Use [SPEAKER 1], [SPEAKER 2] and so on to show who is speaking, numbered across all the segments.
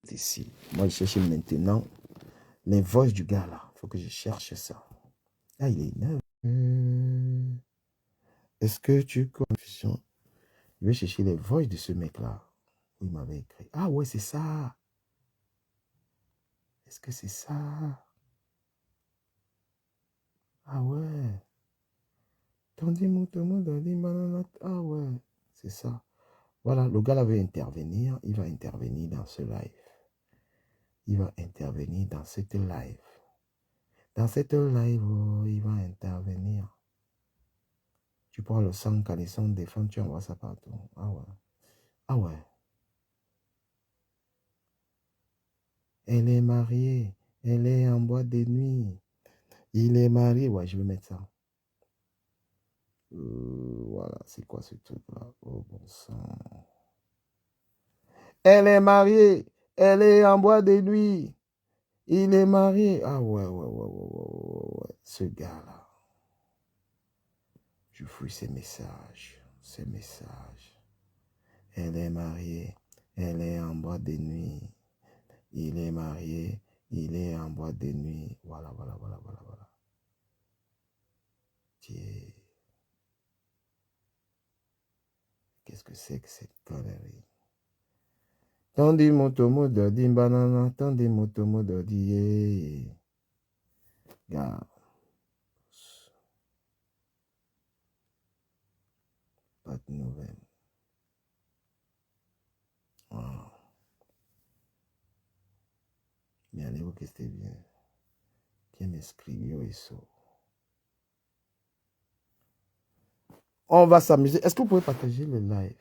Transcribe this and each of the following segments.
[SPEAKER 1] Ici. Moi, je cherche maintenant les voices du gars là. Il faut que je cherche ça. Ah, il est 9. Est-ce que tu confusion? Je vais chercher les voices de ce mec là. Il m'avait écrit. Ah ouais, c'est ça. Est-ce que c'est ça? Ah ouais. Ah ouais, c'est ça. Voilà, le gars là veut intervenir. Il va intervenir dans ce live. Il va intervenir dans cette live. Dans cette live, oh, il va intervenir. Tu prends le sang, calisson, défendre, tu envoies ça partout. Ah ouais. Ah ouais. Elle est mariée. Elle est en boîte de nuit. Il est marié. Ouais, je vais mettre ça. Voilà, c'est quoi ce truc-là? Oh bon sang. Elle est mariée. Elle est en boîte de nuit. Il est marié. Ah ouais. Ce gars-là. Je fouille ses messages. Ses messages. Elle est mariée. Elle est en boîte de nuit. Il est marié. Il est en boîte de nuit. Voilà. Tiens. Qu'est-ce que c'est que cette connerie? Tandi motomo dodi banana. Tandi motomo dodi. Gars. Pas de nouvelles. Wow. Mais allez-vous que c'était bien. Tiens, m'escrivio et ça. On va s'amuser. Est-ce que vous pouvez partager le live?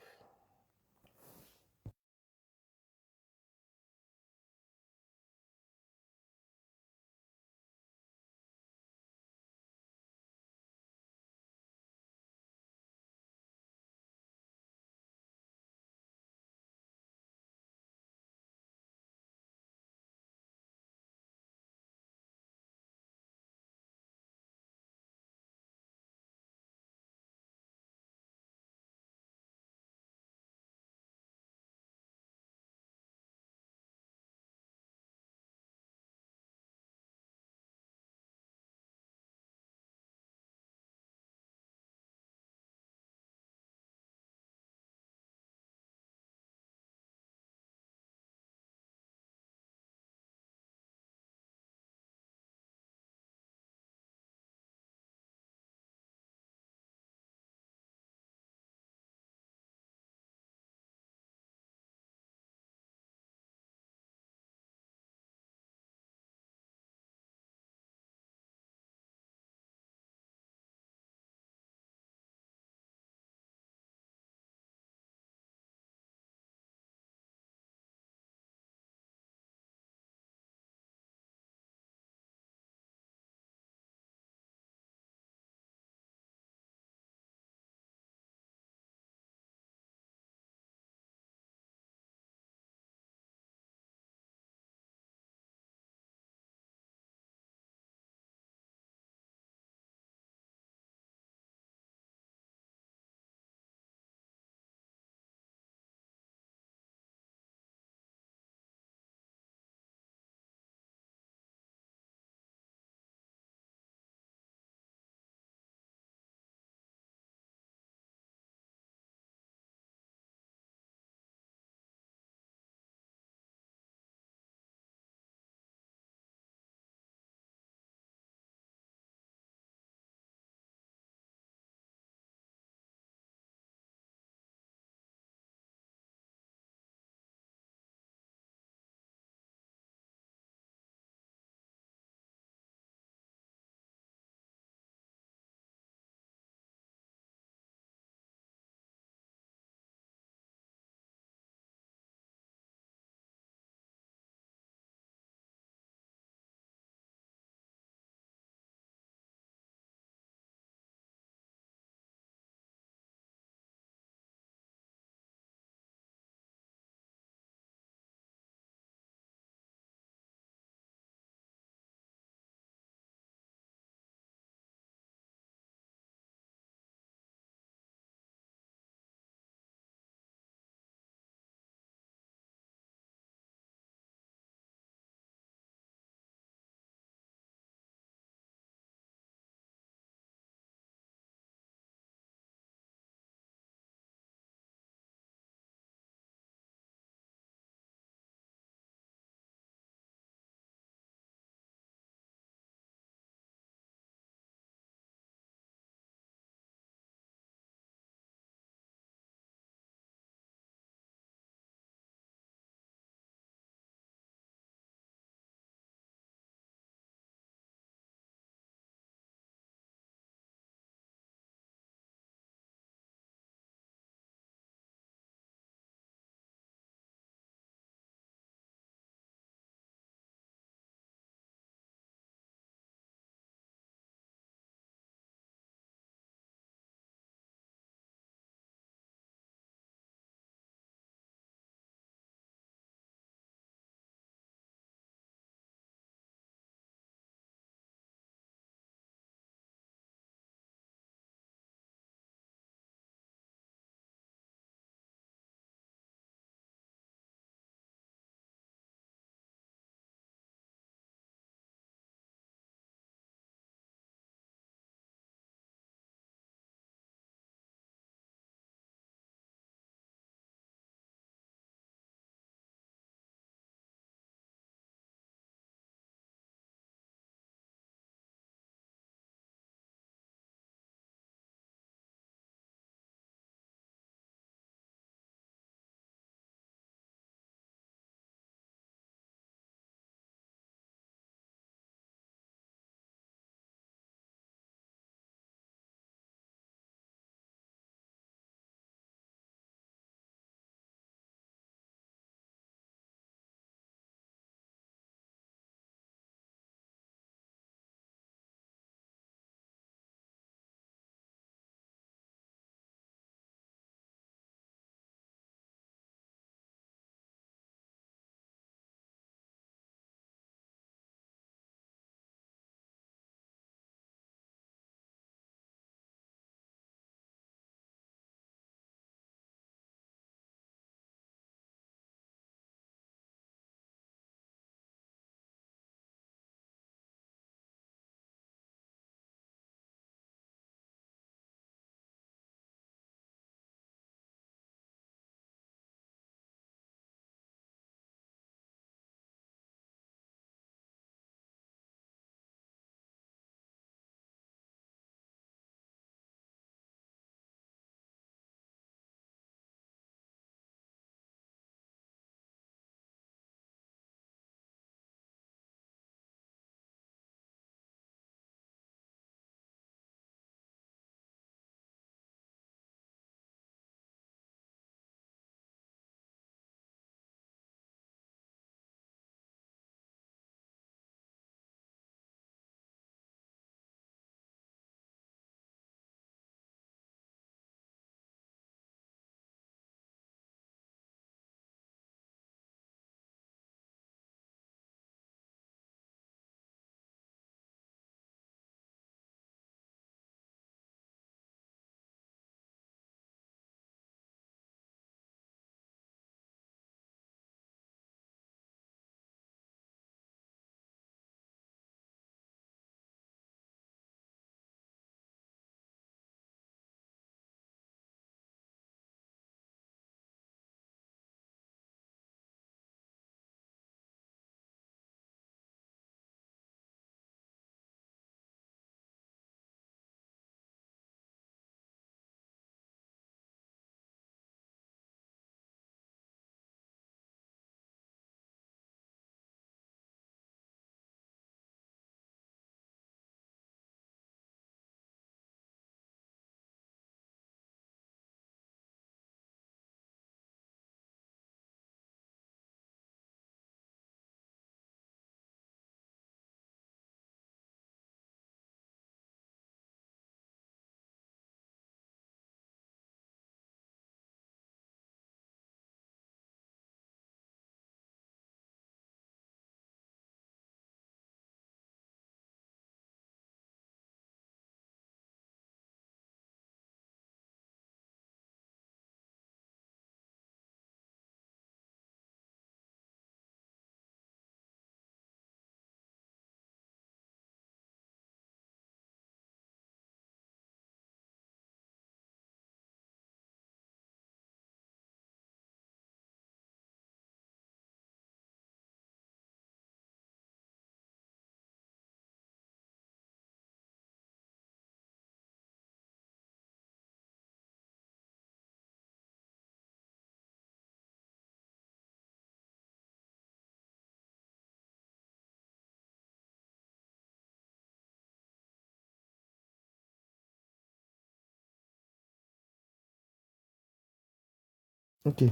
[SPEAKER 1] Ok.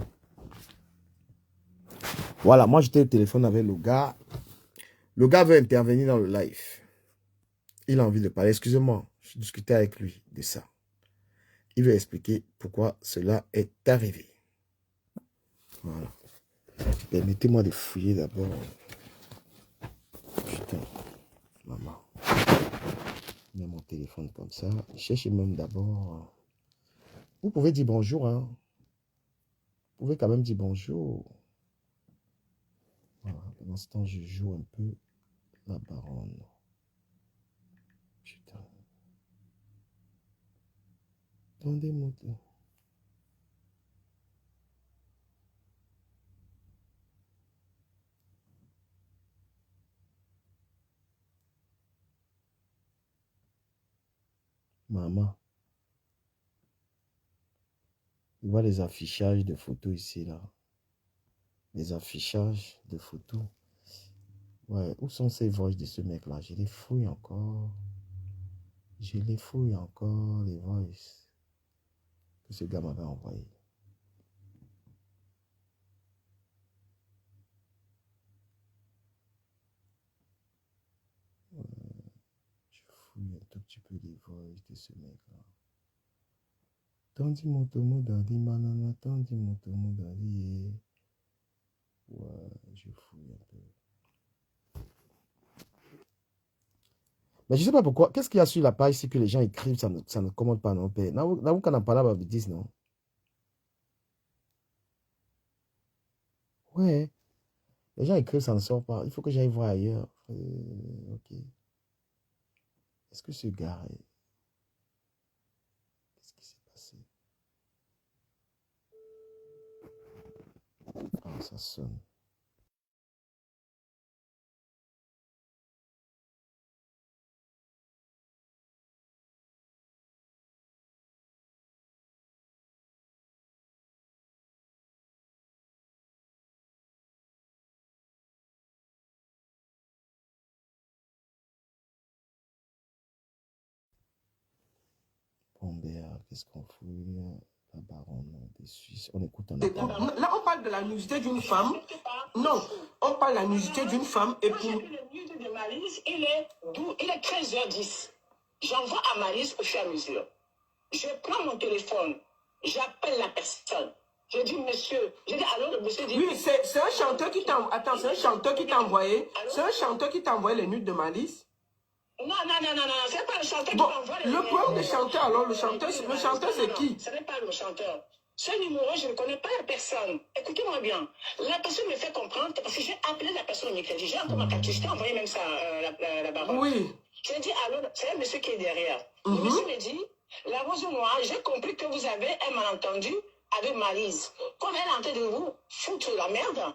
[SPEAKER 1] Voilà, moi j'étais au téléphone avec le gars. Le gars veut intervenir dans le live. Il a envie de parler. Excusez-moi, je discutais avec lui de ça. Il veut expliquer pourquoi cela est arrivé. Voilà. Permettez-moi de fouiller d'abord. Putain, maman. Je mets mon téléphone comme ça. Cherchez même d'abord. Vous pouvez dire bonjour, hein. Vous pouvez quand même dire bonjour. Voilà. Pendant ce temps, je joue un peu la baronne. Putain. Attendez-moi. Maman. Il voit les affichages de photos ici, là. Les affichages de photos. Ouais, où sont ces voices de ce mec-là? Je les fouille encore. Je les fouille encore, les voices que ce gars m'avait envoyé. Je fouille un tout petit peu les voices de ce mec-là. Tandi motomo dadi manana, tandi motomo dadi. Ouais, je fouille un peu. Mais je ne sais pas pourquoi. Qu'est-ce qu'il y a sur la page ici que les gens écrivent, ça ne commande pas non plus. N'avons qu'on en parle, vous disent non. Ouais. Les gens écrivent, ça ne sort pas. Il faut que j'aille voir ailleurs. Ok. Est-ce que ce gars est... Qu'est-ce qui s'est passé? Ah, ça sonne. Bombéa, qu'est-ce qu'on fouille? La baronne des Suisses. On écoute en attendant.
[SPEAKER 2] Là, on parle de la nudité d'une femme. Non, on parle de la nudité d'une femme. Et pour... Le nude de Maryse, il est 13h10. J'envoie à Maryse au fur et à mesure. Je prends mon téléphone. J'appelle la personne. Je dis, monsieur. Je dis, alors le monsieur dit... Oui, c'est un chanteur qui t'a... Attends, c'est un chanteur qui t'a envoyé... C'est un chanteur qui t'a envoyé les nudes de Maryse. Non, c'est pas le chanteur qui t'envoie les nudes. Le problème des chanteurs, alors, le chanteur, c'est qui? Ce n'est pas le chanteur. Ce numéro, je ne connais pas la personne. Écoutez-moi bien. La personne me fait comprendre parce que j'ai appelé la personne au mercredi. J'ai encore ma carte. Je t'ai envoyé même ça, la baronne. Oui. J'ai dit, alors, c'est un monsieur qui est derrière. Le monsieur me dit, la rose noire, j'ai compris que vous avez un malentendu avec Maryse. Comme elle est en train de vous foutre la merde,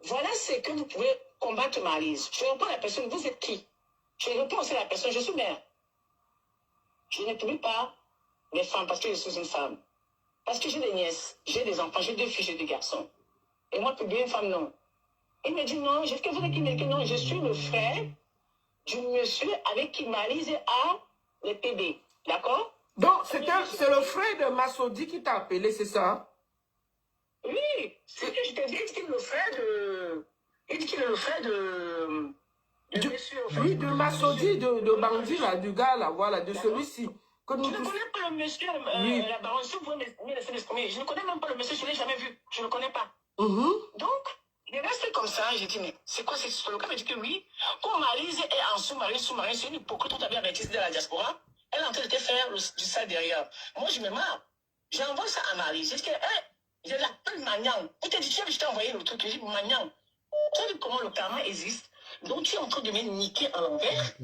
[SPEAKER 2] voilà ce que vous pouvez combattre Maryse. Je réponds à la personne, vous êtes qui? Je réponds aussi à la personne, je suis mère. Je ne publie pas les femmes parce que je suis une femme. Parce que j'ai des nièces, j'ai des enfants, j'ai 2 filles, j'ai 2 garçons. Et moi, publier une femme, non. Il me dit non, j'ai que vous qui me dit non, je suis le frère du monsieur avec qui Maryse a les PB. D'accord? Donc, c'est le frère de Massoudi qui t'a appelé, c'est ça? Oui, c'est que je te dis qu'il est le frère de... Il dit qu'il est le frère de monsieur, en fait. Oui, de Massoudi, de Bandi, là, du gars, là, voilà, de celui-ci. Je ne connais pas le monsieur, oui. La baronne, si vous pouvez me laisser m'exprimer. Je ne connais même pas le monsieur, je ne l'ai jamais vu. Je ne le connais pas. Donc, il est resté comme ça. J'ai dit, mais c'est quoi cette histoire? Le gars me dit que oui, quand Maryse est en sous-marin, c'est une hypocrite, on a bien bêtise de la diaspora. Elle est en train de te faire du ça derrière. Moi, je me marre. J'envoie ça à Maryse. J'ai dit, je l'appelle Magnan. Tu t'es dit, je t'ai envoyé le truc. J'ai dit, Magnan, tu as vu comment le karma existe? Donc, tu es en train de me niquer à l'envers.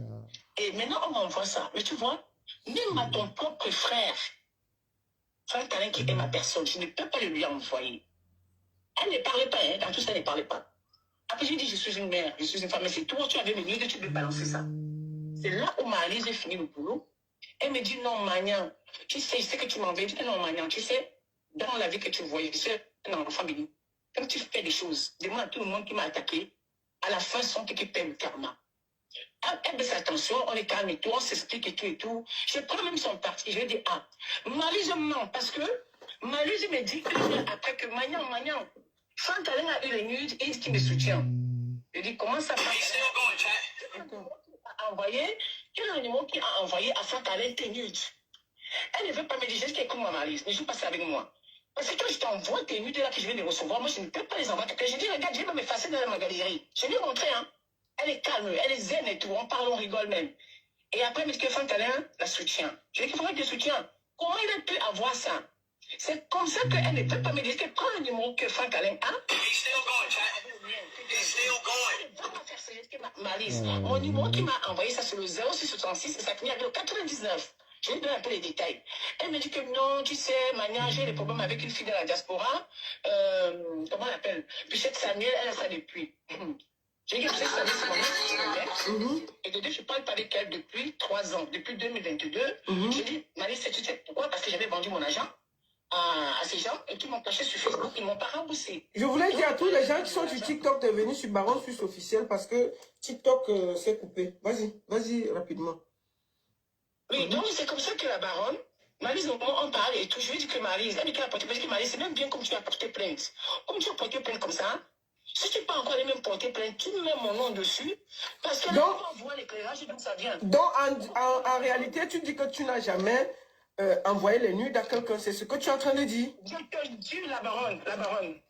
[SPEAKER 2] Et maintenant, on m'envoie ça. Mais tu vois, même à ton propre frère, tu as un talent qui aime ma personne, je ne peux pas le lui envoyer. Elle ne parlait pas, hein, dans tout ça, elle ne parlait pas. Après, je lui dis, je suis une mère, je suis une femme, mais c'est toi, tu avais mes nudes, tu peux balancer ça. C'est là où Maryse a fini le boulot. Elle me dit, non, Magnan, tu sais, je sais que tu m'en veux. Je dis, non, Magnan, tu sais, dans la vie que tu vois, je suis un enfant béni. Quand tu fais des choses, demande à tout le monde qui m'a attaqué, à la fin, sont qui paient le karma. Elle baisse attention, on est calme et tout, on s'explique et tout et tout. Je prends même son parti, je lui dis, Maryse, non, parce que Malus me dit une heure après que Magnan, Fantalin a eu les nudes et il dit qu'il me soutient. Je dis, comment ça passe? Quel est le numéro qui a envoyé à Fantalin tes nudes? Elle ne veut pas me dire, juste écoute ma Marise, ne joue pas ça avec moi. Parce que quand je t'envoie tes nudes là que je viens de recevoir, moi je ne peux pas les envoyer. Je dis, regarde, je vais m'effacer dans ma galerie. Je lui ai montré, hein. Elle est calme, elle est zen et tout, on parle, on rigole même. Et après, elle me dit que Fantalin la soutient. Je dis qu'il faudrait que je soutienne. Comment il a pu avoir ça? C'est comme ça qu'elle ne peut pas me dire que prends le numéro que Fantalin a. Malice. Mon numéro qui m'a envoyé ça sur le 0666 et ça finit avec le 99. Je lui donne un peu les détails. Elle me dit que non, tu sais, Mania, j'ai des problèmes avec une fille de la diaspora. Comment on l'appelle? Pichette Samuel, elle a ça depuis. J'ai dit que Pichette Samuel, c'est mon ex. Et de deux, je ne parle pas avec elle depuis 3 ans, depuis 2022. J'ai dit, Malice, tu sais pourquoi? Parce que j'avais vendu mon agent à ces gens et qui m'ont caché sur Facebook, ils ne m'ont pas remboursé.
[SPEAKER 3] Je voulais dire à tous les gens qui sont sur TikTok de venir sur Baron Suisse officiel parce que TikTok s'est coupé. Vas-y rapidement.
[SPEAKER 2] Oui, donc c'est comme ça que la baronne, Maryse, au moment où on parle et tout, je lui dis que Maryse, elle dit qu'elle a porté plainte, Maryse, c'est même bien comme tu as porté plainte. Comme tu as porté plainte comme ça, si tu peux encore aller même porter plainte, tu mets mon nom dessus, parce qu'elle va voir l'éclairage d'où ça vient.
[SPEAKER 3] Donc, en réalité, tu dis que tu n'as jamais envoyé les nudes à quelqu'un, c'est ce que tu es en train de dire?
[SPEAKER 2] Dieu, la baronne,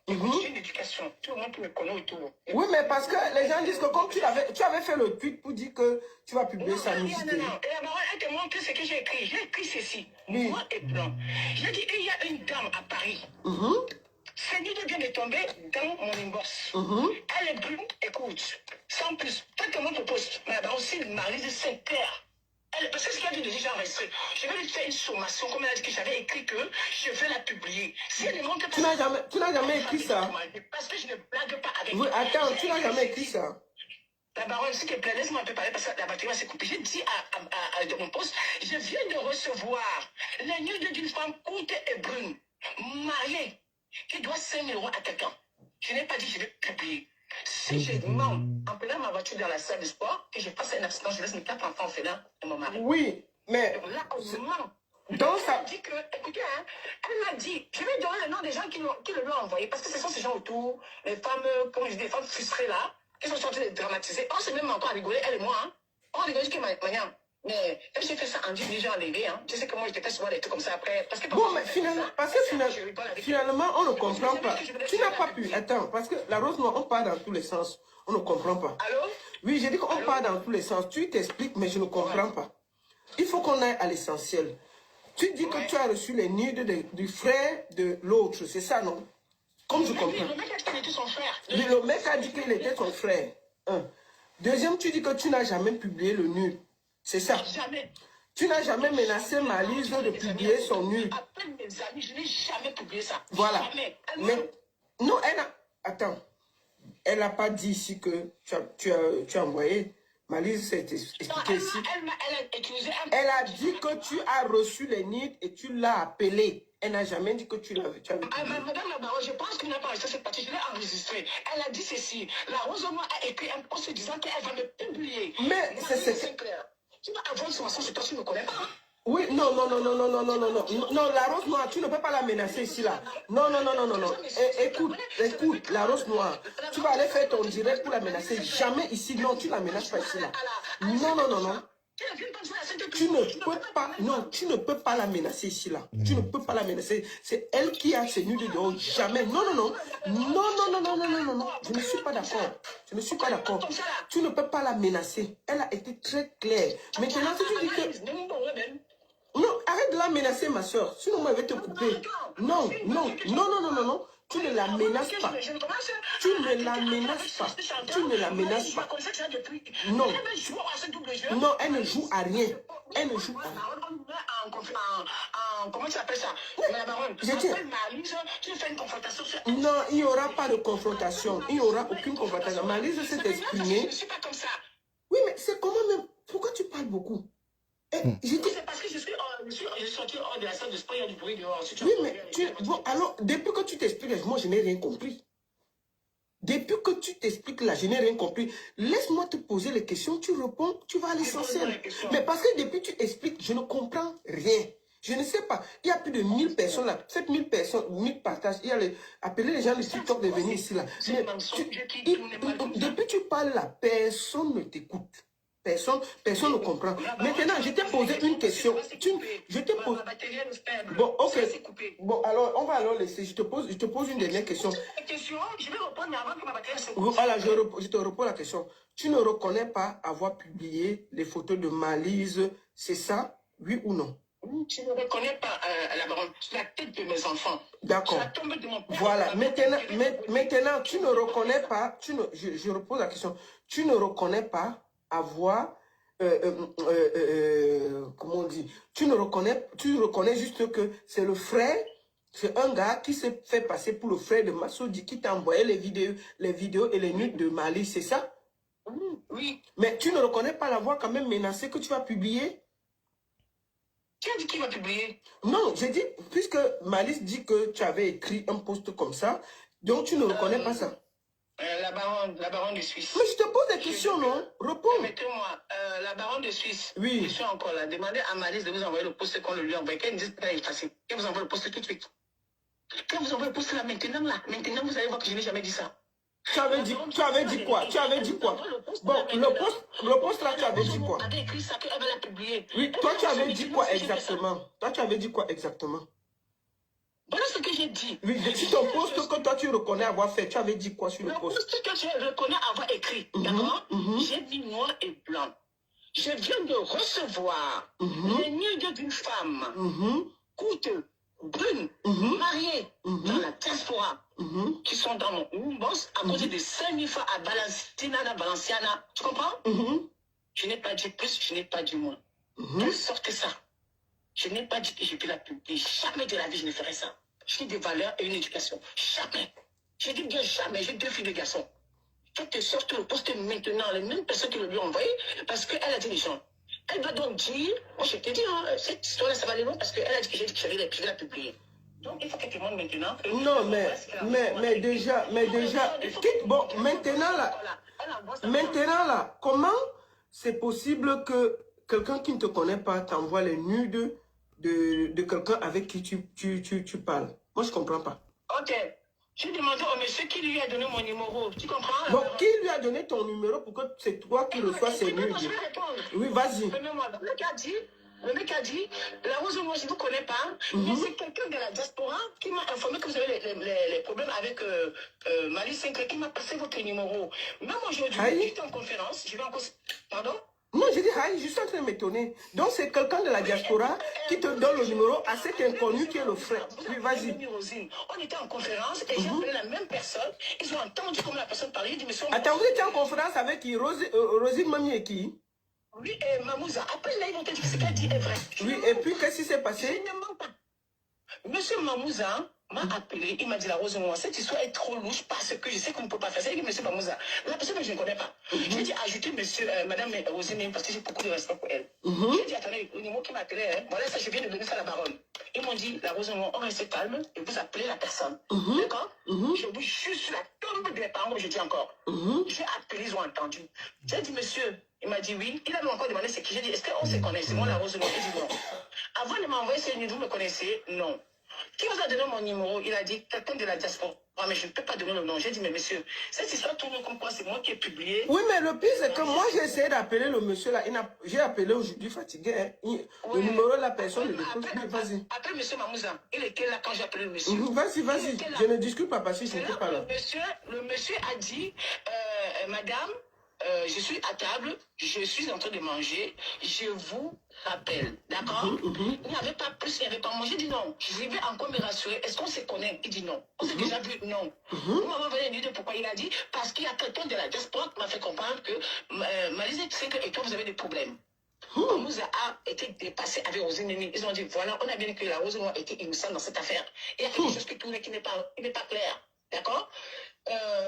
[SPEAKER 2] j'ai une éducation, tout le monde qui me connaît autour.
[SPEAKER 3] Oui, mais parce que les gens disent que comme tu avais fait le tweet pour dire que tu vas publier sa nudité.
[SPEAKER 2] Non. Et la baronne, elle te montre ce que j'ai écrit. J'ai écrit ceci, noir et blanc. J'ai dit, il y a une dame à Paris. Cette nude vient de tomber dans mon inbox. Elle est brune, écoute, sans plus. Toi, tout le monde te pose. Mais la baronne, si Maryse, c'est clair. Parce que ce qu'elle a dit, déjà enregistré. Je vais lui faire une sommation, comme elle a dit que j'avais écrit que je vais la publier. Si elle ne montre pas...
[SPEAKER 3] Tu n'as jamais écrit ça?
[SPEAKER 2] Parce que je ne blague pas avec...
[SPEAKER 3] Oui, attends, tu n'as jamais écrit ça?
[SPEAKER 2] La baronne, s'il te plaît, laisse-moi un peu parler parce que la batterie s'est coupée. J'ai dit à mon poste, je viens de recevoir les nudes d'une femme courte et brune, mariée, qui doit 5 000 € à quelqu'un. Je n'ai pas dit que je vais publier. Si je mens en prenant ma voiture dans la salle de sport, que je fasse un accident, je laisse mes 4 enfants orphelins et mon mari.
[SPEAKER 3] Oui, mais...
[SPEAKER 2] Donc là, on ment.
[SPEAKER 3] Donc ça...
[SPEAKER 2] Elle dit que, écoutez, hein, elle m'a dit, je vais donner le nom des gens qui le lui ont envoyé, parce que ce sont ces gens autour, les femmes, comme je dis, les femmes frustrées là, qui sont sorties de dramatiser. On s'est même encore rigolé, elle et moi, hein. On rigole jusqu'à maintenant. Mais quand j'ai fait ça en 10 déjà enlevé, hein. Tu sais que moi, je déteste souvent des trucs comme ça après. Parce que
[SPEAKER 3] bon, mais finalement, finalement, on ne comprend pas. Tu n'as pas pu. Attends, parce que la rose noire, on part dans tous les sens. On ne comprend pas.
[SPEAKER 2] Allô?
[SPEAKER 3] Oui, j'ai dit qu'on part dans tous les sens. Tu t'expliques, mais je ne comprends pas. Il faut qu'on aille à l'essentiel. Tu dis que tu as reçu les nudes du frère de l'autre, c'est ça, non? Comme je comprends.
[SPEAKER 2] Le mec a dit qu'il était son frère.
[SPEAKER 3] Le mec a dit qu'il était son frère. Un. Deuxième, tu dis que tu n'as jamais publié le nude. C'est ça?
[SPEAKER 2] Jamais.
[SPEAKER 3] Tu n'as jamais menacé Maryse de publier son nude.
[SPEAKER 2] Après mes amis, je n'ai jamais publié ça.
[SPEAKER 3] Voilà.
[SPEAKER 2] Jamais.
[SPEAKER 3] Mais, non, elle a... Attends. Elle n'a pas dit ici que tu as envoyé. Maryse s'est expliqué ici. Elle a dit que tu as reçu les nudes et tu l'as appelé. Elle n'a jamais dit que tu l'avais publié.
[SPEAKER 2] Madame la baronne, je pense qu'il n'a pas enregistré cette partie. Je l'ai enregistrée. Elle a dit ceci. La Rose Noire a écrit un post disant qu'elle va me publier.
[SPEAKER 3] Mais c'est
[SPEAKER 2] clair. Tu vas avoir une sommation sur toi, tu ne me connais pas.
[SPEAKER 3] Oui, non, la rose noire, tu ne peux pas la menacer ici, là. Non. Écoute, la rose noire, tu vas aller faire ton direct pour la menacer. Jamais ici, non, tu ne la menaces pas ici, là. Non. Tu ne peux pas la menacer ici, là. Tu ne peux pas la menacer. C'est elle qui a ses nues de dehors. Jamais. Non. Je ne suis pas d'accord. Tu ne peux pas la menacer. Elle a été très claire. Maintenant, si tu dis que... Non, arrête de la menacer, ma soeur. Sinon, moi, je vais te couper. Non. Tu ne la menaces pas. Tu ne la menaces pas. Non, elle ne joue à rien.
[SPEAKER 2] Comment tu appelles ça?
[SPEAKER 3] Non, il n'y aura pas de confrontation. Il n'y aura aucune confrontation. Maryse s'est exprimée.
[SPEAKER 2] Je ne suis pas comme ça.
[SPEAKER 3] Oui, mais c'est comment même? Pourquoi tu parles beaucoup?
[SPEAKER 2] C'est parce que je suis sorti hors de la salle de sport, il y a du bruit dehors.
[SPEAKER 3] Oui, mais bon, alors, depuis que tu t'expliques, moi, je n'ai rien compris. Depuis que tu t'expliques là, je n'ai rien compris. Laisse-moi te poser les questions, tu réponds, tu vas à l'essentiel. Mais parce que depuis que tu expliques, je ne comprends rien. Je ne sais pas. Il y a plus de 1000 personnes là. 7000 personnes, 1000 partages. Il y a appeler les gens de TikTok de venir ici là. Mais depuis que tu parles là, personne ne t'écoute. Personne ne comprend. Maintenant, je t'ai posé une question. Je t'ai posé. Bon, ok. Bon, alors, on va alors laisser. Je te pose une dernière question.
[SPEAKER 2] Je vais répondre avant que ma batterie se coupe.
[SPEAKER 3] Voilà, je te repose la question. Tu ne reconnais pas avoir publié les photos de Malise, c'est ça? Oui ou non?
[SPEAKER 2] Tu ne reconnais pas la tête de mes enfants.
[SPEAKER 3] D'accord. Voilà. Maintenant, tu ne reconnais pas, je repose la question, tu ne reconnais pas avoir, comment on dit, tu reconnais juste que c'est le frère, c'est un gars qui s'est fait passer pour le frère de Massoudi qui t'a envoyé les vidéos et les nudes de Mali, c'est ça?
[SPEAKER 2] Oui.
[SPEAKER 3] Mais tu ne reconnais pas l'avoir quand même menacé que tu vas publier?
[SPEAKER 2] Qui a dit qu'il va publier?
[SPEAKER 3] Non, j'ai dit, puisque Malice dit que tu avais écrit un post comme ça, donc tu ne reconnais pas ça.
[SPEAKER 2] La baronne de Suisse.
[SPEAKER 3] Mais je te pose des questions, non? Réponds.
[SPEAKER 2] Mettez-moi, la baronne de Suisse.
[SPEAKER 3] Oui.
[SPEAKER 2] Je suis encore là. Demandez à Malice de vous envoyer le post qu'on le lui envoie. Qu'elle ne dise pas effacer. Qu'elle vous envoie le post tout de suite. Qu'elle vous envoie le post là, maintenant, vous allez voir que je n'ai jamais dit ça.
[SPEAKER 3] Tu avais dit quoi? Bon, le post là, tu avais dit quoi?
[SPEAKER 2] Elle avait écrit ça, qu'elle va la publier.
[SPEAKER 3] Oui, toi, tu avais dit quoi exactement?
[SPEAKER 2] Voilà ce que j'ai dit.
[SPEAKER 3] Oui, si ton post que toi, tu reconnais avoir fait, tu avais dit quoi sur le post?
[SPEAKER 2] Le post que je reconnais avoir écrit, d'accord? J'ai mis noir et blanc. Je viens de recevoir les nudes d'une femme, coûte, brune, mariée dans la diaspora, qui sont dans mon inbox à cause de 5000 fois à Balenciana. Tu comprends? Je n'ai pas dit plus, je n'ai pas dit moins. D'où sortez ça? Je n'ai pas dit que je vais la publier. Jamais de la vie je ne ferai ça. J'ai des valeurs et une éducation. Jamais. J'ai dit bien jamais. J'ai 2 filles de garçons. Je te sorte le poste maintenant, les mêmes personnes qui le lui ont envoyé, parce qu'elle a dit les gens. Elle va donc dire, moi je te dis, cette histoire-là, ça va aller loin, parce qu'elle a dit que j'ai dit que je vais la publier. Donc il faut qu'elle te montre maintenant.
[SPEAKER 3] Non, mais déjà, bon, maintenant là, comment c'est possible que quelqu'un qui ne te connaît pas t'envoie les nudes de quelqu'un avec qui tu parles? Moi, je comprends pas.
[SPEAKER 2] Ok. J'ai demandé au monsieur qui lui a donné mon numéro. Tu comprends?
[SPEAKER 3] Bon, qui lui a donné ton numéro pour que c'est toi qui reçois ces nudes?
[SPEAKER 2] Je vais répondre.
[SPEAKER 3] Oui, vas-y.
[SPEAKER 2] Le mec a dit, la Rose, moi je ne vous connais pas, mais c'est quelqu'un de la diaspora qui m'a informé que vous avez les problèmes avec Malice 5 qui m'a passé votre numéro. Même aujourd'hui, j'étais en conférence, je vais encore... Pardon?
[SPEAKER 3] Non, je dis, je suis en train de m'étonner. Donc, c'est quelqu'un de la diaspora qui te donne le numéro à cet inconnu qui est le frère. Oui, vas-y.
[SPEAKER 2] On était en conférence et j'ai appelé la même personne. Ils ont entendu comment la personne parlait. Dit, monsieur,
[SPEAKER 3] attends, vous étiez en conférence avec qui? Rosine Mami et qui?
[SPEAKER 2] Oui, et Mamouza. Après, là, ils vont te dire que ce qu'elle dit est vrai.
[SPEAKER 3] Oui, et puis, qu'est-ce qui s'est passé?
[SPEAKER 2] Je ne mens pas. Monsieur Mamouza m'a appelé, il m'a dit la Rose, moi, cette histoire est trop louche parce que je sais qu'on ne peut pas faire ça. Il dit, monsieur Mamouza, la personne que je ne connais pas. J'ai dit, ajoutez madame Rosine parce que j'ai beaucoup de respect pour elle. J'ai dit, attendez, le numéro qui m'a appelé, voilà, ça, je viens de donner ça à la baronne. Ils m'ont dit, la Rose, on reste calme et vous appelez la personne. D'accord? Je vous jure sur la tombe des parents, je dis encore. J'ai appelé, ils ont entendu. J'ai dit, monsieur, il m'a dit oui. Il a encore demandé ce qui j'ai dit, est-ce qu'on se connaît? C'est moi la Rose, il dit non. Avant de m'envoyer ces nudes, vous me connaissez? Non. Qui vous a donné mon numéro? Il a dit quelqu'un de la diaspora. Ah, mais je ne peux pas donner le nom. J'ai dit, mais monsieur, cette histoire tourne comme quoi c'est moi qui ai publié.
[SPEAKER 3] Oui, mais le pire, c'est que moi, j'ai essayé d'appeler le monsieur là. J'ai appelé aujourd'hui fatigué. Hein. Le numéro de la personne ne dépose plus. Vas-y.
[SPEAKER 2] Après, monsieur Mamouza, il était là quand j'ai appelé le monsieur.
[SPEAKER 3] Vas-y. Je ne discute pas parce que je n'étais pas là.
[SPEAKER 2] Le monsieur a dit, madame, je suis à table, je suis en train de manger, je vous rappelle, d'accord? Il n'y avait pas plus, il n'y avait pas mangé, il dit non. Je vais encore me rassurer, est-ce qu'on se connaît? Il dit non. On s'est déjà vu? Non. Vous m'avez envoyé une idée pourquoi il a dit, parce qu'il y a quelqu'un de la diaspora qui m'a fait comprendre que Malise sait que et toi vous avez des problèmes. Mamouza a été dépassé avec Rosine. Ils ont dit voilà, on a bien que la Rosine a été innocente dans cette affaire. Il y a quelque chose qui tourne qui n'est pas clair. D'accord?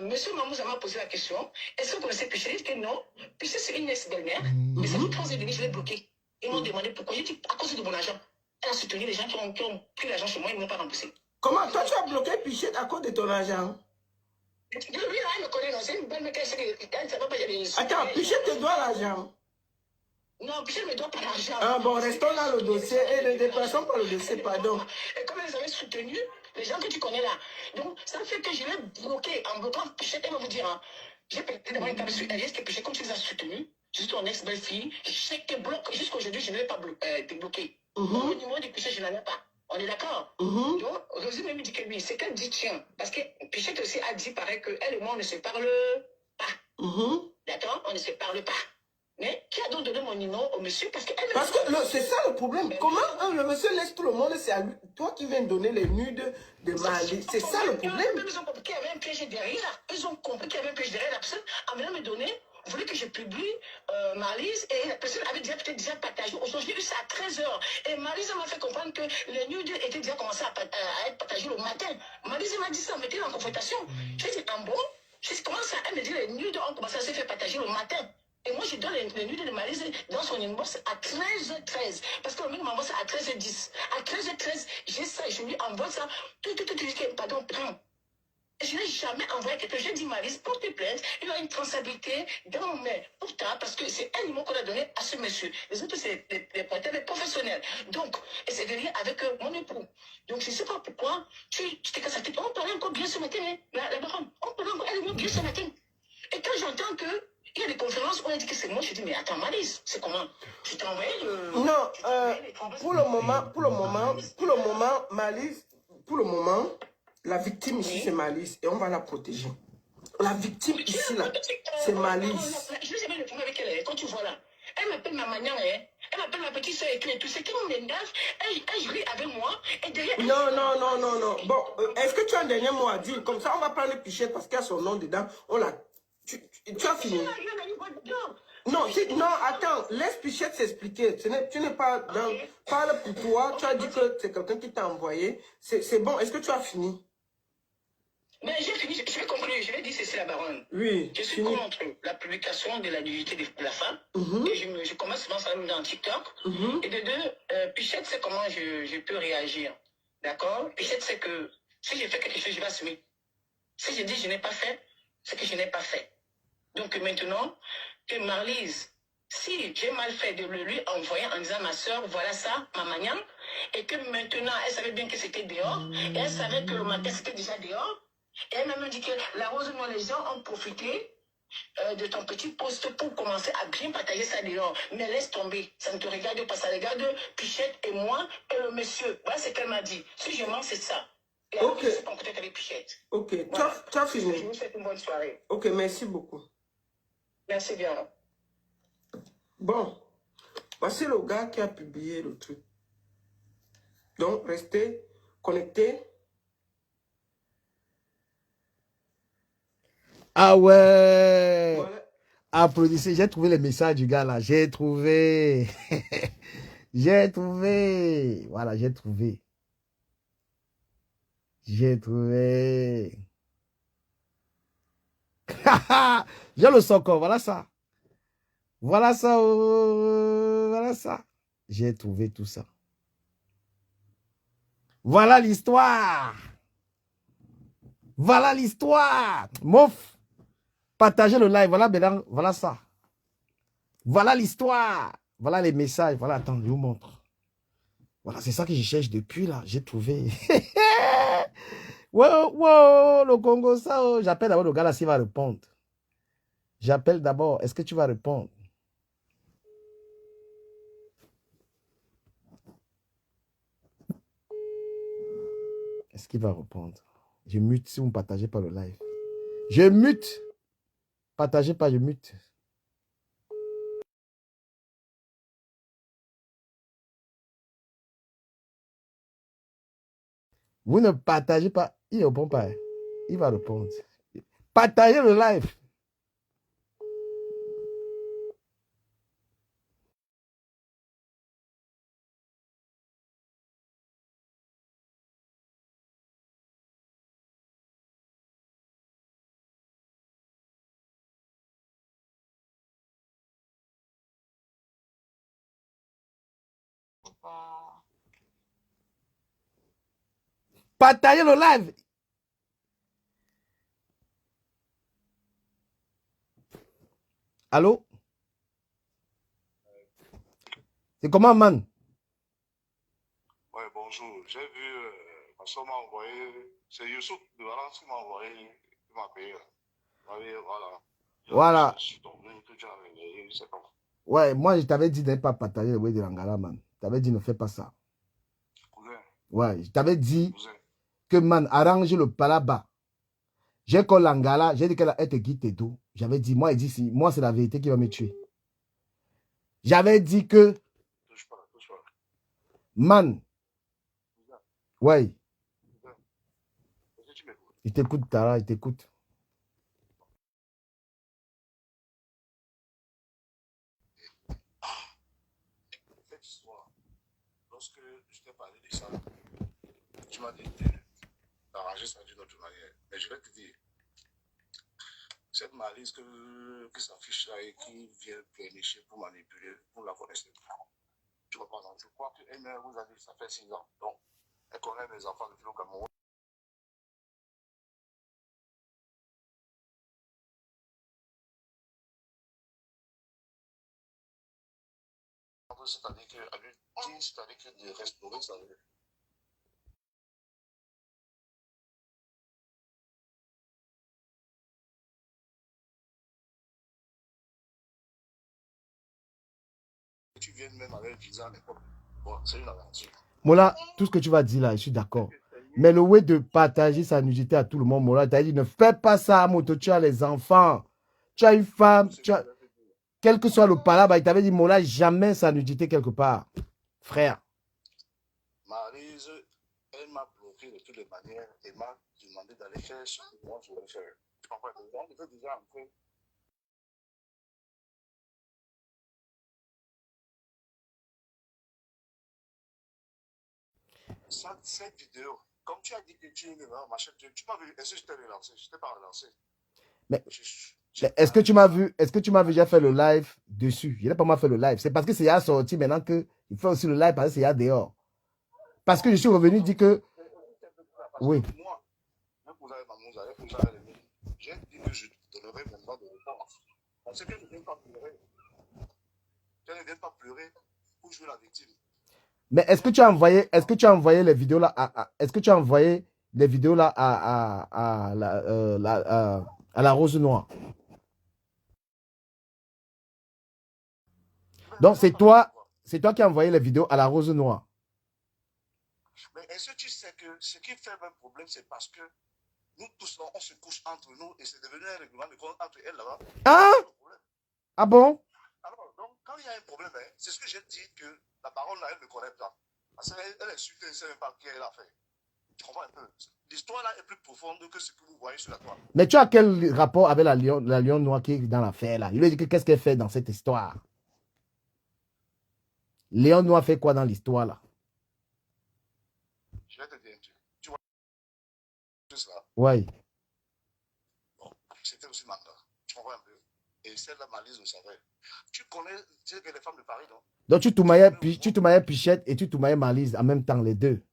[SPEAKER 2] Monsieur Mamouza m'a posé la question, est-ce que vous connaissez Piché? J'ai dit que non. Piché, c'est une ex-belle-mère, mais ça fait 3 ans et demi, je l'ai bloqué. Ils m'ont demandé pourquoi. J'ai dit à cause de mon argent. Elle a soutenu les gens qui ont pris l'argent chez moi, ils ne m'ont pas remboursé.
[SPEAKER 3] Comment? Toi, tu as bloqué Piché à cause de ton argent?
[SPEAKER 2] Lui, là, elle me connaît, non? C'est une belle mec, elle ne va pas y aller.
[SPEAKER 3] Attends, Piché te doit l'argent.
[SPEAKER 2] Non, Pichette ne me doit pas l'argent.
[SPEAKER 3] Ah bon, restons dans le dossier et ne déplaçons pas le dossier, pardon.
[SPEAKER 2] Et comme elles avaient soutenu, les gens que tu connais là. Donc, ça fait que je l'ai bloqué. En bloquant Pichette, elle va vous dire, hein, j'ai pété devant une table sur Alice, que Pichette, comme tu les as soutenus, je suis ton ex-belle-fille, je te bloque. Jusqu'à aujourd'hui, je ne l'ai pas débloqué. Donc, le numéro de Pichette, je n'en ai pas. On est d'accord? Donc, Rosie me dit que oui, c'est qu'elle dit tiens. Parce que Pichette aussi a dit, pareil, qu'elle et moi, on ne se parle pas. D'accord? On ne se parle pas. Mais qui a donc donné mon numéro au monsieur? Parce que
[SPEAKER 3] c'est ça le problème. Comment le monsieur laisse tout le monde, c'est à lui. Toi qui viens donner les nudes de Mali. C'est ça le problème.
[SPEAKER 2] Ils ont compris qu'il y avait un piège derrière. Ils ont compris qu'il y avait un piège derrière. La personne, en venant me donner, voulait que je publie Marlise et la personne avait déjà peut-être déjà partagé. Aujourd'hui, j'ai eu ça à 13h. Et Marlise m'a fait comprendre que les nudes étaient déjà commencés à être partagés le matin. Marlise m'a dit ça, mettez en confrontation. J'ai dit, en bon? J'ai dit, comment ça? Elle me dit, les nudes ont commencé à se faire partager le matin. Et moi, je donne les nudes de Marlise dans son inbox à 13h13. Parce que le mec m'envoie ça à 13h10. À 13h13, j'ai ça, je lui envoie ça. Pardon, prends. Je n'ai jamais envoyé quelque chose. J'ai dit, Marlise, porte plainte. Il y a une traçabilité dans mes pourtant, parce que c'est un numéro qu'on a donné à ce monsieur. Les autres, c'est des portables professionnels. Donc, et c'est venu avec mon époux. Donc, je ne sais pas pourquoi tu te casses la tête. On parlait encore bien ce matin, hein, la baronne. On parlait encore elle bien ce matin. Et quand j'entends que il y a des conférences où on a dit que c'est moi, je dis, mais attends, Marlise, c'est comment? Je t'ai envoyé le...
[SPEAKER 3] Non, pour le moment, Malice, pour le moment, la victime ici, c'est Malice et on va la protéger. La victime ici, là, c'est Malice.
[SPEAKER 2] Je ne sais pas le problème avec elle, quand tu vois là. Elle m'appelle ma manière, hein. Elle m'appelle ma petite soeur et tout. C'est qui m'énerve. Elle rit avec moi. Et derrière.
[SPEAKER 3] Non. Bon, est-ce que tu as un dernier mot à dire? Comme ça, on va prendre le pichet parce qu'il y a son nom dedans. On l'a. Tu as fini? Non, attends, laisse Pichette s'expliquer. Tu n'es pas dans... Parle pour toi, tu as dit que c'est quelqu'un qui t'a envoyé. C'est bon, est-ce que tu as fini?
[SPEAKER 2] Mais j'ai fini, je vais conclure, je vais dire ceci la baronne.
[SPEAKER 3] Oui.
[SPEAKER 2] Je suis contre la publication de la nudité de la femme. Et je commence souvent ça dans TikTok. Et de deux, Pichette sait comment je peux réagir. D'accord? Pichette sait que si j'ai fait quelque chose, je vais assumer. Si je dis je n'ai pas fait, c'est que je n'ai pas fait. Donc maintenant, que Marlise, si j'ai mal fait de le lui envoyer en disant ma soeur, voilà ça, ma manière, et que maintenant elle savait bien que c'était dehors, et elle savait que le matin c'était déjà dehors, et elle m'a même dit que la rose noire, les gens ont profité de ton petit poste pour commencer à bien partager ça dehors. Mais laisse tomber, ça ne te regarde pas, ça regarde Pichette et moi et le monsieur. Voilà ce qu'elle m'a dit. Si je mens, c'est ça. Et alors, je suis pas en contact avec Pichette.
[SPEAKER 3] Ok, voilà. Tu as fini.
[SPEAKER 2] Je vous souhaite une bonne soirée.
[SPEAKER 3] Ok, merci beaucoup.
[SPEAKER 2] Merci bien.
[SPEAKER 3] Bon, voici le gars qui a publié le truc. Donc, restez connectés.
[SPEAKER 1] Ah ouais.
[SPEAKER 3] Voilà.
[SPEAKER 1] Applaudissez, j'ai trouvé les messages du gars là. J'ai trouvé. J'ai trouvé. Voilà, j'ai trouvé. J'ai trouvé. J'ai le socor, voilà ça. Voilà ça. Voilà ça. J'ai trouvé tout ça. Voilà l'histoire. Voilà l'histoire. Mof. Partagez le live. Voilà, Bélan. Voilà ça. Voilà l'histoire. Voilà les messages. Voilà, attends, je vous montre. Voilà, c'est ça que je cherche depuis là. J'ai trouvé. Wow, le Congo, ça. Oh. J'appelle d'abord le gars là s'il va répondre. J'appelle d'abord. Est-ce que tu vas répondre? Est-ce qu'il va répondre? Je mute si vous ne partagez pas le live. Je mute. Partagez pas, je mute. Vous ne partagez pas. Il ne répond pas. Il va répondre. Partagez le live. Partagez le live. Allô? C'est comment, man?
[SPEAKER 4] Ouais, bonjour. J'ai vu, ma soeur m'a envoyé, c'est Youssouf de Valence qui m'a envoyé, qui m'a payé. Voilà.
[SPEAKER 1] Voilà.
[SPEAKER 4] Je suis tombé, que tu as réveillé, je sais pas.
[SPEAKER 1] Ouais, moi, je t'avais dit de ne pas partager le bruit de l'Angala, man. Je t'avais dit ne fais pas ça.
[SPEAKER 4] Cousin,
[SPEAKER 1] Ouais, je t'avais dit
[SPEAKER 4] cousin.
[SPEAKER 1] que, man, arrange le palaba. J'ai collé l'Angala, j'ai dit qu'elle te guide et tout. J'avais dit, moi, il dit, si, moi, c'est la vérité qui va me tuer. J'avais dit que,
[SPEAKER 4] Touche pas, touche pas.
[SPEAKER 1] man,
[SPEAKER 4] Cousin,
[SPEAKER 1] ouais,
[SPEAKER 4] cousin. Est-ce que tu m'écoutes?
[SPEAKER 1] il t'écoute, Tara, il t'écoute.
[SPEAKER 4] Cette histoire, lorsque je t'ai parlé de ça, tu m'as dit d'arranger ça d'une autre manière. Mais je vais te dire, cette malice qui s'affiche là et qui vient pleurnicher pour manipuler, pour la connaître. Tu vois pas, non? Je crois qu'elle vous a dit ça fait 6 ans. Donc, elle connaît mes enfants depuis le Cameroun. C'est-à-dire qu'elle lui dit, c'est-à-dire que de restaurer sa vie. Tu viens même avec le visa à l'époque. Bon, c'est une aventure.
[SPEAKER 1] Mola, tout ce que tu vas dire là, je suis d'accord. Mais le way de partager sa nudité à tout le monde, Mola, t'as dit, ne fais pas ça, moto, tu as les enfants. Tu as une femme, quel que soit le palabre, il t'avait dit, Mola, jamais sa nudité quelque part. Frère.
[SPEAKER 4] Maryse, elle m'a bloqué de toutes les manières et m'a demandé d'aller faire ce que moi je voulais faire. Tu comprends? Donc, je veux déjà entrer. Cette vidéo, comme tu as dit que tu es machin, tu m'as vu, est-ce que je t'ai relancé? Je t'ai pas relancé.
[SPEAKER 1] Mais est-ce que tu m'as vu, déjà fait le live dessus? Je n'ai pas mal fait le live. C'est parce que c'est à sorti maintenant qu'il fait aussi le live parce que c'est à dehors. Parce que je suis revenu dire que. Oui.
[SPEAKER 4] Moi, j'ai dit que je donnerai mon droit de réponse. Parce que je ne viens pas pleurer. Je ne viens pas pleurer pour jouer la victime.
[SPEAKER 1] Mais est-ce que tu as envoyé les vidéos là est-ce que tu as envoyé les vidéos là à la Rose Noire? Donc c'est toi qui as envoyé les vidéos à la Rose Noire.
[SPEAKER 4] Mais est-ce que tu sais que ce qui fait un problème, c'est parce que nous tous là, on se couche entre nous et c'est devenu un règlement de compte entre elles là-bas.
[SPEAKER 1] Ah? Ah bon?
[SPEAKER 4] Alors, donc, quand il y a un problème, hein, c'est ce que j'ai dit que la baronne là, elle ne connaît pas. Parce qu'elle est sûre qu'elle ne sait même pas qui elle a fait. Tu comprends un peu? L'histoire là est plus profonde que ce que vous voyez sur la toile.
[SPEAKER 1] Mais tu as quel rapport avec la lion noire qui est dans l'affaire là? Il lui dit que qu'est-ce qu'elle fait dans cette histoire? Lion noir fait quoi dans l'histoire là?
[SPEAKER 4] Je vais te dire, tu vois tout ça.
[SPEAKER 1] Oui.
[SPEAKER 4] Bon, c'était aussi Manga. Tu comprends un peu? Et celle-là, Malise le savait. Tu connais les femmes de Paris, non?
[SPEAKER 1] Donc tu toumaillais Pichette et tu toumaillais Malise en même temps, les deux.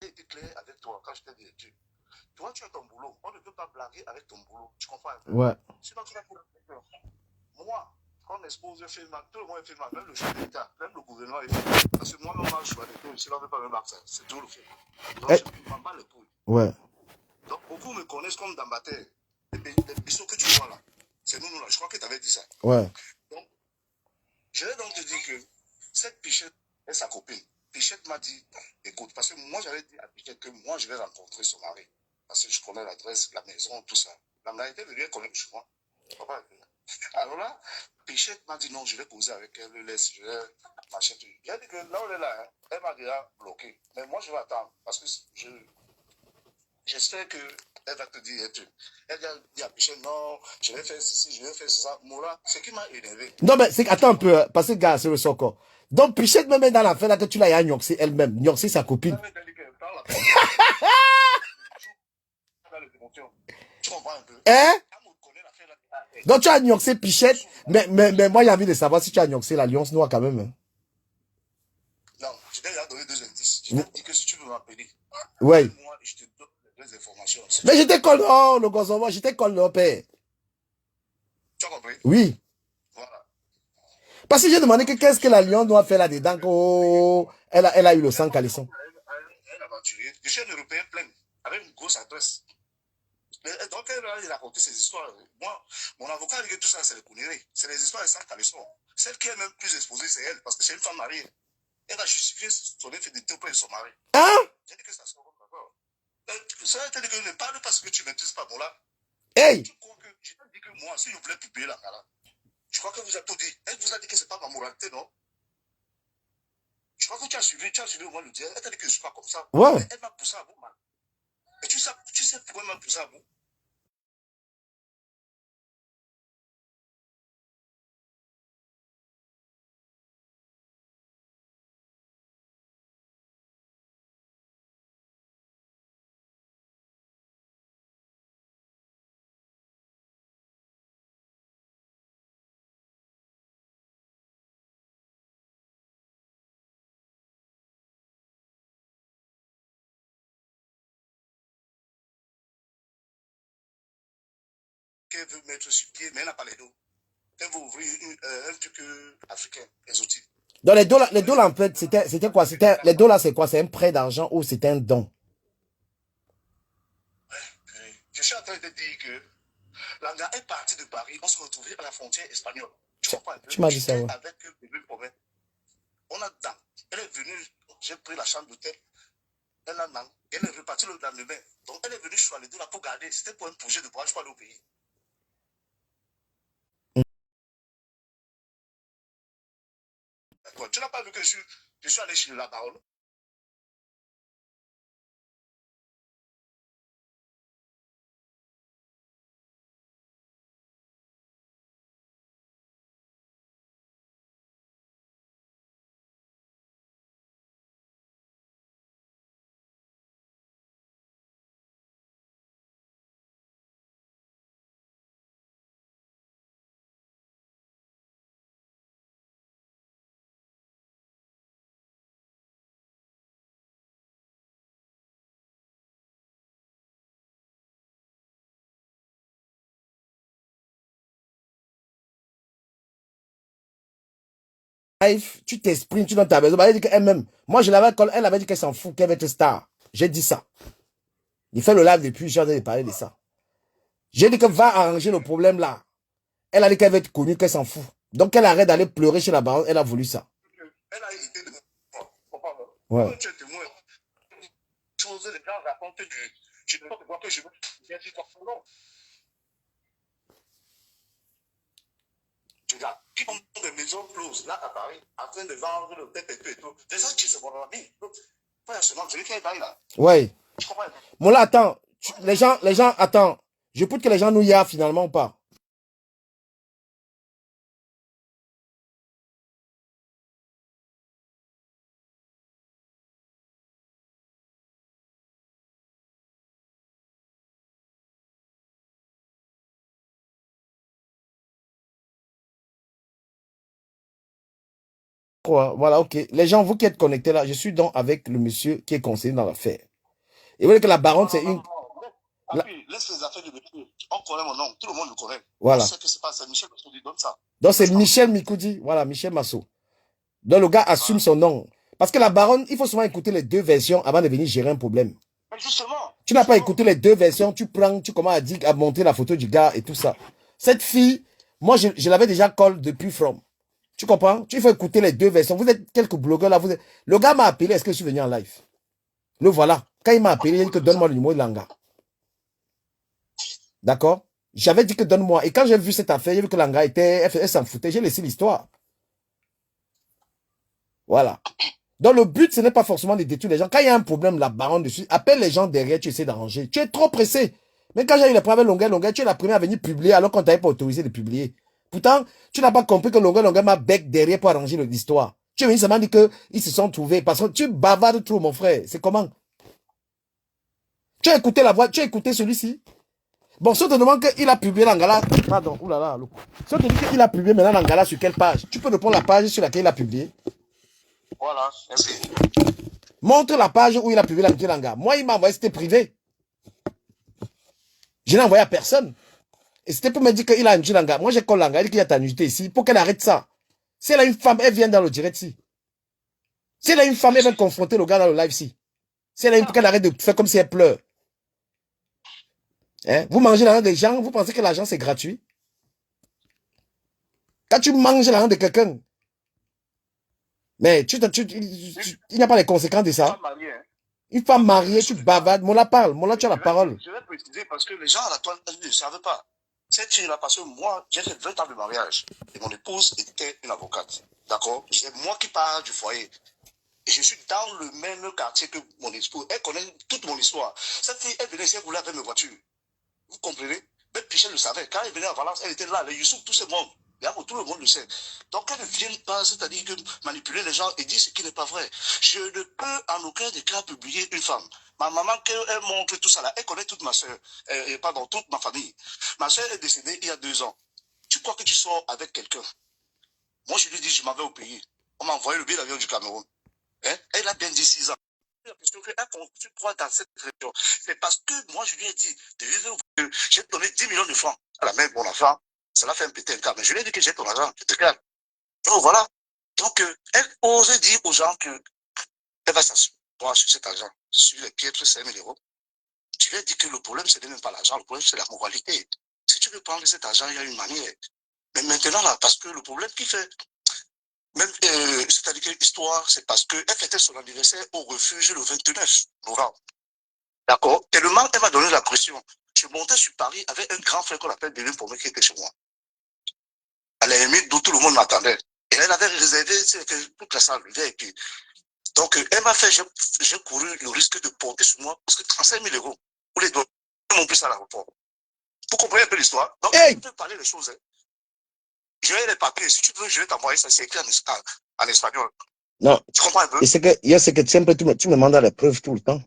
[SPEAKER 4] J'ai été clair avec toi quand je t'ai dit, tu vois, tu as ton boulot. On ne peut pas blaguer avec ton boulot. Tu comprends un peu?
[SPEAKER 1] Ouais.
[SPEAKER 4] Sinon, tu vas pour moi, quand on expose le film, tout le monde est filmé, même le chef d'État, même le gouvernement est filmé. Parce que moi, même je suis avec si on ne veut pas me marquer, c'est tout le film. Donc, je ne prends pas le coup.
[SPEAKER 1] Ouais.
[SPEAKER 4] Donc, beaucoup me connaissent comme Dambater. Les bisous que tu vois là, c'est nous là. Je crois que tu avais dit ça.
[SPEAKER 1] Ouais.
[SPEAKER 4] Donc, je vais donc te dire que cette Pichette est sa copine. Pichette m'a dit, écoute, parce que moi, j'avais dit à Pichette que moi, je vais rencontrer son mari. Parce que je connais l'adresse, la maison, tout ça. La réalité veut bien connaître chez moi. Alors là, Pichette m'a dit non, je vais poser avec elle, le laisse, je vais machin. Il a dit que là, on est là, hein, elle m'a déjà bloqué. Mais moi, je vais attendre parce que J'espère qu'elle va te dire un truc. Elle va dire à Pichette, non, je vais faire ceci, je vais faire ça. Mola, ce qui m'a énervé.
[SPEAKER 1] Non, mais attends un peu, parce que gars, c'est le socor. Donc, Pichette me met dans l'affaire là que tu l'as Nyoxé elle-même. Nyoxé sa copine.
[SPEAKER 4] Tu comprends un peu?
[SPEAKER 1] Hein? Donc, tu as Nyoxé Pichette, mais moi, j'ai envie de savoir si tu as Nyoxé la Lionce Noire quand même. Hein.
[SPEAKER 4] Non, je t'ai déjà donné 2 indices. Je t'ai dit que si tu veux m'appeler,
[SPEAKER 1] ouais.
[SPEAKER 4] moi, je te donne les informations.
[SPEAKER 1] Mais je t'écolle, oh, le gozovo, je t'écolle, le père.
[SPEAKER 4] Tu as compris?
[SPEAKER 1] Oui.
[SPEAKER 4] Voilà.
[SPEAKER 1] Parce que j'ai demandé que qu'est-ce que la Lionce Noire fait là-dedans, oh, elle a eu le sang calisson.
[SPEAKER 4] Elle a aventurier. Je suis un Européen plein, avec une grosse adresse. Donc, elle a raconté ces histoires. Moi, mon avocat dit que tout ça, c'est les conneries. C'est les histoires de sang calisson. Celle qui est même plus exposée, c'est elle, parce que c'est une femme mariée. Elle a justifié son infidélité auprès de son mari.
[SPEAKER 1] Hein?
[SPEAKER 4] J'ai dit que ça sort d'accord. Ça veut dire que ne parle pas ce que tu ne maîtrises pas, bon là.
[SPEAKER 1] Hey!
[SPEAKER 4] Tu crois que, je t'ai dit que moi, si je voulais publier là, je crois que vous avez tout dit. Elle vous a dit que c'est pas ma moralité, non? Je crois que tu as suivi au moins le dire. Elle t'a dit que je ne suis pas comme ça.
[SPEAKER 1] Ouais.
[SPEAKER 4] Mais elle m'a poussé à bout, man. Et tu sais pourquoi elle m'a poussé à bout? Qu'elle veut mettre sur pied, mais elle n'a pas les dos. Elle veut ouvrir un truc africain, exotique.
[SPEAKER 1] Donc les dos là, en fait, c'était quoi? Les dos là, c'est quoi? C'est un prêt d'argent ou c'était un don?
[SPEAKER 4] Je suis en train de dire que Langa est parti de Paris, on se retrouvait à la frontière espagnole.
[SPEAKER 1] Tu m'as dit ça, ouais.
[SPEAKER 4] Avec le problème. On a dedans. Elle est venue, j'ai pris la chambre d'hôtel. Elle est repartie le lendemain. Donc elle est venue sur les deux là pour garder. C'était pour un projet de voyage pour aller au pays. Tu n'as pas vu que je suis allé chez la baronne?
[SPEAKER 1] Tu t'exprimes, tu donnes ta maison. Elle dit qu'elle-même, moi je l'avais, elle avait dit qu'elle s'en fout, qu'elle va être star. J'ai dit ça. Il fait le live depuis, j'ai envie de parler de ça. J'ai dit que va arranger le problème là. Elle a dit qu'elle va être connue, qu'elle s'en fout. Donc elle arrête d'aller pleurer chez la baronne, elle a voulu ça.
[SPEAKER 4] Elle a été de
[SPEAKER 1] ouais.
[SPEAKER 4] Tu es témoin. Les gens racontent je ne sais pas que je veux bien dire non. Regarde, qui ont des maisons closes là à Paris, en train de vendre le tête et tout. Des gens qui se vont dans la vie. Pas seulement, je dis qu'elle est là.
[SPEAKER 1] Ouais. Bon là, attends. Les gens, attends. Je peux que les gens nous y a finalement ou pas? Voilà, ok. Les gens, vous qui êtes connectés là, je suis donc avec le monsieur qui est conseiller dans l'affaire. Et vous voyez que la baronne, c'est une...
[SPEAKER 4] Laisse les affaires de monsieur. On connaît mon nom. Tout le monde le connaît.
[SPEAKER 1] Voilà.
[SPEAKER 4] On sait que c'est pas ça. Michel Massoudi donne ça.
[SPEAKER 1] Donc c'est Michel Mikoudi. Voilà, Michel Massot. Donc le gars assume son nom. Parce que la baronne, il faut souvent écouter les deux versions avant de venir gérer un problème.
[SPEAKER 4] Mais justement.
[SPEAKER 1] Tu n'as pas écouté les deux versions, tu prends, tu commences à montrer la photo du gars et tout ça. Cette fille, moi je l'avais déjà call depuis From. Tu comprends? Il faut écouter les deux versions. Vous êtes quelques blogueurs là. Le gars m'a appelé, est-ce que je suis venu en live? Le voilà. Quand il m'a appelé, il a dit que donne-moi le numéro de Langa. D'accord? J'avais dit que donne-moi. Et quand j'ai vu cette affaire, j'ai vu que Langa elle s'en foutait. J'ai laissé l'histoire. Voilà. Donc, le but, ce n'est pas forcément de détruire les gens. Quand il y a un problème, la baronne dessus, appelle les gens derrière, tu essaies d'arranger. Tu es trop pressé. Mais quand j'ai eu les problèmes longueur, tu es la première à venir publier alors qu'on ne t'avait pas autorisé de publier. Pourtant, tu n'as pas compris que longueur m'a bec derrière pour arranger l'histoire. Tu es venu seulement dire qu'ils se sont trouvés. Parce que tu bavardes trop, mon frère. C'est comment? Tu as écouté la voix, tu as écouté celui-ci? Bon, si on te demande qu'il a publié l'Angala, pardon, oulala, si on te dit qu'il a publié maintenant l'Angala sur quelle page? Tu peux répondre la page sur laquelle il a publié.
[SPEAKER 4] Voilà, merci.
[SPEAKER 1] Montre la page où il a publié la petite Langa. Moi, il m'a envoyé, c'était privé. Je n'ai envoyé à personne. Et c'était pour me dire qu'il a une petite Langa. Moi, j'ai collé Langa, il dit qu'il y a ta nudité ici, pour qu'elle arrête ça. Si elle a une femme, elle vient dans le direct ici. Si elle a une femme, elle vient confronter le gars dans le live ici. Si elle a une, qu'elle arrête de faire comme si elle pleure. Hein? Vous mangez l'argent des gens, vous pensez que l'argent c'est gratuit? Quand tu manges l'argent de quelqu'un, mais il n'y a pas les conséquences de ça. Une femme mariée, tu bavardes. Mola parle. Mola, tu as la parole.
[SPEAKER 4] Je vais préciser parce que les gens à la toile ne savent pas. Cette fille-là, parce que moi, j'ai fait 20 ans de mariage. Et mon épouse était une avocate. D'accord? C'est moi qui parle du foyer. Et je suis dans le même quartier que mon épouse. Elle connaît toute mon histoire. Cette fille, elle venait ici, elle voulait avec mes voitures. Vous comprenez? Même Pichel le savait. Quand elle venait à Valence, elle était là. Les Youssouf, tout ce monde. Tout le monde le sait. Donc, qu'elle ne vienne pas, c'est-à-dire que manipuler les gens et dire ce qui n'est pas vrai. Je ne peux en aucun des cas publier une femme. Ma maman, qu'elle montre tout ça là, elle connaît toute ma soeur, pardon, toute ma famille. Ma soeur est décédée il y a 2 ans. Tu crois que tu sors avec quelqu'un? Moi, je lui dis, je m'en vais au pays. On m'a envoyé le billet d'avion du Cameroun. Hein? Elle a bien dit 6 ans. La question que tu crois dans cette région, c'est parce que moi, je lui ai dit, j'ai donné 10 millions de francs à la mère de mon enfant. Cela fait un petit cas. Mais je lui ai dit que j'ai ton argent, je te calme. Donc voilà. Donc, elle ose dire aux gens que elle va s'asseoir sur cet argent, sur les piètres 5 000 euros. Tu lui as dit que le problème, ce n'est même pas l'argent, le problème, c'est la moralité. Si tu veux prendre cet argent, il y a une manière. Mais maintenant, là, parce que le problème qui fait, même, c'est-à-dire que l'histoire, c'est parce qu'elle fêtait son anniversaire au refuge le 29 novembre. D'accord? Tellement, elle m'a donné la pression. Je montais sur Paris avec un grand frère qu'on appelle Bénin pour moi qui était chez moi. À la limite d'où tout le monde m'attendait. Et elle avait réservé toute la salle, le VIP. Donc, elle m'a fait, j'ai couru le risque de porter sur moi parce que 35 000 euros pour les donner mon plus à l'aéroport. Vous comprenez un peu l'histoire? Donc,
[SPEAKER 1] Hey!
[SPEAKER 4] je peux parler des choses. Hein. Je vais les papiers. Si tu veux, je vais t'envoyer ça. C'est écrit en espagnol.
[SPEAKER 1] Non.
[SPEAKER 4] Tu comprends un peu?
[SPEAKER 1] Et c'est que, il y a ce que tu me demandes les preuves tout le temps.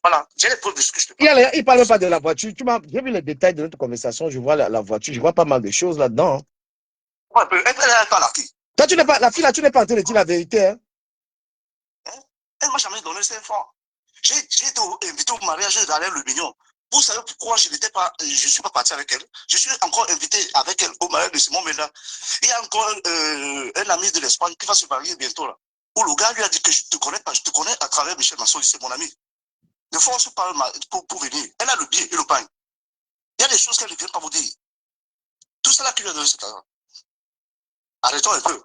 [SPEAKER 4] Voilà. J'ai les preuves de ce que je te parle.
[SPEAKER 1] Il ne parle pas de la voiture. J'ai vu les détails de notre conversation. Je vois la voiture. Je vois pas mal de choses là-dedans.
[SPEAKER 4] Un peu. Elle est pas là.
[SPEAKER 1] Toi, tu n'es pas, la fille là, tu n'es pas en train de dire la vérité. Hein?
[SPEAKER 4] Elle m'a jamais donné 5 francs. J'ai été invité au mariage d'Alain Le Mignon. Vous savez pourquoi je ne suis pas parti avec elle? Je suis encore invité avec elle au mariage de Simon Mena. Il y a encore un ami de l'Espagne qui va se marier bientôt là. Où le gars lui a dit que je te connais pas, je te connais à travers Michel Masson, c'est mon ami. Ne force pas pour venir. Elle a le billet et le pain. Il y a des choses qu'elle ne vient pas vous dire. Tout cela qui lui a donné cet argent. Arrêtons un peu.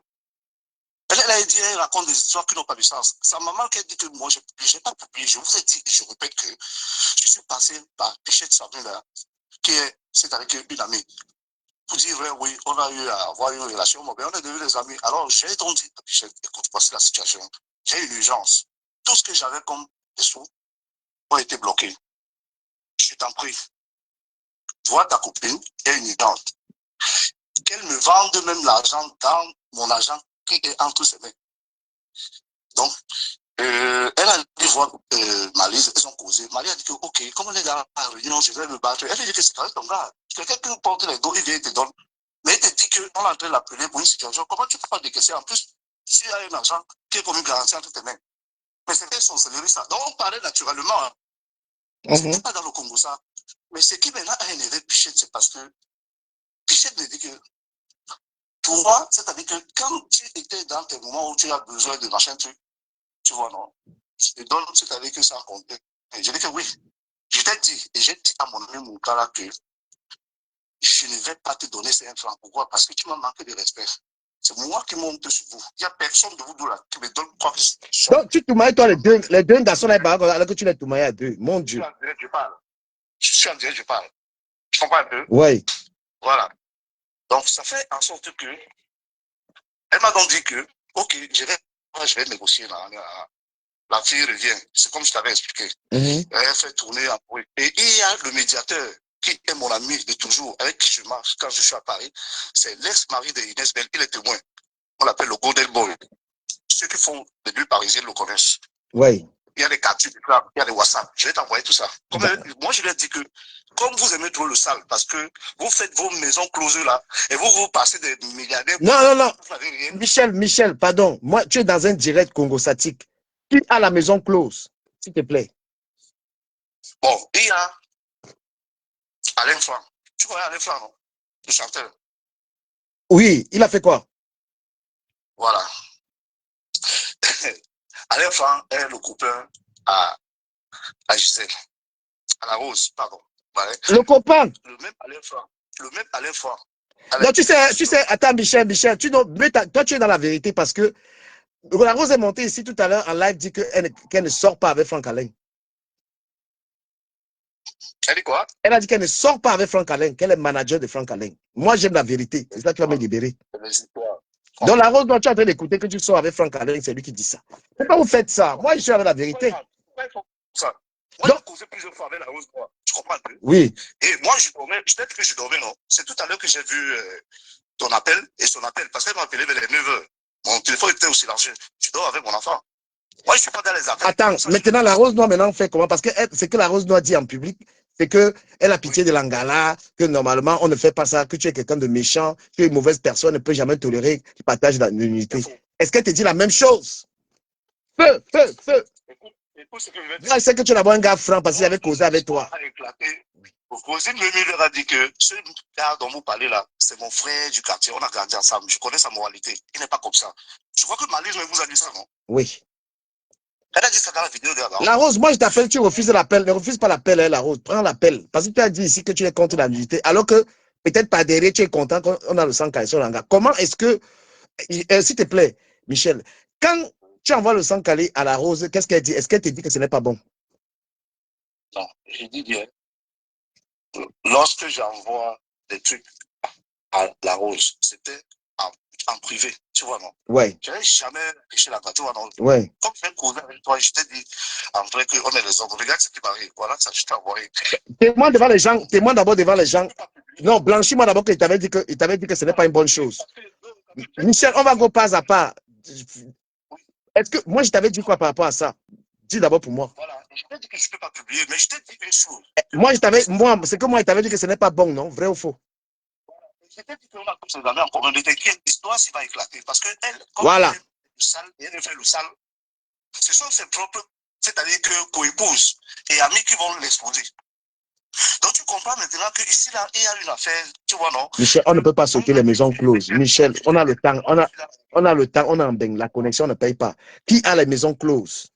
[SPEAKER 4] Elle a dit, elle raconte des histoires qui n'ont pas de sens. Sa maman qui a dit que moi, je n'ai pas publié. Je vous ai dit, je répète que je suis passé par Pichette Sabine, qui est, c'est-à-dire une amie. Pour dire vrai, oui, on a eu à avoir une relation, mais on est devenus des amis. Alors, j'ai donc dit à Pichette, écoute, voici la situation. J'ai une urgence. Tout ce que j'avais comme des sous ont été bloqués. Je t'en prie. Vois ta copine, il y a une urgence. Qu'elle me vende même l'argent dans mon argent qui est entre ses mains. Donc, elle a dit voir Malise, elles ont causé. Marie a dit que, ok, comme on est dans la réunion, je vais me battre. Elle a dit que c'est quand même ton gars. Quelqu'un qui porte les dos, il vient et te donne. Mais il te dit qu'on est en train de l'appeler pour une situation. Comment tu ne peux pas décaisser? En plus, tu as un argent qui est comme une garantie entre tes mains. Mais c'était son céleri, ça. Donc, on parlait naturellement. Hein. C'était pas dans le Congo, ça. Mais ce qui maintenant a énervé Pichette, c'est parce que Pichette me dit que pour moi, c'est-à-dire que quand tu étais dans tes moments où tu as besoin de machin truc, tu vois, non? Je te donne, c'est-à-dire que ça compte. Et je dis que oui. Je t'ai dit, et j'ai dit à mon ami Moukala que je ne vais pas te donner 5 francs. Pourquoi? Parce que tu m'as manqué de respect. C'est moi qui monte sur vous. Il n'y a personne de vous deux là qui me donne quoi que ce soit.
[SPEAKER 1] Donc, tu toumailles, toi, les deux garçons là, alors que tu les toumailles à deux. Mon Dieu.
[SPEAKER 4] Je suis en direct, je parle. Je suis en direct, je parle. Tu comprends un peu?
[SPEAKER 1] Oui.
[SPEAKER 4] Voilà. Donc, ça fait en sorte que, elle m'a donc dit que, ok, je vais je vais négocier. La fille revient. C'est comme je t'avais expliqué. Elle fait tourner en bruit. Et il y a le médiateur qui est mon ami de toujours, avec qui je marche quand je suis à Paris. C'est l'ex-mari de Inès Bell. Il est témoin. On l'appelle le Golden Boy. Ceux qui font des nuits parisiennes le connaissent.
[SPEAKER 1] Oui.
[SPEAKER 4] Il y a des captures, il y a des WhatsApp. Je vais t'envoyer tout ça. Moi, je lui ai dit que, comme vous aimez trop le sale, parce que vous faites vos maisons closes là, et vous passez des milliardaires.
[SPEAKER 1] Non. Michel, pardon. Moi, tu es dans un direct congo-satique. Qui a la maison close, s'il te plaît?
[SPEAKER 4] Bon, il y a Alain Franc. Tu connais Alain Franc, non? Le chanteur.
[SPEAKER 1] Oui, il a fait quoi?
[SPEAKER 4] Voilà. Alain Franc est le copain à Gisèle. À la Rose, pardon. Voilà.
[SPEAKER 1] Le copain.
[SPEAKER 4] Le même Alain Franc.
[SPEAKER 1] Donc, tu sais, attends, Michel, toi, tu es dans la vérité parce que la Rose est montée ici tout à l'heure en live, dit qu'elle ne sort pas avec Franck Alain.
[SPEAKER 4] Elle dit quoi?
[SPEAKER 1] Elle a dit qu'elle ne sort pas avec Franck Alain, qu'elle est manager de Franck Alain. Moi, j'aime la vérité. C'est ça qui va me libérer. Donc, la Rose, dont tu es en train d'écouter que tu sors avec Franck Alain, c'est lui qui dit ça. Pourquoi vous faites ça? Moi, je suis avec la vérité.
[SPEAKER 4] Moi, j'ai causé plusieurs fois avec la Rose, moi. Tu comprends un peu?
[SPEAKER 1] Oui.
[SPEAKER 4] Et moi, je dormais, peut-être que je dormais, non? C'est tout à l'heure que j'ai vu ton appel et son appel, parce qu'elle m'a appelé vers les 9h. Mon téléphone était aussi large. Je dors avec mon enfant. Moi, je ne suis pas dans les appels.
[SPEAKER 1] Attends, maintenant, la Rose Noire, maintenant, fait comment? Parce que ce que la Rose Noire dit en public, c'est qu'elle a pitié de l'Angala, que normalement, on ne fait pas ça, que tu es quelqu'un de méchant, que une mauvaise personne ne peut jamais tolérer qu'il partage l'unité. Est-ce qu'elle te dit la même chose? Feu!
[SPEAKER 4] Écoute ce que je vais dire.
[SPEAKER 1] Moi, je sais que tu es d'abord un gars franc parce qu'il avait causé avec toi.
[SPEAKER 4] Rosine Lemile leur a dit que ce gars dont vous parlez là, c'est mon frère du quartier. On a grandi ensemble. Je connais sa moralité. Il n'est pas comme ça. Je crois que Malise vous a dit ça, non?
[SPEAKER 1] Oui.
[SPEAKER 4] Elle a dit ça dans la vidéo d'avant.
[SPEAKER 1] La Rose, moi je t'appelle, tu refuses l'appel. Ne refuse pas l'appel, hein, la Rose. Prends l'appel. Parce que tu as dit ici que tu es contre la nudité. Alors que peut-être pas derrière, tu es content qu'on a le sang calé sur l'anga. Comment est-ce que, s'il te plaît, Michel, quand tu envoies le sang calé à la Rose, qu'est-ce qu'elle dit? Est-ce qu'elle te dit que ce n'est pas bon?
[SPEAKER 4] Non, je dis bien. Lorsque j'envoie des trucs à la Rose, c'était en privé, tu vois, non?
[SPEAKER 1] Oui.
[SPEAKER 4] Je n'ai jamais péché là-bas, tu vois, non?
[SPEAKER 1] Oui.
[SPEAKER 4] Comme je vais causer avec toi, je t'ai dit en vrai qu'on est les hommes. Regarde ce qui m'arrive. Voilà, ça, je t'ai envoyé.
[SPEAKER 1] Témoin devant les gens, témoin d'abord devant les gens. Non, blanchis-moi d'abord qu'il t'avait dit que ce n'est pas une bonne chose. Michel, on va go pas à pas. Est-ce que moi je t'avais dit quoi par rapport à ça? Dis d'abord pour moi.
[SPEAKER 4] Voilà, je t'ai dit que je ne peux pas publier, mais je t'ai dit une chose.
[SPEAKER 1] C'est que moi, je t'avais dit que ce n'est pas bon, non? Vrai ou faux?
[SPEAKER 4] Je t'ai dit qu'on a tous ces amis en commun. Ne t'inquiète, l'histoire, ça va éclater. Parce que elle, comme
[SPEAKER 1] voilà.
[SPEAKER 4] elle fait le sale, ce sont ses propres, c'est-à-dire que co-épouses et amis qui vont l'exposer. Donc tu comprends maintenant qu'ici, là, il y a une affaire, tu vois, non?
[SPEAKER 1] Michel, on ne peut pas sauter les maisons closes. Michel, on a le temps, on a le temps, on a un bain, la connexion ne paye pas. Qui a les maisons closes?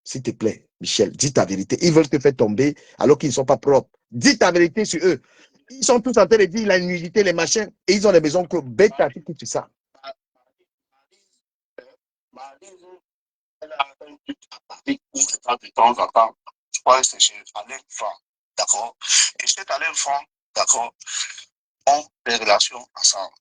[SPEAKER 1] S'il te plaît, Michel, dis ta vérité. Ils veulent te faire tomber alors qu'ils ne sont pas propres. Dis ta vérité sur eux. Ils sont tous en train de dire la nudité, les machins, et ils ont les maisons closes. Bête à qui tu ça.
[SPEAKER 4] Elle a un truc à Paris où de temps en temps, je crois que c'est chez Alain Franc, d'accord? Et chez Alain Franc, d'accord, ont des relations ensemble.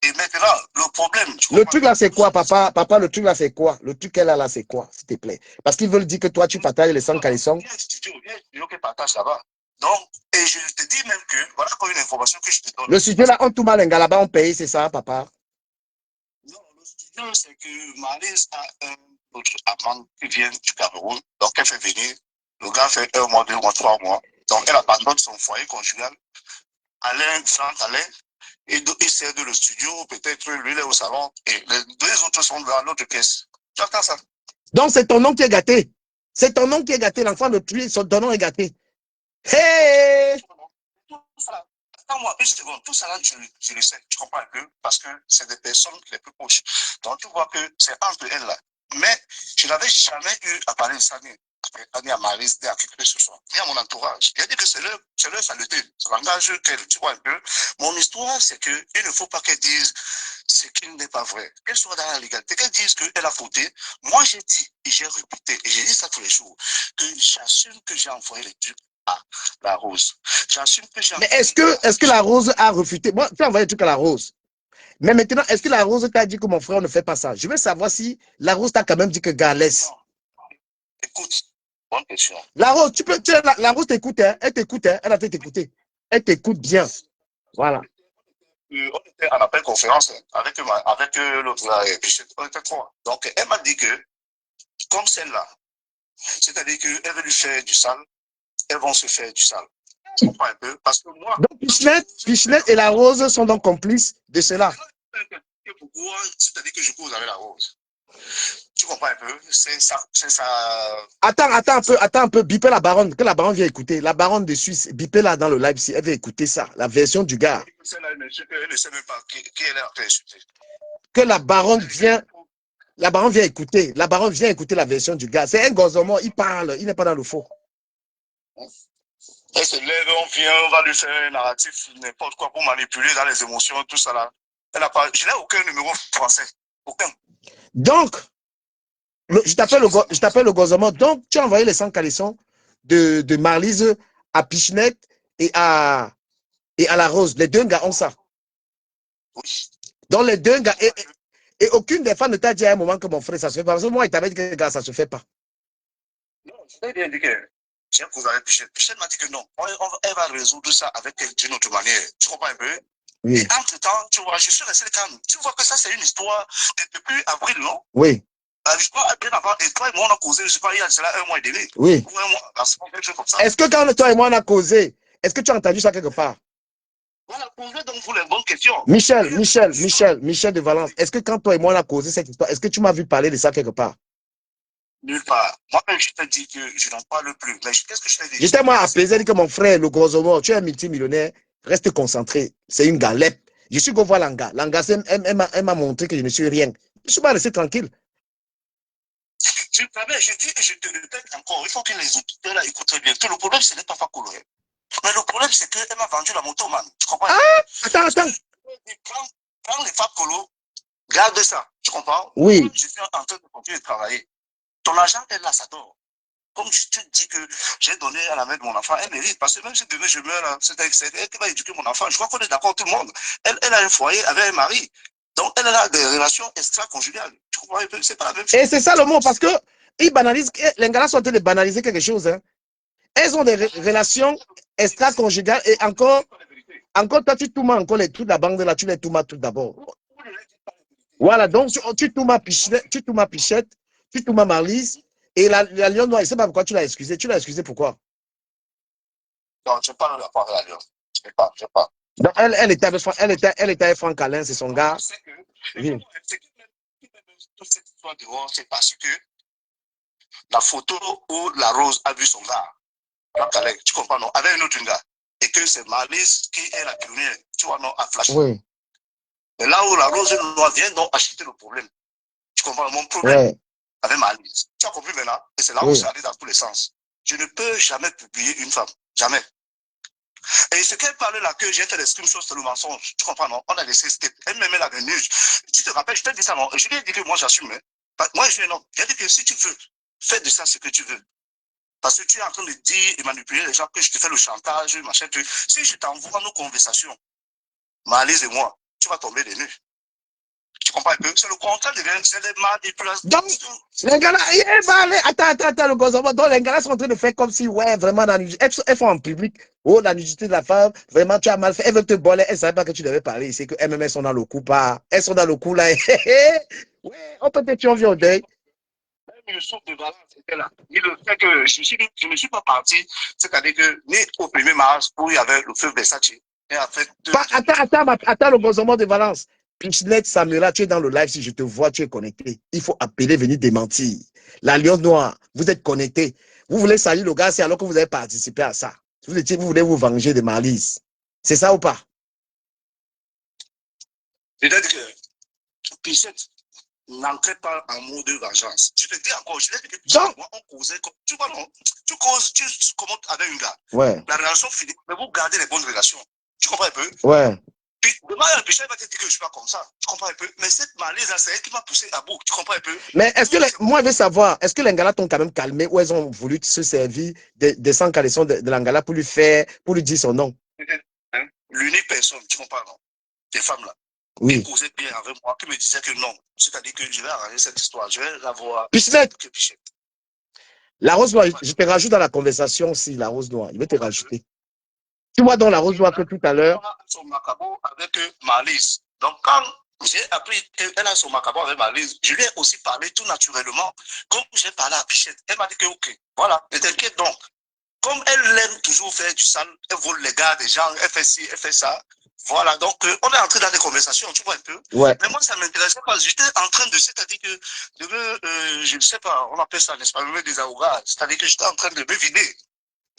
[SPEAKER 4] Et maintenant, le problème...
[SPEAKER 1] Le truc là, c'est quoi, papa? Papa, le truc là, c'est quoi? Le truc qu'elle a là, c'est quoi, s'il te plaît? Parce qu'ils veulent dire que toi, tu partages les sangs calissons.
[SPEAKER 4] Il y a un studio qui partage là-bas. Donc, et je te dis même que, voilà comme une information que je te donne.
[SPEAKER 1] Le studio là, on tout mal, là-bas, on paye, c'est ça, papa?
[SPEAKER 4] Non, le studio, c'est que Maryse a un autre amant qui vient du Cameroun. Donc, elle fait venir. Le gars fait 1 mois, 2 mois, 3 mois. Donc, elle abandonne son foyer conjugal. Alain, Franck Alain, et il sert de le studio. Peut-être lui, il est au salon. Et les 2 autres sont dans l'autre pièce. Tu entends ça?
[SPEAKER 1] Donc, c'est ton nom qui est gâté. C'est ton nom qui est gâté. L'enfant de tuer, ton nom est gâté. Hey!
[SPEAKER 4] Attends-moi une seconde, tout ça là, je le sais, tu comprends un peu, parce que c'est des personnes les plus proches. Donc tu vois que c'est entre elles là. Mais je n'avais jamais eu à parler de ça, ni à Maryse, ni à qui que ce soit, ni à mon entourage. Il a dit que c'est leur saleté, ça l'engage qu'elle, tu vois un peu. Mon histoire, c'est qu'il ne faut pas qu'elle dise ce qui n'est pas vrai. Qu'elle soit dans la légalité, qu'elle dise qu'elle a fauté. Moi, j'ai dit, et j'ai répété, et j'ai dit ça tous les jours, que j'assume que j'ai envoyé les trucs à la Rose. J'assume que j'ai
[SPEAKER 1] Mais est-ce que la Rose a refuté? Moi, tu as envoyé des trucs à la Rose. Mais maintenant, est-ce que la Rose t'a dit que mon frère ne fait pas ça? Je veux savoir si la Rose t'a quand même dit que gars, laisse.
[SPEAKER 4] Écoute, bonne question.
[SPEAKER 1] La Rose, la Rose t'écoute, hein? Elle t'écoute, hein? Elle a fait t'écouter. Elle t'écoute bien. Voilà.
[SPEAKER 4] On était en appel conférence avec l'autre là, on était trois. Donc, elle m'a dit que, comme celle-là, c'est-à-dire qu'elle veut lui faire du sale, elles vont se faire du sale. Tu comprends un peu? Parce que moi.
[SPEAKER 1] Donc, Pichenette et la Rose sont donc complices de cela.
[SPEAKER 4] Pourquoi? C'est-à-dire que je cause avec la Rose. Tu comprends un peu? C'est ça.
[SPEAKER 1] Attends un peu, bipez la baronne, que la baronne vienne écouter. La baronne de Suisse, bipez-la dans le live si elle veut écouter ça, la version du gars.
[SPEAKER 4] Celle-là, elle ne sait même pas qui elle est en train d'insulter.
[SPEAKER 1] Que la baronne vient écouter. La baronne vient écouter la version du gars. C'est un gozomon, il parle, il n'est pas dans le faux.
[SPEAKER 4] Elle se lève, on va lui faire un narratif, n'importe quoi pour manipuler dans les émotions, tout ça là. Elle a pas, je n'ai aucun numéro français. Aucun.
[SPEAKER 1] Donc, je t'appelle le gozomon. Donc, tu as envoyé les 100 caleçons de Marlise à Pichenette et à la Rose. Les deux gars ont ça.
[SPEAKER 4] Oui.
[SPEAKER 1] Donc, les deux gars, et aucune des femmes ne t'a dit à un moment que mon frère, ça se fait pas. Parce que moi, il t'avait dit que gars, ça se fait pas.
[SPEAKER 4] Non, je t'ai bien dit que j'ai causé avec Pichenette. Pichenette m'a dit que non, elle va résoudre ça avec d'une autre manière. Tu comprends un peu? Oui. Et entre-temps, tu vois, je suis resté calme. Tu vois que ça, c'est une histoire depuis avril, non?
[SPEAKER 1] Oui.
[SPEAKER 4] Je crois, bien avant, et toi et moi, on a causé, je sais pas, il y a cela 1 mois et demi.
[SPEAKER 1] Oui.
[SPEAKER 4] Ou 1 mois, comme ça.
[SPEAKER 1] Est-ce que quand toi et moi, on a causé, est-ce que tu as entendu ça quelque part?
[SPEAKER 4] Voilà, posez donc vous les bonnes questions.
[SPEAKER 1] Michel de Valence, est-ce que quand toi et moi, on a causé cette histoire, est-ce que tu m'as vu parler de ça quelque part?
[SPEAKER 4] Nulle part. Moi-même, je t'ai dit que je n'en parle plus. Mais qu'est-ce que je t'ai dit?
[SPEAKER 1] J'étais moi apaisé, dit que mon frère, le gros homo, tu es un multimillionnaire, reste concentré. C'est une galette. Je suis go voir Langa. Langa, elle m'a montré que je ne suis rien. Je suis pas resté tranquille.
[SPEAKER 4] Je savais, je dis et je te répète encore, il faut que les auditeurs là écoutent bien. Tout le problème, ce n'est pas Fakolo. Mais le problème, c'est qu'elle m'a vendu la moto, man. Tu comprends?
[SPEAKER 1] Ah, attends.
[SPEAKER 4] Prends les Fakolo, garde ça. Tu comprends?
[SPEAKER 1] Oui.
[SPEAKER 4] Je suis en train de continuer de travailler. Ton argent est là, ça dort. Comme je te dis que j'ai donné à la mère de mon enfant, elle mérite. Parce que même si demain je meurs, c'est elle qui va éduquer mon enfant. Je crois qu'on est d'accord, tout le monde. Elle a un foyer avec un mari. Donc, elle a des relations extra-conjugales. Tu comprends un peu? C'est pas la même chose.
[SPEAKER 1] Et c'est ça le mot, parce que ils banalisent, les gars sont en train de banaliser quelque chose. Hein. Elles ont des relations extra-conjugales et encore, toi, tu tournes encore les trucs de la bande là, tu les tournes tout d'abord. Voilà, donc tu tournes ma Pichette, tu tournes ma Marlise, et la Lion Noire, je ne sais pas pourquoi tu l'as excusé. Tu l'as excusé pourquoi?
[SPEAKER 4] Non, je parle de la part de la Lion. Je ne sais pas.
[SPEAKER 1] Donc, elle était avec Franck Alain, c'est son gars.
[SPEAKER 4] Oui. Toute cette histoire dehors, c'est parce que la photo où la Rose a vu son gars, Franck Alain, tu comprends, non? Avec une autre gars. Et que c'est Marlise qui est la pionnière, tu vois, non, à flash.
[SPEAKER 1] Oui.
[SPEAKER 4] Mais là où la Rose Noire vient donc acheter le problème. Tu comprends mon problème avec Marlise. Tu as compris maintenant? Et c'est là où ça allait dans tous les sens. Je ne peux jamais publier une femme. Jamais. Et ce qu'elle parle là, que j'ai fait des screenshots, c'est le mensonge. Tu comprends, non? On a laissé step. Elle me met la venue. Tu te rappelles, je t'ai dit ça, non? Je lui ai dit que moi, j'assume. Hein. Moi, je suis un homme. J'ai dit que si tu veux, fais de ça ce que tu veux. Parce que tu es en train de dire et manipuler les gens que je te fais le chantage, machin, truc. Si je t'envoie nos conversations, Marlise et moi, tu vas tomber des nues. Tu comprends un peu? C'est le contraire de rien, c'est des manipulations.
[SPEAKER 1] Donc, les gars là, attends, le gouvernement. Donc, les gars là sont en train de faire comme si, ouais, vraiment, elles font en public. Oh, la nudité de la femme, vraiment, tu as mal fait. Elles veulent te voler, elles ne savaient pas que tu devais parler. C'est que elles sont dans le coup, pas. Elles sont dans le coup là. Ouais, on peut te tuer, on vient au deuil.
[SPEAKER 4] Même le souffle de Valence était là. Il le fait que je ne suis pas parti, c'est-à-dire que ni au 1er mars où il y avait le feu Versace.
[SPEAKER 1] Attends, le gouvernement de Valence. Pichenette, Samuela, tu es dans le live, si je te vois, tu es connecté. Il faut appeler, venir démentir. La Lion Noire, vous êtes connecté. Vous voulez salir le gars, c'est alors que vous avez participé à ça. Vous voulez vous venger de Marlise. C'est ça ou pas?
[SPEAKER 4] C'est-à-dire que Pichenette n'entrait pas en mode de vengeance. Je te dis encore, je l'ai dit que moi, on causait. Tu vois, non? Tu causes, tu commentes avec un gars.
[SPEAKER 1] Ouais.
[SPEAKER 4] La relation finit, mais vous gardez les bonnes relations. Tu comprends un peu?
[SPEAKER 1] Ouais.
[SPEAKER 4] Puis, demain, Pichette va te dire que je ne suis pas comme ça. Tu comprends un peu? Mais cette Marlise, c'est elle qui m'a poussé à bout. Tu comprends un peu?
[SPEAKER 1] Mais est-ce que, moi, je veux savoir, est-ce que les Ngala t'ont quand même calmé ou elles ont voulu se servir des 100 caleçons de l'Angala pour lui dire son nom?
[SPEAKER 4] L'unique personne, tu comprends, non? Des femmes là.
[SPEAKER 1] Oui.
[SPEAKER 4] qui causait bien avec moi, qui me disait que non. C'est-à-dire que je vais arranger cette histoire, je vais la voir.
[SPEAKER 1] Pichette. La rose noire, je te rajoute dans la conversation aussi, la rose noire. Je vais te rajouter. Tu vois dans la rose noire que tout à l'heure.
[SPEAKER 4] Son macabo avec Marlise. Donc, quand j'ai appris qu'elle a son macabo avec Marlise, je lui ai aussi parlé tout naturellement. Comme j'ai parlé à Pichette, elle m'a dit que ok, voilà, ne t'inquiète donc. Comme elle aime toujours faire du sale, elle vole les gars des gens, elle fait ci, elle fait ça. Voilà, donc on est entré dans des conversations, tu vois un peu.
[SPEAKER 1] Ouais.
[SPEAKER 4] Mais moi, ça ne m'intéressait pas. J'étais en train de, c'est-à-dire que, je ne sais pas, on appelle ça, n'est-ce pas, me desahogar. C'est-à-dire que j'étais en train de me vider.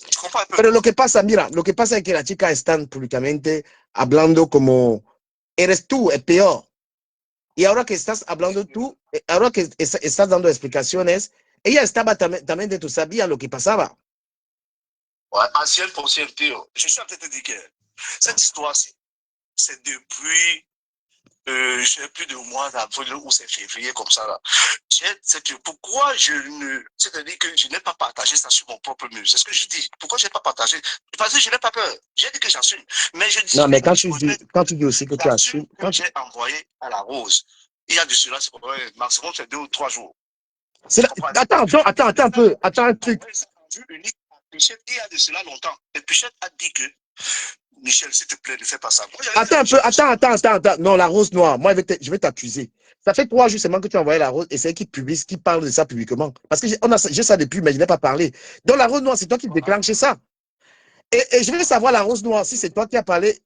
[SPEAKER 4] Tu comprends un peu?
[SPEAKER 1] Pero lo que pasa, mira, lo que pasa es que las chicas están públicamente hablando como eres tú, es peor. Y ahora que estás hablando tú, ahora que estás dando explicaciones, ella estaba también de tu sabía lo que pasaba.
[SPEAKER 4] Ouais, ancienne foncière, je suis en train de te dire que cette histoire-ci, c'est depuis, je sais plus de mois d'avril ou c'est février comme ça là. C'est que pourquoi je ne, c'est-à-dire que je n'ai pas partagé ça sur mon propre mur. C'est ce que je dis. Pourquoi je n'ai pas partagé? Parce que je n'ai pas peur. J'ai dit que j'assume. Mais je dis.
[SPEAKER 1] Non, mais quand tu dis aussi que tu assumes,
[SPEAKER 4] quand j'ai envoyé à la rose, il y a de cela, c'est pour maximum c'est 2 ou 3 jours.
[SPEAKER 1] Attends un peu, attends un truc.
[SPEAKER 4] Il y a de cela longtemps. Et Pichette a dit que Michel, s'il te plaît, ne fais pas ça.
[SPEAKER 1] Attends un peu, attends. Non, la rose noire, moi, je vais t'accuser. Ça fait 3 jours seulement que tu as envoyé la rose et c'est elle qui parle de ça publiquement. Parce que j'ai ça depuis, mais je n'ai pas parlé. Donc, la rose noire, c'est toi qui déclenche ça. Et je veux savoir, la rose noire, si c'est toi qui as parlé,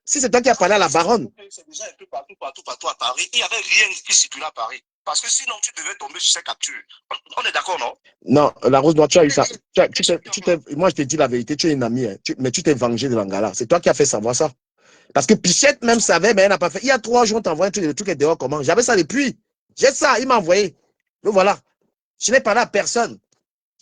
[SPEAKER 1] si c'est toi qui as parlé à la baronne.
[SPEAKER 4] C'est déjà un peu partout à Paris. Il n'y avait rien qui circulait à Paris. Parce que sinon, tu devais tomber sur ces captures. On est d'accord, non?
[SPEAKER 1] Non, la rose noire, tu as eu ça. Moi, je te dis la vérité, tu es une amie, hein, mais tu t'es vengé de l'Angala. C'est toi qui as fait savoir ça. Parce que Pichette même savait, mais elle n'a pas fait. Il y a 3 jours, on t'envoie un truc, le truc est dehors comment? J'avais ça depuis. J'ai ça, il m'a envoyé. Donc voilà. Je n'ai parlé à personne.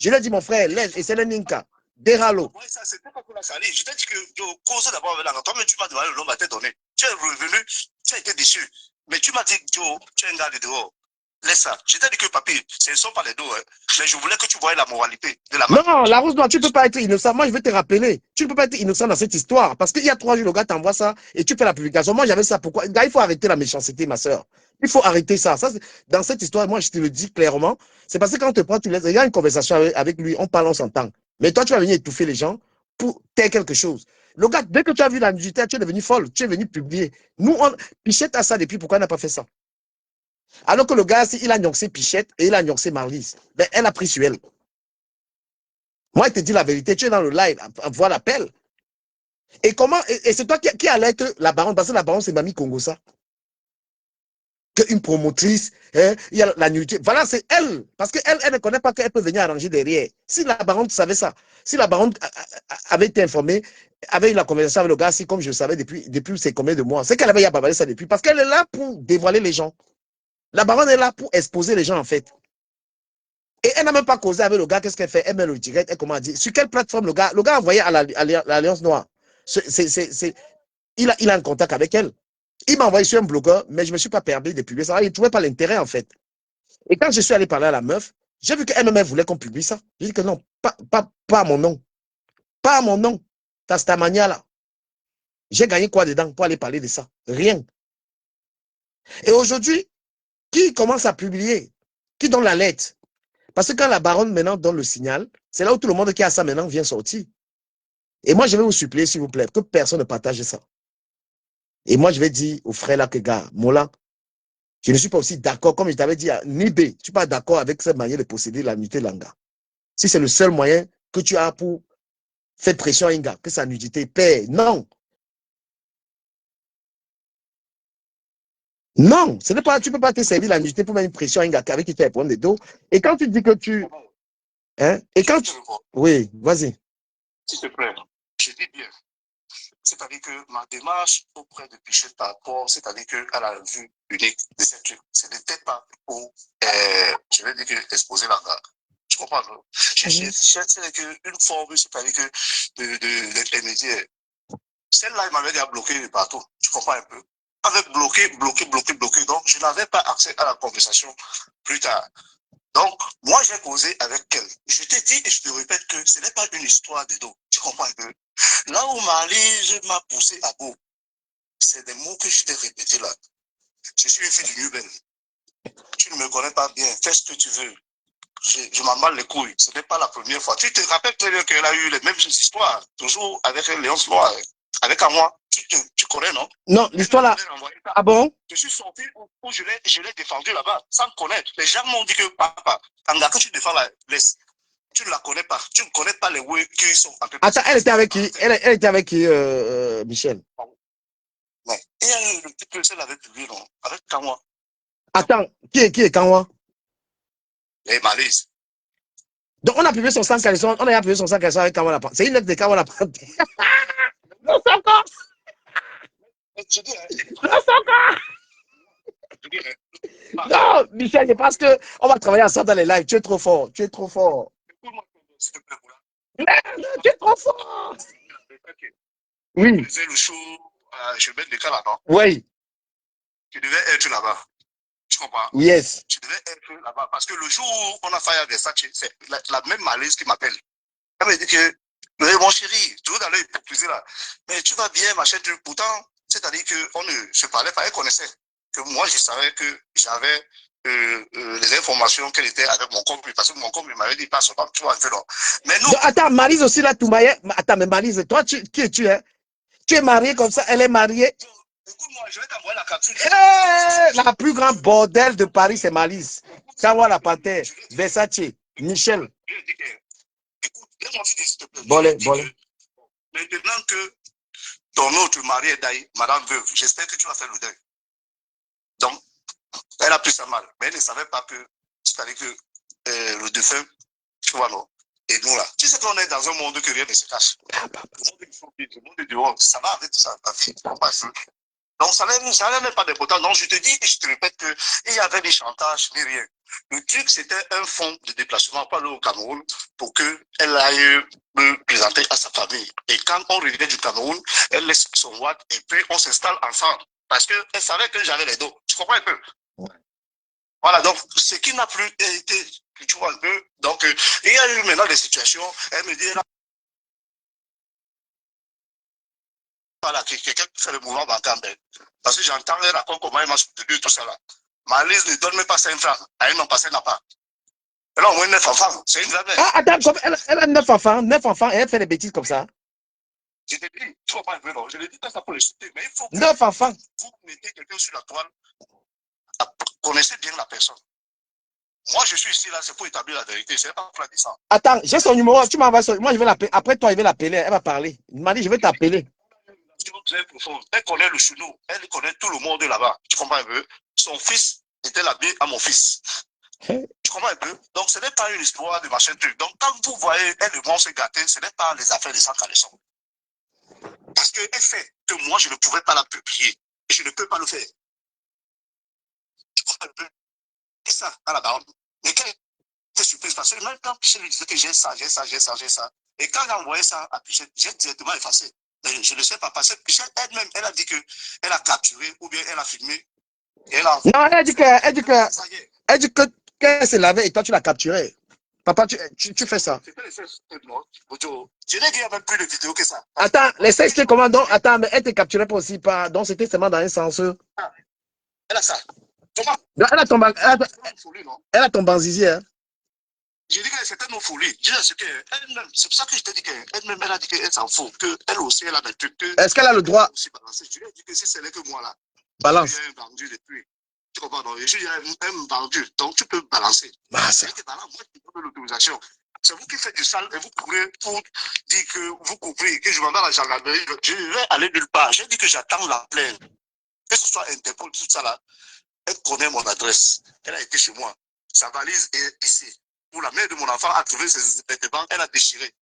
[SPEAKER 1] Je lui ai dit, mon frère, laisse, et c'est le Ninka. Déralo.
[SPEAKER 4] Ouais, ça, c'était pas pour la salir. Je t'ai dit que cause d'abord avec la toi, mais tu m'as demandé le nom à te donner. Tu es revenu, tu as été déçu. Mais tu m'as dit, Joe, tu es un gars de dehors. Laisse ça. Je t'ai dit que, papi, ce ne sont pas les deux. Hein. Mais je voulais que tu voyais la moralité de la
[SPEAKER 1] marque. Non, la rose noire, tu ne peux pas être innocent. Moi, je vais te rappeler. Tu ne peux pas être innocent dans cette histoire. Parce qu'il y a 3 jours, le gars t'envoie ça et tu fais la publication. Moi, j'avais ça. Pourquoi? Gars, il faut arrêter la méchanceté, ma soeur. Il faut arrêter ça. Dans cette histoire, moi, je te le dis clairement. C'est parce que quand on te prend, tu laisses. Il y a une conversation avec lui, on parle, on s'entend. Mais toi, tu vas venir étouffer les gens pour taire quelque chose. Le gars, dès que tu as vu la nudité, tu es devenu folle. Tu es venu publier. Nous, Pichette a ça depuis. Pourquoi elle n'a pas fait ça? Alors que le gars, il a nyoncé Pichette et il a nyoncé Marlise. Ben, elle a pris sur elle. Moi, je te dis la vérité, tu es dans le live, voir l'appel. Et comment, et c'est toi qui alerte la baronne, parce que la baronne, c'est Mamie Congosa. Qu'une promotrice, hein, il y a la nudité. Voilà, c'est elle. Parce qu'elle ne connaît pas qu'elle peut venir arranger derrière. Si la baronne savait ça, si la baronne avait été informée, avait eu la conversation avec le gars, si comme je le savais depuis c'est combien de mois, c'est qu'elle avait babalé ça depuis. Parce qu'elle est là pour dévoiler les gens. La baronne est là pour exposer les gens, en fait. Et elle n'a même pas causé avec le gars. Qu'est-ce qu'elle fait? Elle met le direct. Elle comment dire? Sur quelle plateforme le gars a envoyé à l'Alliance Noire. Il a un contact avec elle. Il m'a envoyé sur un blogueur, mais je ne me suis pas permis de publier ça. Il ne trouvait pas l'intérêt, en fait. Et quand je suis allé parler à la meuf, j'ai vu qu'elle-même voulait qu'on publie ça. J'ai dit que non, pas à mon nom. Pas à mon nom. T'as cette mania-là. J'ai gagné quoi dedans pour aller parler de ça? Rien. Et aujourd'hui, qui commence à publier? Qui donne la lettre? Parce que quand la baronne maintenant donne le signal, c'est là où tout le monde qui a ça maintenant vient sortir. Et moi, je vais vous supplier, s'il vous plaît, que personne ne partage ça. Et moi, je vais dire aux frères là que, gars, Mola, je ne suis pas aussi d'accord, comme je t'avais dit à Nibé, je ne suis pas d'accord avec cette manière de posséder la nudité Langa. Si c'est le seul moyen que tu as pour faire pression à un gars, que sa nudité paie, non. Non, ce n'est pas, tu ne peux pas te servir la nudité pour mettre une pression à un gars avec qui tu as un problème de dos. Et quand tu dis que tu... Hein, et quand tu... Oui, vas-y.
[SPEAKER 4] S'il te plaît, je dis bien. C'est-à-dire que ma démarche auprès de Pichette par rapport, c'est-à-dire qu'elle a vu unique de cette truc. Ce n'était pas pour, je vais dire que exposer la gare. Tu comprends? C'est une forme, c'est-à-dire que d'intermédiaire. Celle-là, il m'avait déjà bloqué partout. Tu comprends un peu? Avec bloqué. Donc, je n'avais pas accès à la conversation plus tard. Donc, moi, j'ai causé avec elle. Je te dis et je te répète que ce n'est pas une histoire de dos. Tu comprends un peu? Là où Marlise m'a poussé à bout, C'est des mots que je t'ai répétés là. Je suis une fille du New Ben. Tu ne me connais pas bien. Fais ce que tu veux. Je m'en bats les couilles. Ce n'est pas la première fois. Tu te rappelles très bien qu'elle a eu les mêmes histoires. Toujours avec Léon Noir. Avec à moi. Tu connais, non?
[SPEAKER 1] Non, l'histoire là. Ah bon?
[SPEAKER 4] Je suis sorti où je l'ai défendu là-bas, sans connaître. Les gens m'ont dit que papa, Tanga, que tu défends la laisse. Tu ne la connais pas. Tu ne connais pas les oui qui sont en train de...
[SPEAKER 1] Attends, elle était avec qui? Elle était avec qui, Michel?
[SPEAKER 4] Mais il y a eu le type que celle avec lui, non? Avec Kanwa.
[SPEAKER 1] Attends, qui est Kanwa?
[SPEAKER 4] Et Malise.
[SPEAKER 1] Donc, on a publié son sang caleçon, on a publié son sang caleçon avec Kanwa Lapante. C'est une lettre de Kanwa Lapante. Non, c'est encore.
[SPEAKER 4] Je dis,
[SPEAKER 1] Non, c'est encore. Non, Michel, je pense qu'on va travailler ensemble dans les lives. Tu es trop fort. Tu es trop fort. Non, tu es trop fort. Oui.
[SPEAKER 4] Je faisais le show, je mets le cas là-bas.
[SPEAKER 1] Oui.
[SPEAKER 4] Tu devais être là-bas. Tu comprends?
[SPEAKER 1] Yes.
[SPEAKER 4] Tu devais être là-bas. Parce que le jour où on a failli à Versace, c'est la même Malaise qui m'appelle. Elle me dit que, mon chéri, toujours dans l'hypocrisie là, mais tu vas bien, machin, pourtant, c'est-à-dire qu'on ne se parlait pas, elle connaissait. Que moi, je savais que j'avais les informations qu'elle était avec mon compte, parce que mon compte m'avait dit, pas seulement, tu vois, non. Mais non.
[SPEAKER 1] Donc, attends, Maryse aussi là, Toumaye. Attends, mais Maryse, toi, qui es-tu, hein? Tu es mariée comme ça, elle est mariée.
[SPEAKER 4] Écoute-moi, je vais t'envoyer la capture.
[SPEAKER 1] La plus grande bordel de Paris, c'est Maryse. Kanwa Lapante, Versace, Michel.
[SPEAKER 4] Écoute, laisse-moi finir, s'il te plaît.
[SPEAKER 1] Bon.
[SPEAKER 4] Maintenant que ton autre mari est d'ailleurs, madame veuve, j'espère que tu vas faire le deuil. Donc, elle a pris ça mal, mais elle ne savait pas que, c'est-à-dire que le défunt, tu vois, non. Et nous là, tu sais qu'on est dans un monde que rien ne se cache. Le monde est dehors, ça va avec tout ça. Donc, ça n'avait même pas d'importance. Donc, je te dis et je te répète qu'il y avait des chantages, ni rien. Le truc, c'était un fonds de déplacement pour aller au Cameroun pour qu'elle aille me présenter à sa famille. Et quand on revenait du Cameroun, elle laisse son watt et puis on s'installe ensemble. Parce qu'elle savait que j'avais les dos. Tu comprends un peu? Ouais. Voilà, donc, ce qui n'a plus été, tu vois un peu. Donc, il y a eu maintenant des situations, elle me dit, voilà, quelqu'un qui fait le mouvement bancaire. Parce que j'entends les raconter comment elle m'a soutenu, tout ça là. Ma liste ne donne même pas 5 francs. Elle n'en passait pas. Elle a au moins 9 enfants. C'est une vraie mère.
[SPEAKER 1] Ah, attends, elle a 9 enfants et elle fait des bêtises comme ça.
[SPEAKER 4] Je te dis, tu vois pas un peu, non. Je l'ai dit, ça pour le citer, mais il faut que
[SPEAKER 1] 9 enfants.
[SPEAKER 4] Vous mettez quelqu'un sur la toile, connaissez bien la personne. Moi, je suis ici là, c'est pour établir la vérité, c'est pas pour la descendre.
[SPEAKER 1] Attends, j'ai son numéro, tu m'envoies son. Moi, je vais l'appeler. Après toi, je vais l'appeler, elle va parler. Il m'a dit, je vais t'appeler.
[SPEAKER 4] Elle connaît le chenou, elle connaît tout le monde là-bas. Tu comprends un peu? Son fils était l'habillé à mon fils. Tu comprends un peu? Donc, ce n'est pas une histoire de machin truc. Donc, quand vous voyez elle et moi se gâter, ce n'est pas les affaires de sang caleçon. Parce qu'elle fait que moi, je ne pouvais pas la publier. Et je ne peux pas le faire. Tu comprends un peu? Et ça, à la barre. Mais quelle était surprise? Parce que même quand Pichel lui disait que j'ai ça. Et quand j'ai envoyé ça à Pichel, j'ai directement effacé. Mais je ne sais pas, parce que Pichel elle-même, elle a dit qu'elle a capturé ou bien elle a filmé. Et elle a...
[SPEAKER 1] Non, elle dit que qu'elle s'est lavée et toi, tu l'as capturé. Papa, tu fais ça.
[SPEAKER 4] Je n'ai dit même plus de vidéos que ça.
[SPEAKER 1] Attends, les sexes, comment donc? Attends, mais elle te capturait pas aussi pas. Donc, c'était seulement dans un sens.
[SPEAKER 4] Elle a ça. Comment?
[SPEAKER 1] Elle a ton banzizi, hein?
[SPEAKER 4] J'ai dit que c'était nos folies. C'est pour ça que je t'ai dit qu'elle-même, elle a dit qu'elle s'en fout, qu'elle aussi, elle a des trucs.
[SPEAKER 1] Est-ce qu'elle a le droit?
[SPEAKER 4] Je lui ai dit que si c'est que moi là,
[SPEAKER 1] balance.
[SPEAKER 4] Il y a un vendu depuis. Tu comprends, non? Il y a un vendu, donc tu peux balancer.
[SPEAKER 1] Bah, ça.
[SPEAKER 4] Moi, je peux l'autorisation. C'est vous qui faites du sale et vous courez pour dire que vous couvrez, que je m'en vais à la gendarmerie. Je vais aller nulle part. J'ai dit que j'attends la plainte. Que ce soit Interpol, tout ça là. Elle connaît mon adresse. Elle a été chez moi. Sa valise est ici. Où la mère de mon enfant a trouvé ses vêtements, elle a déchiré.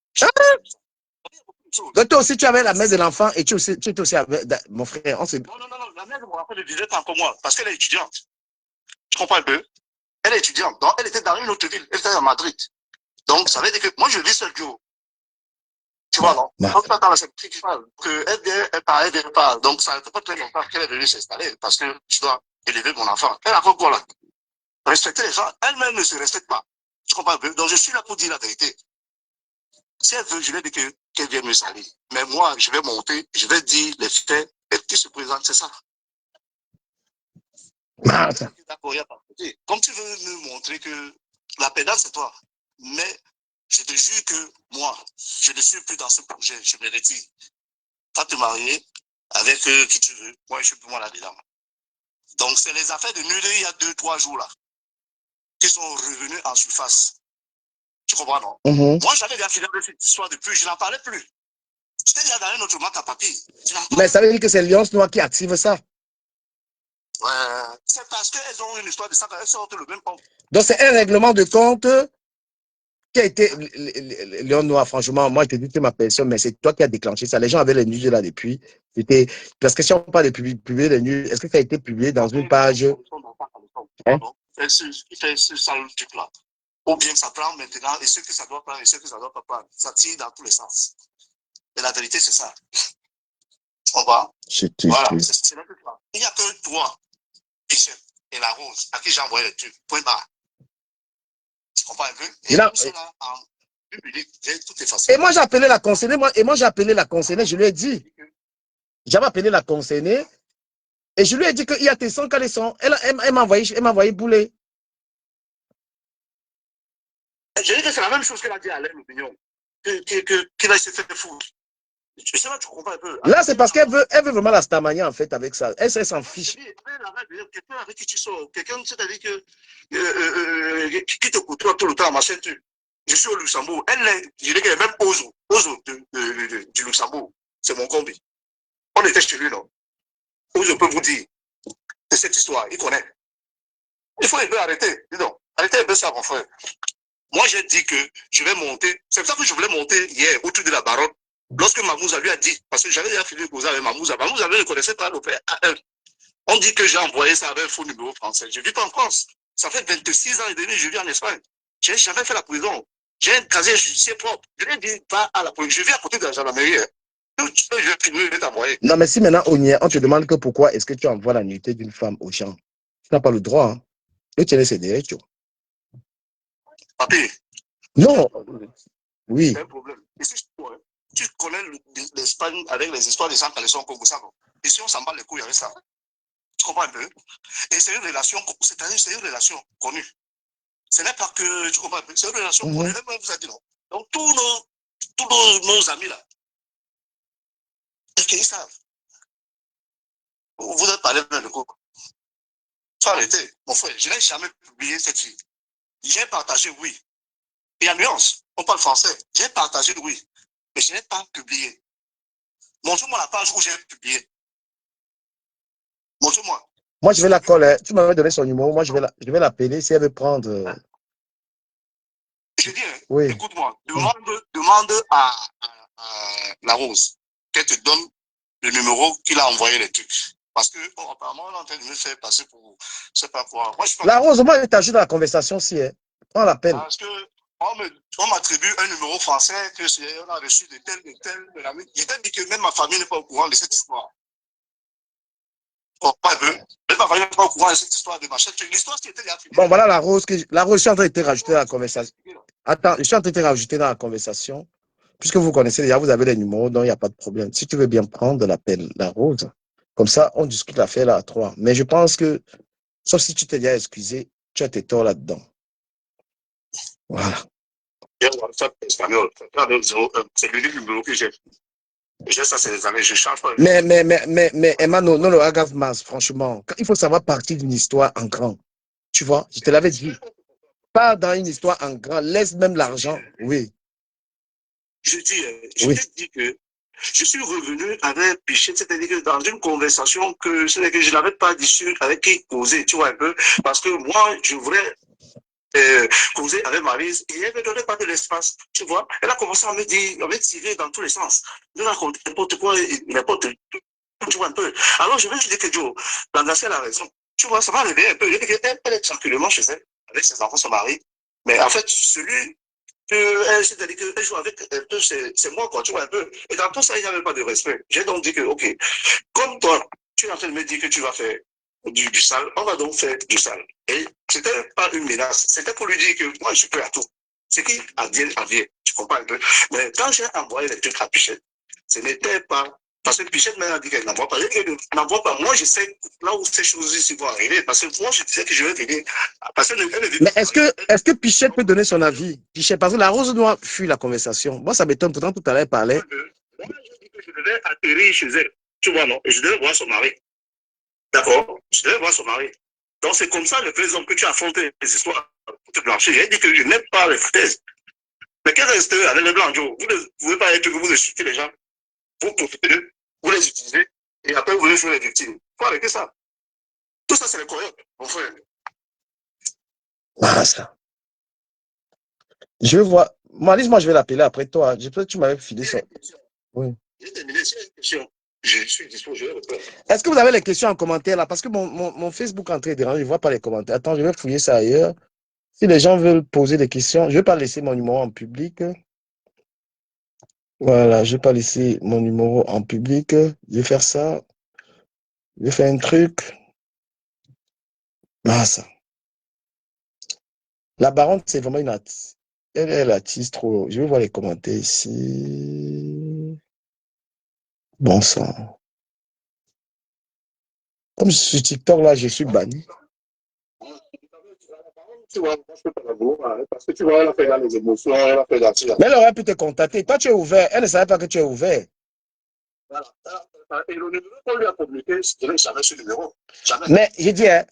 [SPEAKER 1] Donc toi aussi, tu avais la mère de l'enfant et tu étais aussi avec mon frère.
[SPEAKER 4] Non, la mère de mon enfant ne vivait pas comme moi parce qu'elle est étudiante. Tu comprends un peu? Elle est étudiante. Donc, elle était dans une autre ville. Elle était à Madrid. Donc, ça veut dire que moi, je vis seul jour. Tu vois, non? Donc, pas dans la sécurité qui parle. Elle vient pas. Donc, ça ne fait pas très longtemps qu'elle est venue s'installer parce que je dois élever mon enfant. Elle a fait quoi là? Respecter les gens. Elle-même ne se respecte pas. Tu comprends un peu? Donc, je suis là pour dire la vérité. Si elle veut, je lui ai dit que qu'elle vienne me salir. Mais moi, je vais monter, je vais dire les faits, et qui se présente, c'est ça. D'accord, il n'y a pas de côté. Comme tu veux me montrer que la pédale, c'est toi. Mais je te jure que moi, je ne suis plus dans ce projet, je me retire. Tu vas te marier avec qui tu veux. Moi, je suis plus moi là-dedans. Donc, c'est les affaires de Nudé il y a 2-3 jours là, qui sont revenus en surface. Tu comprends, non? Moi, j'avais déjà fini avec cette histoire depuis, je n'en parlais plus. J'étais déjà dans un autre manque à papier.
[SPEAKER 1] Mais ça veut dire que c'est Alliance Noire qui active ça.
[SPEAKER 4] C'est parce qu'elles ont une histoire de ça, elles sortent le même compte.
[SPEAKER 1] Donc, c'est un règlement de compte qui a été. Léon Noir, franchement, moi, je te dis que ma personne, mais c'est toi qui as déclenché ça. Les gens avaient les news là depuis. Parce que si on parle de publier les news, est-ce que ça a été publié dans une page?
[SPEAKER 4] Hein? Il fait ce sale truc là. Ou bien ça prend maintenant, et ce que ça doit prendre, et ce que ça ne doit pas prendre. Ça tire dans tous les sens. Mais la vérité, c'est ça. Tu comprends? Voilà, c'est là que ça. Il n'y a que toi, Michel, et la Rose, à qui j'ai envoyé le truc. Point barre. Tu comprends un peu? Et tout cela en public, tout est facile.
[SPEAKER 1] Et moi, j'ai appelé la concernée, je lui ai dit. J'avais appelé la concernée, et je lui ai dit qu'il y a tes sons, quand les sons, elle m'a envoyé bouler.
[SPEAKER 4] Je dis que c'est la même chose qu'elle a dit à Alain Opinion, qu'il a essayé de faire foutre. Je sais pas, tu comprends un peu.
[SPEAKER 1] Là, c'est parce qu'elle veut vraiment la stamania, en fait, avec ça. Elle s'en fiche.
[SPEAKER 4] Quelqu'un avec qui tu sors, quelqu'un, c'est-à-dire qui te côtoie tout le temps, machin, je suis au Luxembourg. Je dis qu'elle est même Ozo du Luxembourg. C'est mon combi. On était chez lui, non? Ozo peut vous dire de cette histoire, il connaît. Il faut un peu arrêter, dis donc. Arrêtez un peu ça, mon frère. Moi, j'ai dit que je vais monter. C'est pour ça que je voulais monter hier autour de la baronne. Lorsque Mamouza lui a dit, parce que j'avais déjà fini de causer avec Mamouza, Mamouza ne connaissait pas le père A1. On dit que j'ai envoyé ça avec un faux numéro français. Je ne vis pas en France. Ça fait 26 ans et demi que je vis en Espagne. Je n'ai jamais fait la prison. J'ai un casier judiciaire propre. Je l'ai dit pas à la police. Je vis à côté de la gendarmerie. Je vais filmer, je vais t'envoyer.
[SPEAKER 1] Non, mais si maintenant, on te demande que pourquoi est-ce que tu envoies la nudité d'une femme aux gens, tu n'as pas le droit. Hein. Le tien, c'est des droits.
[SPEAKER 4] Papi.
[SPEAKER 1] Non. Oui.
[SPEAKER 4] C'est un problème. Ici, tu connais l'Espagne avec les histoires des gens qui sont comme ça. Ici, on s'en bat les couilles avec ça. Tu comprends un peu? Et c'est une relation, c'est-à-dire c'est une relation connue. Ce n'est pas que, tu comprends un peu, c'est une relation connue. Même vous a dit non. Donc, tous nos amis là, est-ce qu'ils savent? Vous avez parlé de quoi? Faut arrêter, mon frère. Je n'ai jamais publié cette fille. J'ai partagé, oui. Il y a nuance. On parle français. J'ai partagé, oui. Mais je n'ai pas publié. Montre-moi la page où j'ai publié. Montre-moi.
[SPEAKER 1] Moi, je vais la coller. Tu m'avais donné son numéro. Moi, je vais l'appeler si elle veut prendre.
[SPEAKER 4] Je dis,
[SPEAKER 1] oui.
[SPEAKER 4] Écoute-moi. Demande à la Rose qu'elle te donne le numéro qu'il a envoyé les trucs. Parce que, apparemment, on est en train de me faire passer pour, je sais pas quoi. Moi, je pas
[SPEAKER 1] la Rose, moi, je t'ajoute dans la conversation si, hein. On l'appelle.
[SPEAKER 4] Parce que, on m'attribue un numéro français que on a reçu de tel. Je t'ai dit que même ma famille n'est pas au courant de cette histoire. Oh, pas un peu. Même ma famille n'est pas au courant de cette histoire de machin. L'histoire qui était déjà finie.
[SPEAKER 1] Bon, voilà la Rose, je suis en train de te rajouter dans la conversation. Attends, je suis en train de te rajouter dans la conversation. Puisque vous connaissez déjà, vous avez les numéros, donc il n'y a pas de problème. Si tu veux bien prendre l'appel, la Rose, comme ça, on discute l'affaire là à 3. Mais je pense que, sauf si tu t'es déjà excusé, tu as tes torts là-dedans. Voilà.
[SPEAKER 4] C'est l'unique numéro que j'ai. J'ai ça, c'est les années, je change pas.
[SPEAKER 1] Mais Emma, non, le agave masse, franchement. Il faut savoir partir d'une histoire en grand. Tu vois, je te l'avais dit. Pas dans une histoire en grand, laisse même l'argent. Oui.
[SPEAKER 4] Je t'ai dit que je suis revenu avec Pichet, c'est-à-dire que dans une conversation que je n'avais pas dit avec qui causer, tu vois un peu, parce que moi, je voulais causer avec Maryse et elle ne me donnait pas de l'espace, tu vois. Elle a commencé à me dire, à me tirer dans tous les sens. Je raconte n'importe quoi, tu vois un peu. Alors je vais lui dire que Joe, la nation a raison. Tu vois, ça va arriver un peu. Elle est tranquillement chez elle, avec ses enfants, son mari. Mais en fait, celui c'est-à-dire qu'elle joue avec c'est moi, quoi, tu vois un peu. Et dans tout ça, il n'y avait pas de respect. J'ai donc dit que, ok, comme toi, tu es en train de me dire que tu vas faire du sale, on va donc faire du sale. Et c'était pas une menace, c'était pour lui dire que moi, je suis prêt à tout. Ce qui advienne, advienne. Tu comprends un peu. Mais quand j'ai envoyé les trucs à Pichette, ce n'était pas... Parce que Pichette m'a dit qu'elle n'envoie pas. Elle n'envoie pas. Moi, je sais là où ces choses-ci vont arriver. Parce que moi, je disais que je vais venir. Parce qu'elle ne vit
[SPEAKER 1] Mais
[SPEAKER 4] pas.
[SPEAKER 1] est-ce que Pichette peut donner son avis? Pichette, parce que la Rose Noire fuit la conversation. Moi, ça m'étonne. Pourtant, tout à l'heure, elle parlait.
[SPEAKER 4] Moi, je dis que je devais atterrir chez elle. Tu vois, non? Et je devais voir son mari. D'accord? Je devais voir son mari. Donc, c'est comme ça, le président, que tu affrontes les histoires pour te blanchir. J'ai dit que je n'aime pas les foutaises. Mais qu'est-ce que c'est avec les blancs, Joe? Vous ne pouvez pas être que vous insultez les gens. Vous profitez d'eux, vous les utilisez, et après vous voulez jouer les victimes. Il faut arrêter ça. Tout ça, c'est les coyotes, mon frère.
[SPEAKER 1] Ah, ça. Je vais voir. Malice, moi, je vais l'appeler après toi. Peut-être que tu m'avais filé ça. Oui.
[SPEAKER 4] J'ai terminé, c'est une question. Je suis disposé, je vais le faire.
[SPEAKER 1] Est-ce que vous avez les questions en commentaire là? Parce que mon Facebook est en train de déranger, je ne vois pas les commentaires. Attends, je vais fouiller ça ailleurs. Si les gens veulent poser des questions, je ne vais pas laisser mon numéro en public. Voilà, je ne vais pas laisser mon numéro en public. Je vais faire ça. Je vais faire un truc. Ah, ça. La baronne, c'est vraiment une artiste. Elle est l'artiste trop. Je vais voir les commentaires ici. Bon sang. Comme je suis TikTok là, je suis banni.
[SPEAKER 4] Tu vois, moi, je peux pas la voir, parce que tu vois, elle a fait là les émotions, elle a fait là.
[SPEAKER 1] Mais elle aurait pu te contacter. Toi, tu es ouvert. Elle ne savait pas que tu es ouvert.
[SPEAKER 4] Voilà. Et le numéro qu'on lui a communiqué, c'était jamais ce numéro. Jamais.
[SPEAKER 1] Mais j'ai dit, hein,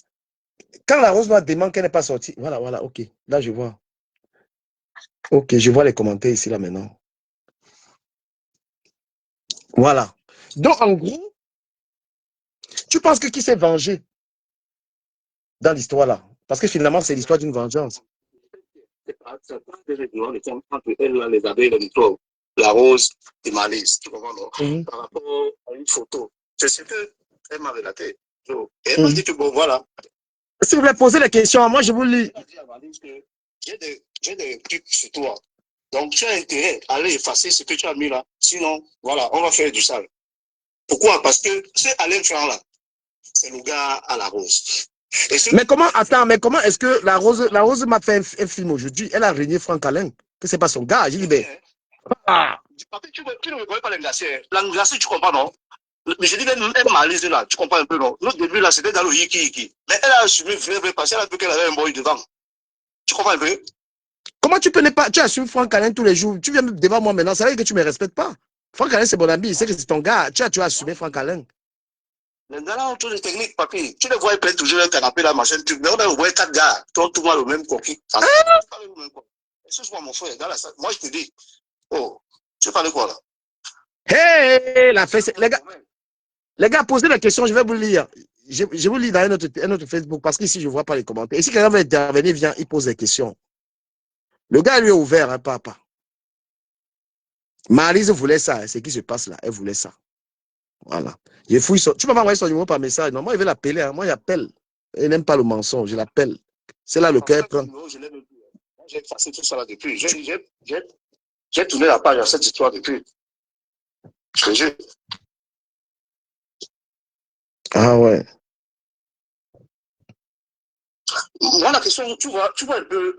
[SPEAKER 1] quand la Rose Noire demande qu'elle n'est pas sortie, voilà, voilà, ok. Là, je vois. Ok, je vois les commentaires ici, là, maintenant. Voilà. Donc, en gros, tu penses que qui s'est vengé dans l'histoire, là? Parce que finalement, c'est l'histoire d'une vengeance.
[SPEAKER 4] C'est pas des règlements entre elle, les abeilles, les microbes, la rose et Malice. Tu comprends, non? Par rapport à une photo. C'est ce qu'elle m'a relaté. Et elle m'a dit que, bon, voilà.
[SPEAKER 1] Si vous voulez poser les questions, moi, je vous lis.
[SPEAKER 4] Elle a dit à Malice que j'ai des trucs sur toi. Donc, tu as intérêt à aller effacer ce que tu as mis là. Sinon, voilà, on va faire du sale. Pourquoi? Parce que ce Alain Franc là, c'est le gars à la rose.
[SPEAKER 1] Mais comment est-ce que la rose m'a fait un film aujourd'hui? Elle a régné Franck Alain, que c'est pas son gars. J'ai dit, ben.
[SPEAKER 4] Ah. Tu ne me connais pas l'englacé. L'englacé, tu comprends, non? Mais je dis, elle Malice là, tu comprends un peu, non? Notre début là, c'était dans le yiki. Mais elle a assumé vrai, parce qu'elle a vu qu'elle avait un boy devant. Tu comprends un peu?
[SPEAKER 1] Comment tu peux ne pas. Tu assumes Franck Alain tous les jours. Tu viens devant moi maintenant. Ça veut dire que tu ne me respectes pas. Franck Alain, c'est mon ami. Il sait que c'est ton gars. Tu as assumé Franck Alain.
[SPEAKER 4] Les gars là ont toutes les techniques, papy. Tu les vois, ils prennent toujours un canapé là, machin, truc. Mais on a envoyé 4 gars. Tout le monde le même coquille. Excuse-moi, mon frère. Moi, je te dis. Oh, tu parles de quoi là?
[SPEAKER 1] Hey, la fesse. Les gars, posez la question. Je vais vous lire. Je vous lis dans un autre Facebook parce qu'ici, je ne vois pas les commentaires. Et si quelqu'un veut intervenir, viens, il pose des questions. Le gars, lui, est ouvert, hein, papa. Maryse voulait ça. C'est ce qui se passe là. Elle voulait ça. Voilà. Je fouille son... Tu peux m'envoyer son numéro par message. Non, moi, il veut l'appeler. Hein. Moi, j'appelle. Elle n'aime pas le mensonge. Je l'appelle. C'est là le cœur prend.
[SPEAKER 4] J'ai effacé tout ça là depuis. J'ai tourné la page à cette histoire depuis. Je te jure.
[SPEAKER 1] Ah ouais.
[SPEAKER 4] Moi, la question, tu vois un peu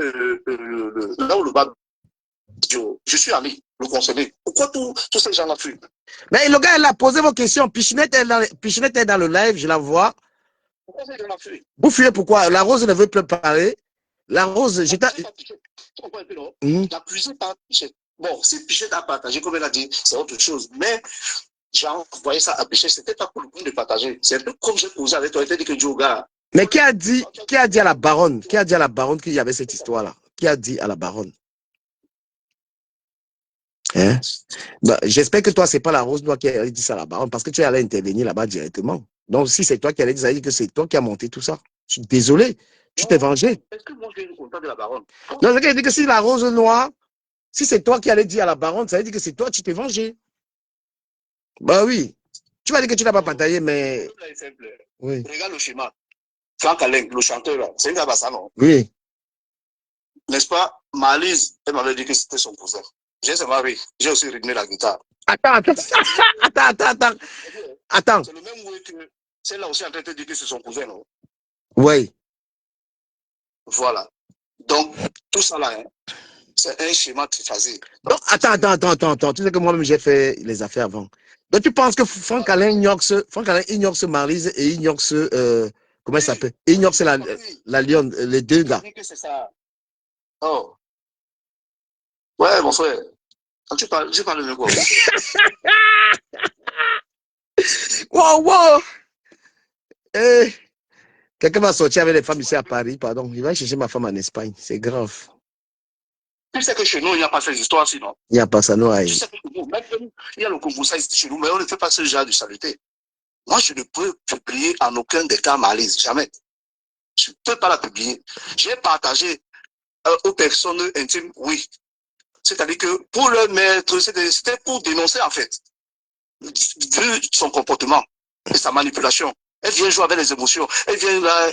[SPEAKER 4] là où le bas. Je suis ami, le concerné. Pourquoi tous ces gens-là fuient?
[SPEAKER 1] Mais le gars, elle a posé vos questions. Pichinette est dans le live, je la vois.
[SPEAKER 4] Pourquoi ces gens-là fuient?
[SPEAKER 1] Vous fuyez pourquoi? La Rose ne veut plus parler. La Rose, j'étais.
[SPEAKER 4] Tu comprends un peu, non? L'accusé par Pichette. Bon, si Pichette a partagé, comme elle a dit, c'est autre chose. Mais j'ai envoyé ça à Pichette, c'était pas pour le coup de partager. C'est un peu comme j'ai posé avec toi, il t'a dit que Dieu gars.
[SPEAKER 1] Mais qui a dit à la baronne? Qui a dit à la baronne qu'il y avait cette histoire-là? Qui a dit à la baronne? Hein? Bah, j'espère que toi, c'est pas la Rose Noire qui a dit ça à la baronne, parce que tu es allé intervenir là-bas directement. Donc, si c'est toi qui allais dire, ça veut dire que c'est toi qui as monté tout ça. Je suis désolé. Tu t'es vengé.
[SPEAKER 4] Est-ce que moi, je vais content de la baronne?
[SPEAKER 1] Non, c'est qu'elle dit que si la Rose Noire, si c'est toi qui allais dire à la baronne, ça veut dire que c'est toi, tu t'es vengé. Bah oui. Tu vas dire que tu n'as pas partagé, mais.
[SPEAKER 4] Oui. Regarde le schéma. Franck Alain, le chanteur, là, c'est un gars ça, non?
[SPEAKER 1] Oui.
[SPEAKER 4] N'est-ce pas? Malice, elle m'avait dit que c'était son cousin. J'ai aussi rythmé la guitare.
[SPEAKER 1] Attends.
[SPEAKER 4] C'est le même way que celle-là aussi en train de dire que c'est son cousin, non?
[SPEAKER 1] Oui.
[SPEAKER 4] Voilà. Donc, tout ça là, hein, C'est un schéma triphasé.
[SPEAKER 1] Donc, attends. Tu sais que moi-même, j'ai fait les affaires avant. Donc, tu penses que Franck Alain ignore ce Maryse et ignore ce. Comment il s'appelle? Ignore la Lyon, les deux gars.
[SPEAKER 4] C'est ça. Oh. Ouais, mon frère. Quand tu parles, je parle de quoi?
[SPEAKER 1] Wow! Eh, quelqu'un va sortir avec les femmes ici à Paris, pardon. Il va chercher ma femme en Espagne. C'est grave.
[SPEAKER 4] Tu sais que chez nous, il n'y a pas ces histoires sinon.
[SPEAKER 1] Il n'y a pas ça, non.
[SPEAKER 4] Tu sais que même il y a le Congo, ça existe chez nous, mais on ne fait pas ce genre de saleté. Moi, je ne peux publier en aucun des cas Maryse, jamais. Je ne peux pas la publier. J'ai partagé aux personnes intimes, oui. C'est-à-dire que pour le mettre, c'était pour dénoncer en fait, vu son comportement et sa manipulation. Elle vient jouer avec les émotions. Elle vient là,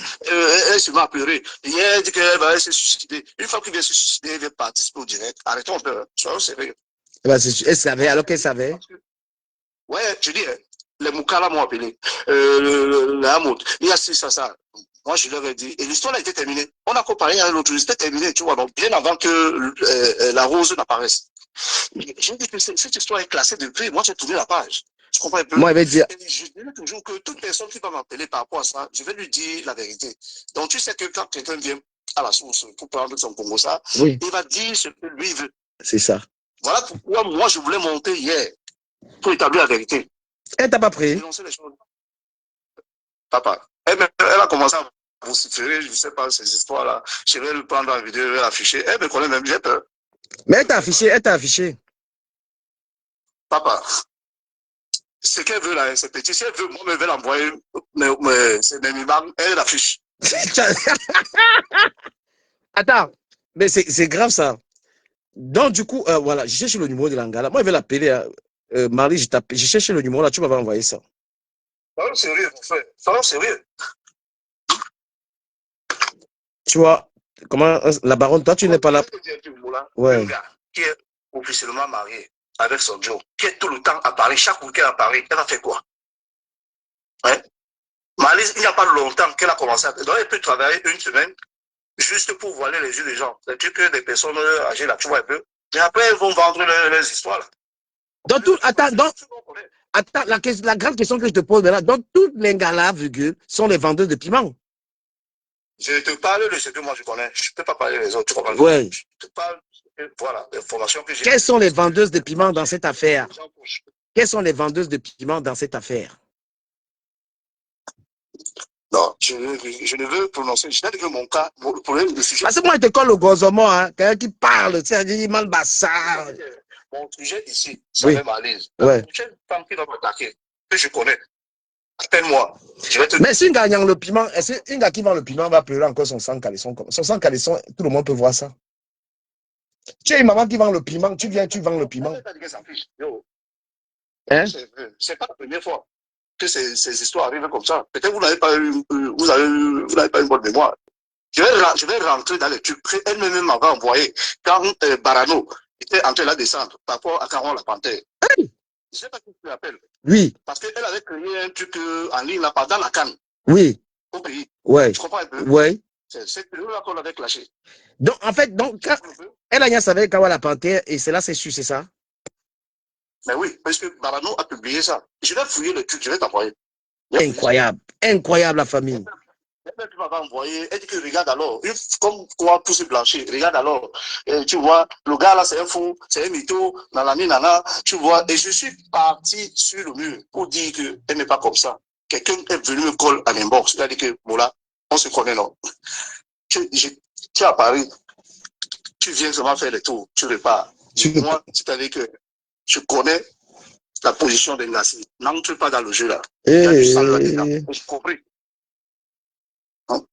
[SPEAKER 4] elle se met à pleurer. Hier, elle dit qu'elle va se suicider. Une fois qu'il vient se suicider, elle vient participer au direct. Arrêtons un peu. Soyons sérieux.
[SPEAKER 1] Elle savait, alors qu'elle savait.
[SPEAKER 4] Ouais, je dis, les Moukala m'ont appelé. La Hamoud. Il y a ça. Moi, je leur ai dit. Et l'histoire a été terminée. On a comparé à l'autre. C'était terminé, tu vois. Donc, bien avant que la rose n'apparaisse. J'ai dit que cette histoire est classée depuis. Moi, j'ai tourné la page. Je comprends un peu.
[SPEAKER 1] Moi, je vais dire.
[SPEAKER 4] Je dirais toujours que toute personne qui va m'appeler par rapport à ça, je vais lui dire la vérité. Donc, tu sais que quand quelqu'un vient à la source pour prendre son Congo, ça,
[SPEAKER 1] oui.
[SPEAKER 4] Il va dire ce que lui veut.
[SPEAKER 1] C'est ça.
[SPEAKER 4] Voilà pourquoi moi, je voulais monter hier pour établir la vérité.
[SPEAKER 1] Elle t'a pas pris?
[SPEAKER 4] Papa, elle a commencé à vociférer, je ne sais pas, ces histoires-là. Je vais le prendre en vidéo, je vais l'afficher. Elle me connaît même, j'ai peur.
[SPEAKER 1] Mais elle t'a affiché.
[SPEAKER 4] Papa, ce qu'elle veut là, c'est petit. Si elle veut, moi, je vais l'envoyer, mais c'est mes imams, elle l'affiche.
[SPEAKER 1] Attends, mais c'est grave ça. Donc, du coup, voilà, je cherche le numéro de l'Angala. Moi, je vais l'appeler. Marie, je cherche le numéro là, tu vas envoyer ça.
[SPEAKER 4] Soyons sérieux, mon frère. Soyons sérieux.
[SPEAKER 1] Tu vois, comment la baronne, toi, tu n'es pas là.
[SPEAKER 4] Ouais. Un gars qui est officiellement marié avec son Joe, qui est tout le temps à Paris, chaque week-end à Paris, elle a fait quoi? Hein? Maryse, il n'y a pas longtemps qu'elle a commencé à. Donc, elle peut travailler une semaine juste pour voiler les yeux des gens. C'est-à-dire que des personnes âgées là, tu vois un peu. Et après, elles vont vendre leurs histoires là.
[SPEAKER 1] Attends, la grande question que je te pose là, donc tous les gars là, sont les vendeurs de piments.
[SPEAKER 4] Je te parle de ce que moi je connais. Je ne peux pas parler des autres. Tu comprends?
[SPEAKER 1] Ouais.
[SPEAKER 4] Je te parle, voilà, l'information que j'ai.
[SPEAKER 1] Quelles sont les vendeuses de piments dans cette affaire? Quelles sont les vendeuses de piments dans cette affaire?
[SPEAKER 4] Non, je ne veux prononcer. Je n'ai que mon cas, le problème du sujet.
[SPEAKER 1] Parce que moi, je te colle au gozement, hein, quelqu'un qui parle, tu sais, dit mal bassard.
[SPEAKER 4] Mon sujet ici, c'est Maryse.
[SPEAKER 1] Ouais.
[SPEAKER 4] J'ai une femme qui va m'attaquer, que je connais. Appelle-moi.
[SPEAKER 1] Mais si une gars le piment, une gars qui vend le piment va pleurer encore son sang calisson. Son sang calisson, tout le monde peut voir ça. Tu as une maman qui vend le piment, tu viens, tu vends le piment.
[SPEAKER 4] Hein? C'est pas la première fois que ces histoires arrivent comme ça. Peut-être vous n'avez pas une bonne mémoire. Je vais rentrer dans les trucs. Elle-même m'avait envoyé quand Barano était en train de descendre par rapport à Caron la Panthère. Je ne sais pas qui tu l'appelles.
[SPEAKER 1] Oui.
[SPEAKER 4] Parce qu'elle avait créé un truc en ligne là, pendant la canne.
[SPEAKER 1] Oui.
[SPEAKER 4] Au pays.
[SPEAKER 1] Ouais.
[SPEAKER 4] Tu comprends un peu?
[SPEAKER 1] Oui.
[SPEAKER 4] C'est là qu'on avait clashé.
[SPEAKER 1] Donc, en fait, quand elle a savait Kawa la Panthère et c'est là, c'est sûr, c'est ça?
[SPEAKER 4] Mais oui, parce que Barano a publié ça. Je vais fouiller le truc, je vais t'envoyer.
[SPEAKER 1] Incroyable. Incroyable, la famille.
[SPEAKER 4] Elle m'avait envoyé, elle dit que regarde alors, comme quoi pour se blanchir, regarde alors, tu vois, le gars là c'est un fou, c'est un mytho, nanani nana, tu vois, et je suis parti sur le mur pour dire qu'elle n'est pas comme ça. Quelqu'un est venu me coller à l'inbox, c'est-à-dire que, bon là, on se connaît, non? Tu es à Paris, tu viens seulement faire les tours, tu repars. Moi, c'est-à-dire que je connais la position des Ngassi. N'entre pas dans le jeu là. Il y a du sang là-dedans, j'ai compris.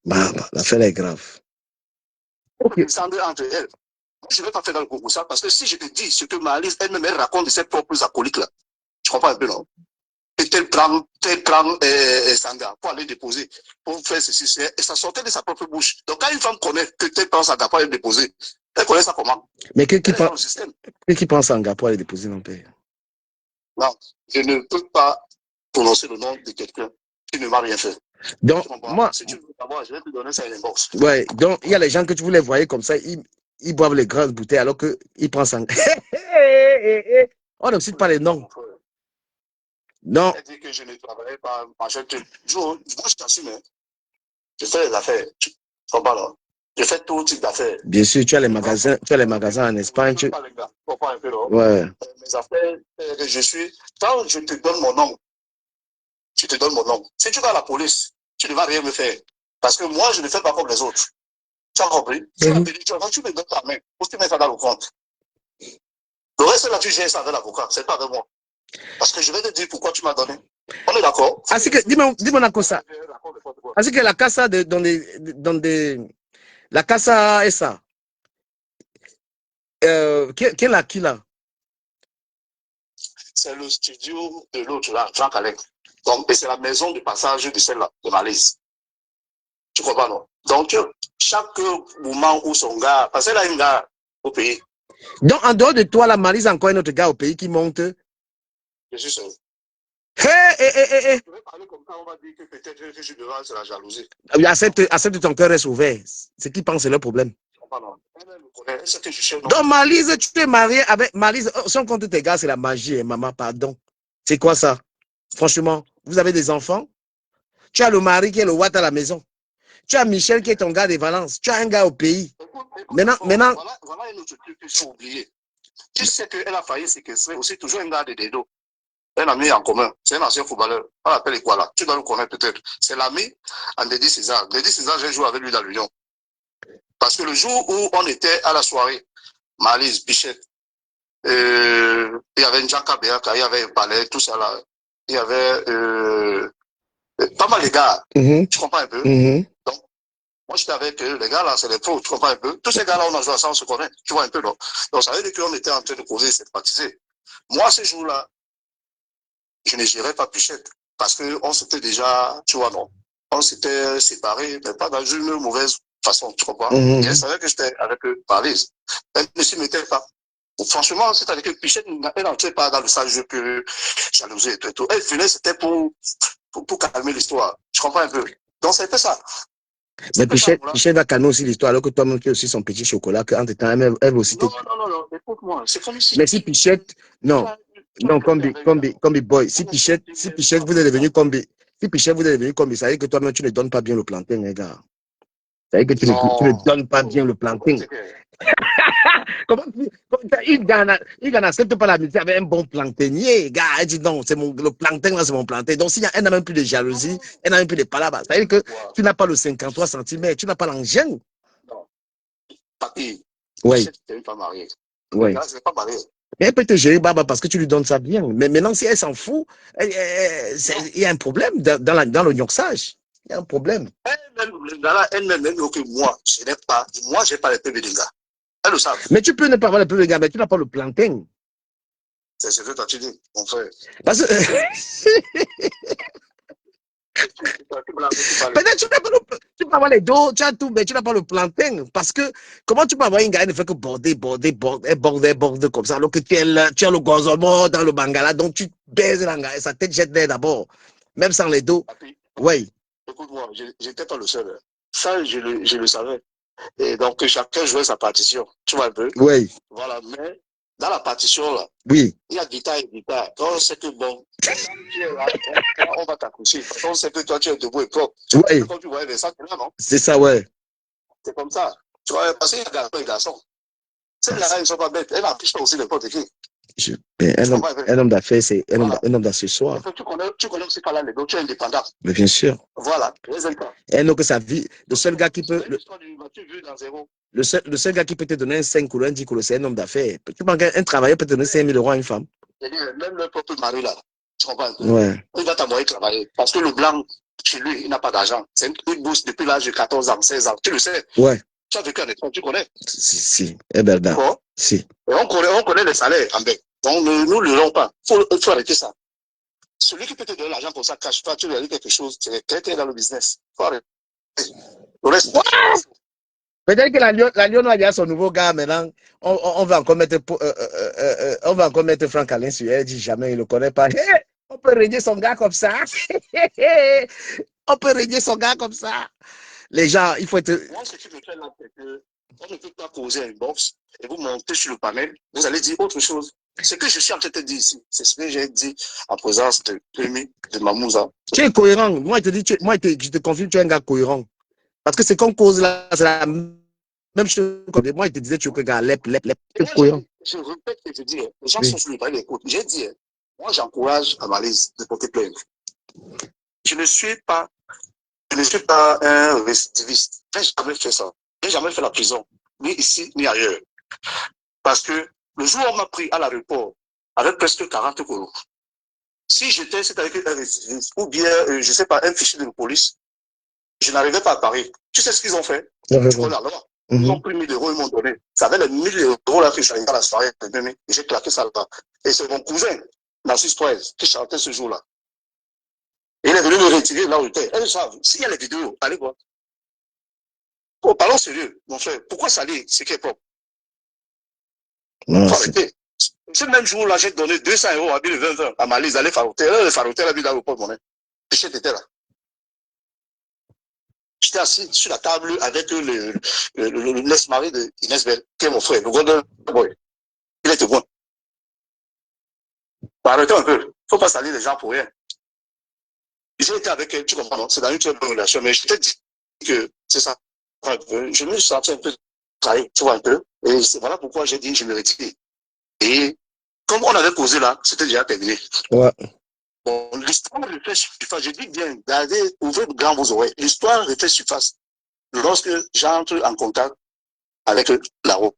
[SPEAKER 1] L'affaire est grave.
[SPEAKER 4] Okay. Entre elles. Je ne vais pas faire dans le Congo ça parce que si je te dis ce que Maryse elle-même raconte de ses propres acolytes là, tu comprends un peu, non? Et tel prend Sanga pour aller déposer, pour faire ceci, et ça sortait de sa propre bouche. Donc quand une femme connaît que tel prend Sanga pour aller déposer, elle connaît ça comment?
[SPEAKER 1] Mais qui prend Sanga pour aller déposer mon père?
[SPEAKER 4] Non, je ne peux pas prononcer le nom de quelqu'un qui ne m'a rien fait.
[SPEAKER 1] Donc, moi,
[SPEAKER 4] si tu veux savoir, je vais te donner ça à l'inbox.
[SPEAKER 1] Ouais, donc il y a les gens que tu voulais voir comme ça, ils boivent les grosses bouteilles alors qu'ils prennent 100. On ne cite pas les noms. Non.
[SPEAKER 4] Elle dit que je ne travaillais pas. Moi, je t'assume. Hein. Je fais les affaires. Tu comprends là? Je fais tout type d'affaires.
[SPEAKER 1] Bien sûr, tu as les magasins en Espagne. Tu... Ouais.
[SPEAKER 4] Mes affaires, je suis. Quand je te donne mon nom, je te donne mon nom. Si tu vas à la police, tu ne vas rien me faire. Parce que moi, je ne fais pas comme les autres. Tu as compris? Tu me donnes ta main. Ou tu mets ça dans le compte. Le reste là, tu gères ça avec l'avocat. C'est pas avec moi. Parce que je vais te dire pourquoi tu m'as donné. On est d'accord?
[SPEAKER 1] Así que, dis-moi una cosa. Así que la casa donde la casa esa, ¿quién la alquila?
[SPEAKER 4] C'est le studio de l'autre là, Jean Calais. Donc, et c'est la maison de passage de celle-là, de Malise. Tu comprends, non? Donc, chaque moment où son gars, parce qu'elle a un gars au pays.
[SPEAKER 1] Donc, en dehors de toi, la Malise a encore un autre gars au pays qui monte.
[SPEAKER 4] Je suis seul.
[SPEAKER 1] Je
[SPEAKER 4] vais parler comme ça, on va dire que peut-être que je suis devant, c'est la jalousie.
[SPEAKER 1] Accepte ton cœur reste ouvert. Ce qu'ils pensent, c'est leur problème. Donc, Malise, tu t'es marié avec Malise. Son compte tes gars, c'est la magie, hein, maman, pardon. C'est quoi ça? Franchement, vous avez des enfants? Tu as le mari qui est le Watt à la maison. Tu as Michel qui est ton gars de Valence. Tu as un gars au pays. Maintenant.
[SPEAKER 4] Voilà une autre truc que j'ai oublié. Tu sais qu'elle a failli séquestrer aussi toujours un gars de Dedo. Un ami en commun. C'est un ancien footballeur. On l'appelle quoi là? Tu dois le connaître peut-être. C'est l'ami en Dédé César. Dédé César, j'ai joué avec lui dans l'Union. Parce que le jour où on était à la soirée, Malise, Bichette, il y avait Njaka Beaka, il y avait Palais, tout ça là. Il y avait pas mal de gars. Tu comprends un peu? Donc, moi j'étais avec les gars là, c'est les pros, tu comprends un peu? Tous ces gars là, on a joué ensemble, on se connaît. Tu vois un peu, non? Donc ça veut dire qu'on était en train de causer et sympathiser. Moi, ce jour-là, je ne gérais pas Bichette. Parce qu'on s'était déjà, tu vois, non? On s'était séparés, mais pas dans une mauvaise façon, tu comprends? Et elle savait que j'étais avec Paris. Elle ne s'y mettait pas. Franchement, c'est-à-dire que Pichette n'entrait pas dans le sale jeu que jalousie et tout. Elle venait, c'était pour calmer l'histoire. Tu comprends un peu? Donc, c'était ça.
[SPEAKER 1] Mais Pichette va calmer aussi l'histoire, alors que toi-même, tu as aussi son petit chocolat, qu'entre temps, elle aussi.
[SPEAKER 4] Non, écoute-moi. C'est comme si.
[SPEAKER 1] Mais si Pichette, non, combi boy. Si Pichette, vous êtes devenu combi. Si Pichette, vous êtes devenu combi, ça veut dire que toi-même, tu ne donnes pas bien le plantain, les gars. Ça veut dire que tu ne donnes pas bien le plantain. Comment il n'accepte pas l'amitié avec un bon plantainier, gars. Elle dit non, le plantain là, c'est mon plantain. Donc, s'il y a elle n'a même plus de jalousie, elle n'a même plus de palabres. Ça veut dire que tu n'as pas le 53 cm, tu n'as pas l'engin.
[SPEAKER 4] Non. Papi,
[SPEAKER 1] oui.
[SPEAKER 4] Tu n'es pas marié.
[SPEAKER 1] Oui.
[SPEAKER 4] Là, je n'ai pas marié.
[SPEAKER 1] Elle peut te gérer, Baba, parce que tu lui donnes ça bien. Mais maintenant, si elle s'en fout, il y a un problème dans le nyoxage. Il y a un problème.
[SPEAKER 4] Elle-même, que moi, je n'ai pas. Moi, je n'ai pas les PV de gars. Elle le savent.
[SPEAKER 1] Mais tu peux ne pas avoir les PV de gars, mais tu n'as pas le plantain.
[SPEAKER 4] C'est ce que tu dis, mon frère.
[SPEAKER 1] Parce que. Peut-être tu peux avoir les dos, tu as tout, mais tu n'as pas le plantain. Parce que comment tu peux avoir une gars qui ne fait que border comme ça, alors que tu as le gozomor dans le bangala, donc tu baises la gars et sa tête jette l'air d'abord, même sans les dos. Oui.
[SPEAKER 4] Écoute-moi, je n'étais pas le seul. Ça, je le savais. Et donc, chacun jouait sa partition. Tu vois un peu?
[SPEAKER 1] Oui.
[SPEAKER 4] Voilà, mais dans la partition, là,
[SPEAKER 1] oui.
[SPEAKER 4] Il y a guitare et guitare. Quand on sait que bon, on va t'accrocher. Quand on sait que toi, tu es debout et propre.
[SPEAKER 1] Oui.
[SPEAKER 4] Quand tu vois les sacs là, non?
[SPEAKER 1] C'est ça, ouais.
[SPEAKER 4] C'est comme ça. Tu vois, parce qu'il y a garçons et garçons. Ces gars-là, ils ne sont pas bêtes. Elle n'empêche pas aussi n'importe qui.
[SPEAKER 1] Un homme d'affaires, c'est un homme d'accessoire.
[SPEAKER 4] Tu connais aussi par là les deux, tu es indépendant.
[SPEAKER 1] Mais bien sûr.
[SPEAKER 4] Voilà.
[SPEAKER 1] Et donc, sa vie, le seul gars qui peut. Le seul gars qui peut te donner un 5 ou un 10 c'est un homme d'affaires. Un travailleur peut te donner 5 000 € à une femme.
[SPEAKER 4] Même le propre mari là, tu comprends?
[SPEAKER 1] Ouais.
[SPEAKER 4] Il va t'envoyer travailler. Parce que le blanc, chez lui, il n'a pas d'argent. C'est une bourse depuis l'âge de 14 ans, 16 ans. Tu le sais?
[SPEAKER 1] Ouais.
[SPEAKER 4] Tu as vécu en Espagne, tu connais?
[SPEAKER 1] Si. Eh ben, si.
[SPEAKER 4] Et on connaît les salaires en bec. Donc, nous ne l'aurons pas. Il faut arrêter ça. Celui qui peut te donner l'argent pour ça, cache-toi, tu lui as dit quelque chose, c'est quelqu'un dans le business. Il faut arrêter. Le reste.
[SPEAKER 1] Peut-être que la Lyon a son nouveau gars maintenant. On va encore mettre Franck Alain sur elle. Elle dit jamais, il ne le connaît pas. Hey, on peut régner son gars comme ça. On peut régner son gars comme ça. Les gens, il faut être.
[SPEAKER 4] Moi, ce qui me fait là, c'est que On ne peut pas poser un box et vous montez sur le panel, vous allez dire autre chose. Ce que je suis en train de te dire ici, c'est ce que j'ai dit en présence de Rémi, de Mamouza.
[SPEAKER 1] Tu es cohérent. Moi, je te confirme, tu es un gars cohérent. Parce que c'est qu'on cause là, c'est la même chose. Moi, il te disait, tu es un gars lep. Tu es cohérent.
[SPEAKER 4] Je répète et je dis, les gens sont sur le panel d'écoute. J'ai dit, moi, j'encourage Amalis de porter plainte. Je ne suis pas un récidiviste. Je n'ai jamais fait ça. Je n'ai jamais fait la prison, ni ici, ni ailleurs. Parce que le jour où on m'a pris à l'aéroport avec presque 40 euros, si j'étais, c'est-à-dire un récidiviste, ou bien, je ne sais pas, un fichier de police, je n'arrivais pas à Paris. Tu sais ce qu'ils ont fait? Tu connais la loi. Ils ont pris 1000 euros, ils m'ont donné. Ça avait les 1000 euros là que je suis allé à la soirée, et j'ai claqué ça là-bas. Et c'est mon cousin, Narcisse Toise, qui chantait ce jour-là. Et il est venu me retirer là où j'étais. Elles savent, s'il y a les vidéos, allez voir. Oh, parlons sérieux, mon frère. Pourquoi salir ce qui est propre? Faut arrêter. Ce même jour-là, j'ai donné 200 euros à Bill 20 à Malise, aller farouter. Là, le farouter, la ville dans le porte-monnaie. J'étais là. J'étais assis sur la table avec le laisse-mari de Inès Bell, qui est mon frère, le Golden Boy. Il était bon. Arrêtez un peu. Faut pas salir les gens pour rien. J'ai été avec elle, tu comprends, non? C'est dans une très bonne relation, mais je t'ai dit que c'est ça. Je me suis senti un peu trahi, tu vois un peu. Et voilà pourquoi j'ai dit que je me retire. Et comme on avait posé là, c'était déjà terminé.
[SPEAKER 1] Ouais.
[SPEAKER 4] Bon, l'histoire refait surface. Je dis bien, gardez, ouvrez grand vos oreilles. L'histoire refait surface lorsque j'entre en contact avec la rose.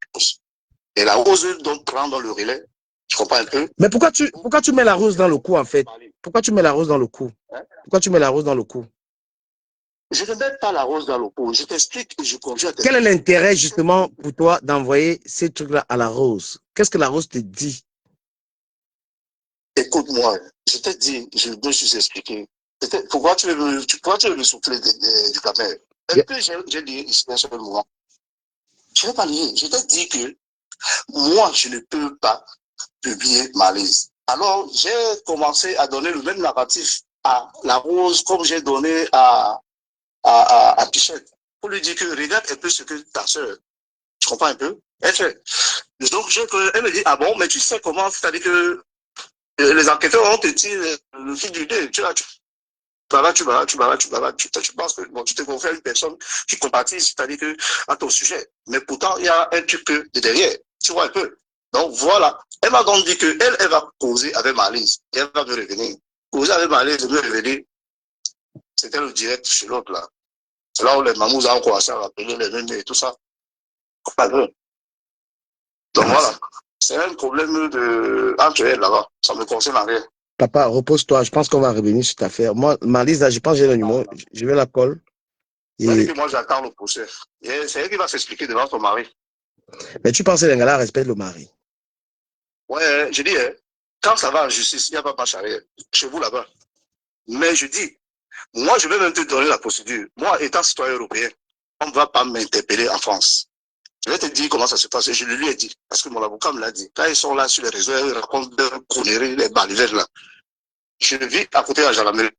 [SPEAKER 4] Et la rose donc prend dans le relais. Je comprends un peu.
[SPEAKER 1] Mais pourquoi tu mets la rose dans le cou, en fait? Pourquoi tu mets la rose dans le cou? Pourquoi tu mets la rose dans le cou?
[SPEAKER 4] Je ne mets pas la rose dans le cou. Je t'explique et je conduis à
[SPEAKER 1] Quel est l'intérêt, justement, pour toi d'envoyer ces trucs-là à la rose? Qu'est-ce que la rose te dit?
[SPEAKER 4] Écoute-moi, je t'ai dit, je me suis expliqué. Pourquoi tu veux me souffler du café? Est-ce que j'ai dit ici un seul moment? Je n'ai pas lié. Je t'ai dit que moi, je ne peux pas publier ma liste. Alors, j'ai commencé à donner le même narratif à la rose comme j'ai donné à Pichette. Pour lui dire que regarde un peu ce que ta soeur, tu comprends un peu? Elle fait. Donc, elle me dit, ah bon, mais tu sais comment, c'est-à-dire que les enquêteurs ont été le fil du nez. Tu penses que bon, tu te confies à une personne qui compatit, c'est-à-dire que à ton sujet. Mais pourtant, il y a un truc de derrière. Tu vois un peu. Donc voilà. Elle m'a donc dit qu'elle va causer avec Malise. Et elle va me revenir. Causer avec Malise, me revenir. C'était le direct chez l'autre là. C'est là où les mamous ont commencé à rappeler les mêmes et tout ça. Donc voilà. C'est un problème entre elles là-bas. Ça me concerne en rien.
[SPEAKER 1] Papa, repose-toi. Je pense qu'on va revenir sur ta affaire. Moi, Malise, là, je pense que j'ai le numéro. Je vais la coller.
[SPEAKER 4] Et... que moi, j'attends le procès. C'est elle qui va s'expliquer devant son mari.
[SPEAKER 1] Mais tu penses que les gars-là respectent le mari?
[SPEAKER 4] Ouais, je dis, quand ça va en justice, il n'y a pas marche arrière. Chez vous là-bas. Mais je dis, moi, je vais même te donner la procédure. Moi, étant citoyen européen, on ne va pas m'interpeller en France. Je vais te dire comment ça se passe. Et je lui ai dit, parce que mon avocat me l'a dit. Quand ils sont là sur les réseaux, ils racontent des conneries, les balivernes là. Je vis à côté de la gendarmerie.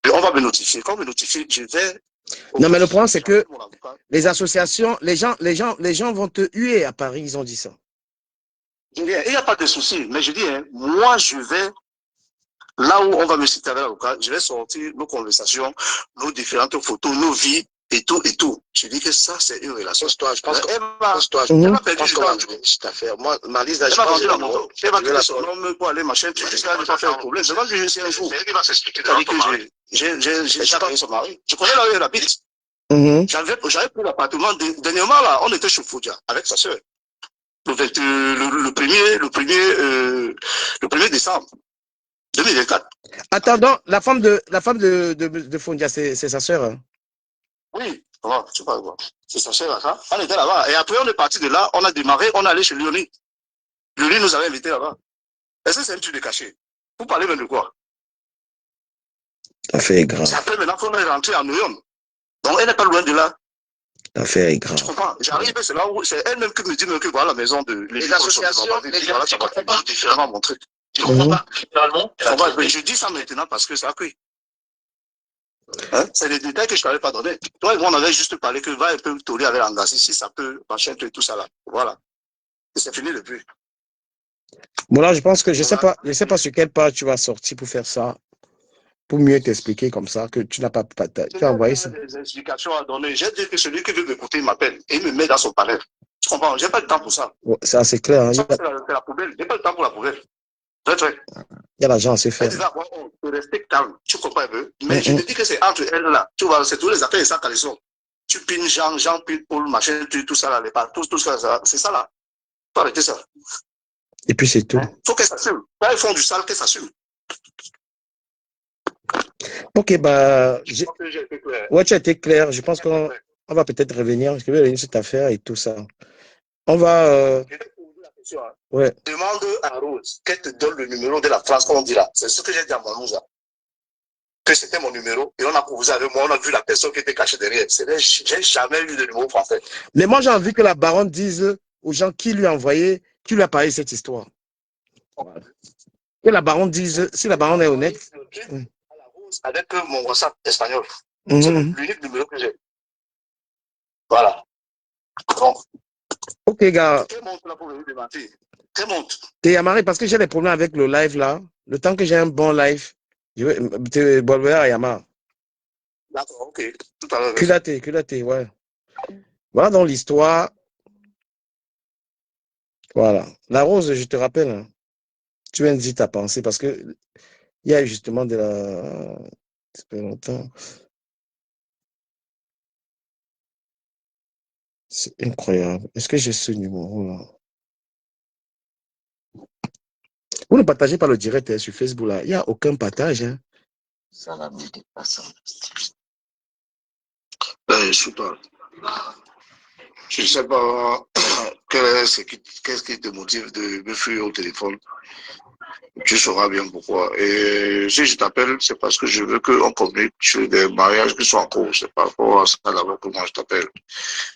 [SPEAKER 4] Et on va me notifier. Quand on me notifie, je vais...
[SPEAKER 1] Non, mais le problème, c'est que les associations, les gens vont te huer à Paris, ils ont dit ça.
[SPEAKER 4] Il n'y a pas de souci. Mais je dis, moi, je vais... Là où on va me citer avec l'avocat, je vais sortir nos conversations, nos différentes photos, nos vies et tout et tout. Je dis que ça, c'est une relation. Je pense qu'elle m'a perdu du temps. Cette affaire. Moi, Malise, elle m'a vendu la moto. Elle m'a donné son nom pour aller machin. Tu sais, elle ne va pas faire un problème. Je vais lui dire un jour. C'est elle qui va s'expliquer. J'ai changé son mari. Je connais là où elle habite. J'avais pris l'appartement. Dernièrement, là, on était chez Foudia avec sa soeur. Le 1er décembre. 2024.
[SPEAKER 1] Attends, la femme de Fondia, c'est sa sœur. Hein?
[SPEAKER 4] Oui, voilà, tu parles quoi. C'est sa sœur là. On était là-bas. Et après, on est parti de là, on a démarré, on est allé chez Lyoni. Lyoni nous avait invités là-bas. Est-ce que c'est un truc de caché? Vous parlez même de quoi?
[SPEAKER 1] L'affaire est grave.
[SPEAKER 4] C'est après maintenant qu'on est rentré en Noyon. Donc, elle n'est pas loin de là.
[SPEAKER 1] L'affaire est grave.
[SPEAKER 4] Tu comprends? J'arrive, c'est là où c'est elle-même qui me dit que voilà la maison de les associations. Voilà, ça va pas différemment mon truc. Tu comprends pas? Finalement, je dis ça maintenant parce que ça a pris. Hein? C'est des détails que je ne t'avais pas donné. Toi et moi, on avait juste parlé que va un peu tourner avec l'Angassi, si ça peut, machin, tout ça là. Voilà. Et c'est fini depuis.
[SPEAKER 1] Bon, là, je pense que je
[SPEAKER 4] Voilà.
[SPEAKER 1] sais pas sur quelle page tu vas sortir pour faire ça, pour mieux t'expliquer comme ça, que tu n'as pas, tu as envoyé ça.
[SPEAKER 4] Des explications à donner. J'ai dit que celui qui veut m'écouter, il m'appelle et il me met dans son palais. Tu comprends? J'ai pas le temps pour ça.
[SPEAKER 1] Ouais, c'est assez clair. Hein.
[SPEAKER 4] Ça, c'est la poubelle. J'ai pas le temps pour la poubelle. Très, très.
[SPEAKER 1] Il y a l'argent à se
[SPEAKER 4] Elle
[SPEAKER 1] faire.
[SPEAKER 4] disait, bon, on peut rester calme. Tu comprends un peu? Mais je te dis que c'est entre elles là. Tu vois, c'est tous les affaires et ça, caleçon. Tu pines Jean pine Paul, machin, tout ça là, les pas, tout ça, c'est ça là. Faut arrêter ça.
[SPEAKER 1] Et puis c'est tout.
[SPEAKER 4] Hein? Faut qu'elles s'assument. Quand ils font du sale, qu'elles s'assument.
[SPEAKER 1] Ok, bah,
[SPEAKER 4] Je pense que j'ai été clair.
[SPEAKER 1] ouais, tu as été clair. Je pense qu'on va peut-être revenir, parce que je vais revenir sur cette affaire et tout ça. On va.
[SPEAKER 4] Je vais te poser la question. Hein.
[SPEAKER 1] Ouais.
[SPEAKER 4] Demande à Rose qu'elle te donne le numéro de la France, comme on dit là. C'est ce que j'ai dit à Manouza. Que c'était mon numéro. Et on a causé avec moi, on a vu la personne qui était cachée derrière. J'ai jamais eu de numéro français.
[SPEAKER 1] Mais moi, j'ai envie que la baronne dise aux gens qui lui a envoyé, qui lui a parlé cette histoire. Voilà. Que la baronne dise, si la baronne est honnête.
[SPEAKER 4] Avec mon WhatsApp espagnol.
[SPEAKER 1] C'est
[SPEAKER 4] l'unique numéro que j'ai. Voilà. Donc,
[SPEAKER 1] ok, gars.
[SPEAKER 4] Quelle montre là pour venir démentir? Quelle montre?
[SPEAKER 1] T'es amarré parce que j'ai des problèmes avec le live là. Le temps que j'ai un bon live, je vais te bolver à Yama.
[SPEAKER 4] D'accord, ok. Tout à l'heure.
[SPEAKER 1] Culaté, ouais. Voilà dans l'histoire. Voilà. La rose, je te rappelle, hein, tu viens de dire ta pensée parce que il y a justement de la. Ça fait longtemps. C'est incroyable. Est-ce que j'ai ce numéro-là? Vous ne partagez pas le direct hein, sur Facebook là. Il n'y a aucun partage. Hein.
[SPEAKER 4] Ça va me dépasser. Je ne sais pas qu'est-ce qui te motive de me fuir au téléphone. Tu sauras bien pourquoi. Et si je t'appelle, c'est parce que je veux qu'on communique sur des mariages qui sont en cours. C'est par rapport à ça d'abord que moi je t'appelle.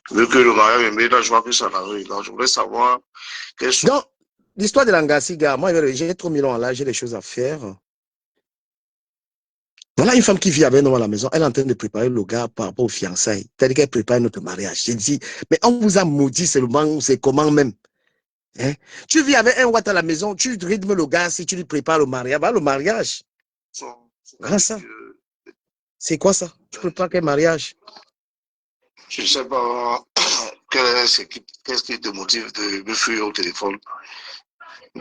[SPEAKER 4] Je veux que le mariage est mis là, je vois que ça n'arrive. Donc je voulais savoir quels sont.
[SPEAKER 1] Donc, l'histoire de l'Angassi, gars, moi j'ai trop mis long là, j'ai des choses à faire. Voilà une femme qui vit avec nous à la maison, elle est en train de préparer le gars par rapport aux fiançailles. C'est-à-dire qu'elle prépare notre mariage. J'ai dit, mais on vous a maudit seulement, c'est comment même? Hein? Tu vis avec un watt à la maison, tu rythmes le gars si tu lui prépares le mariage. Bah, le mariage. Voilà ça. C'est quoi ça? Tu prépares quel mariage?
[SPEAKER 4] Je ne sais pas qu'est-ce qui te motive de me fuir au téléphone.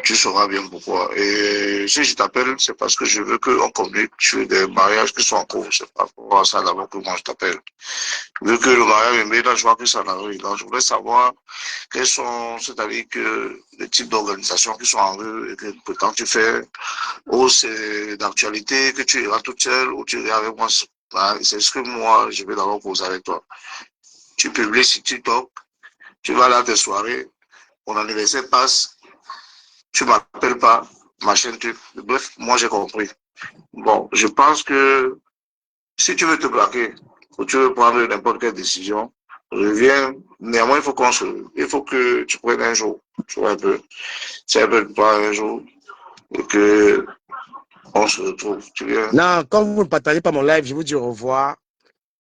[SPEAKER 4] Tu sauras bien pourquoi. Et si je t'appelle, c'est parce que je veux qu'on communique sur des mariages qui sont en cours. C'est par rapport à ça d'abord que moi je t'appelle. Je veux que le mariage est mis là, je vois que ça n'arrive. Donc je voulais savoir quels sont, c'est-à-dire que les types d'organisations qui sont en rue et que quand tu fais, ou c'est d'actualité, que tu iras toute seule ou tu iras avec moi. C'est ce que moi je vais d'abord poser avec toi. Tu publies sur TikTok, tu vas là tes soirées, mon anniversaire passe, tu m'appelles pas, machin truc. Bref, moi j'ai compris. Bon, je pense que si tu veux te braquer ou tu veux prendre n'importe quelle décision, reviens. Néanmoins, il faut que tu prennes un jour. Tu vois un peu. C'est un peu pas un jour et que on se retrouve. Tu viens.
[SPEAKER 1] Non, quand vous ne partagez pas mon live, je vous dis au revoir.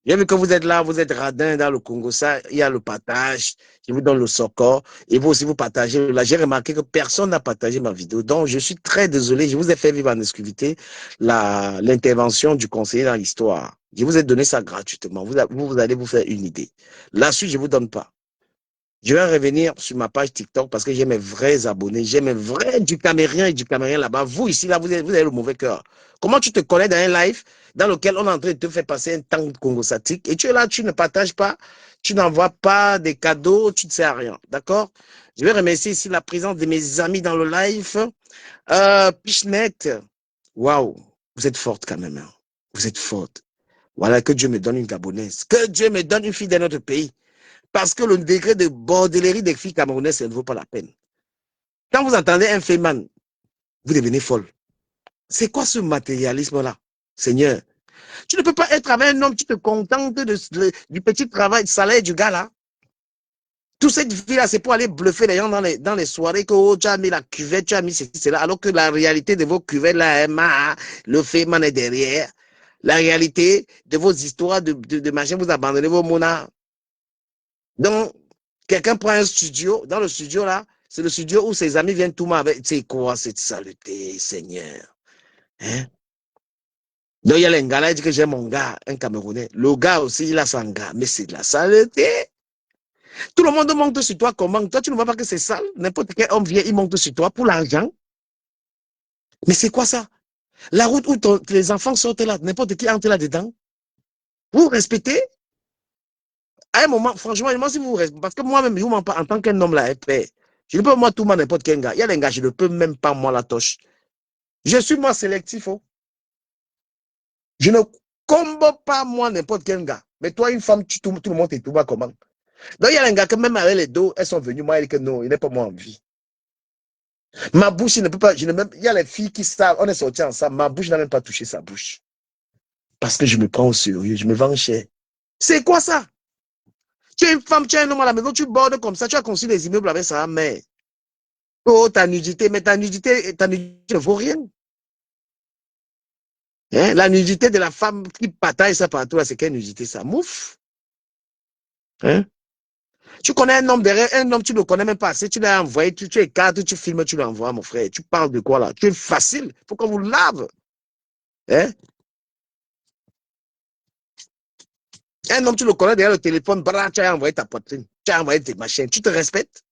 [SPEAKER 1] J'ai vu que vous êtes là, vous êtes radin dans le Congo, ça, il y a le partage, je vous donne le socor, et vous aussi vous partagez. Là, j'ai remarqué que personne n'a partagé ma vidéo, donc je suis très désolé, je vous ai fait vivre en exclusivité l'intervention du conseiller dans l'histoire. Je vous ai donné ça gratuitement, vous allez vous faire une idée. La suite, je ne vous donne pas. Je vais revenir sur ma page TikTok parce que j'ai mes vrais abonnés, j'ai mes vrais du Cameroun et du Cameroun là-bas. Vous ici, là, vous avez le mauvais cœur. Comment tu te connais dans un live dans lequel on est en train de te faire passer un temps congo-satique et tu es là, tu ne partages pas, tu n'envoies pas des cadeaux, tu ne sais à rien. D'accord? Je vais remercier ici la présence de mes amis dans le live. Pichnet, waouh, vous êtes forte quand même. Hein. Vous êtes forte. Voilà, que Dieu me donne une Gabonaise. Que Dieu me donne une fille de notre pays. Parce que le degré de bordellerie des filles camerounaises, ça ne vaut pas la peine. Quand vous entendez un féman, vous devenez folle. C'est quoi ce matérialisme-là, Seigneur? Tu ne peux pas être avec un homme, tu te contentes du petit travail, du salaire du gars là. Toute cette vie-là, c'est pour aller bluffer les gens dans les soirées que oh, tu as mis la cuvette, tu as mis ceci, cela, alors que la réalité de vos cuvettes là, le féman est derrière.
[SPEAKER 5] la réalité de vos histoires de machin, vous abandonnez vos monarques. Donc, quelqu'un prend un studio, dans le studio là, c'est le studio où ses amis viennent tout mal avec, c'est quoi cette saleté, Seigneur? Hein? Donc, il y a les gars là, il dit que j'ai mon gars, un Camerounais. Le gars aussi, il a son gars, mais c'est de la saleté. Tout le monde monte sur toi comment? Toi, tu ne vois pas que c'est sale? N'importe quel homme vient, il monte sur toi pour l'argent. Mais c'est quoi ça? La route où les enfants sortent là, n'importe qui entre là-dedans. Vous respectez? À un moment, franchement, moi, si vous respectez, parce que moi-même, je vous mens pas, en tant qu'un homme là, épais, je ne peux moi tout moi n'importe quel gars. Il y a des gars, je ne peux même pas moi la toche. Je suis moi sélectif. Oh. Je ne combo pas moi n'importe quel gars. Mais toi, une femme, tout le monde est tout bas comment? Donc il y a un gars que même avec les dos, elles sont venues, moi, elle dit que non, il n'est pas moi en vie. Ma bouche, il ne peut pas, il y a les filles qui savent, on est sortis ensemble, ma bouche n'a même pas touché sa bouche. Parce que je me prends au sérieux, je me vends cher. C'est quoi ça? Tu es une femme, tu es un homme à la maison, tu bordes comme ça, tu as construit des immeubles avec sa mère. Oh, ta nudité, mais ta nudité ne vaut rien. Hein? La nudité de la femme qui bataille ça partout, c'est quelle nudité ça? Mouf. Hein? Tu connais un homme derrière, un homme, tu ne le connais même pas assez, tu l'as envoyé, tu écartes, tu filmes, tu l'envoies, mon frère. Tu parles de quoi là? Tu es facile, il faut qu'on vous lave. Hein? Un homme, tu le connais derrière le téléphone, bra, tu as envoyé ta poitrine, tu as envoyé tes machines, tu te respectes?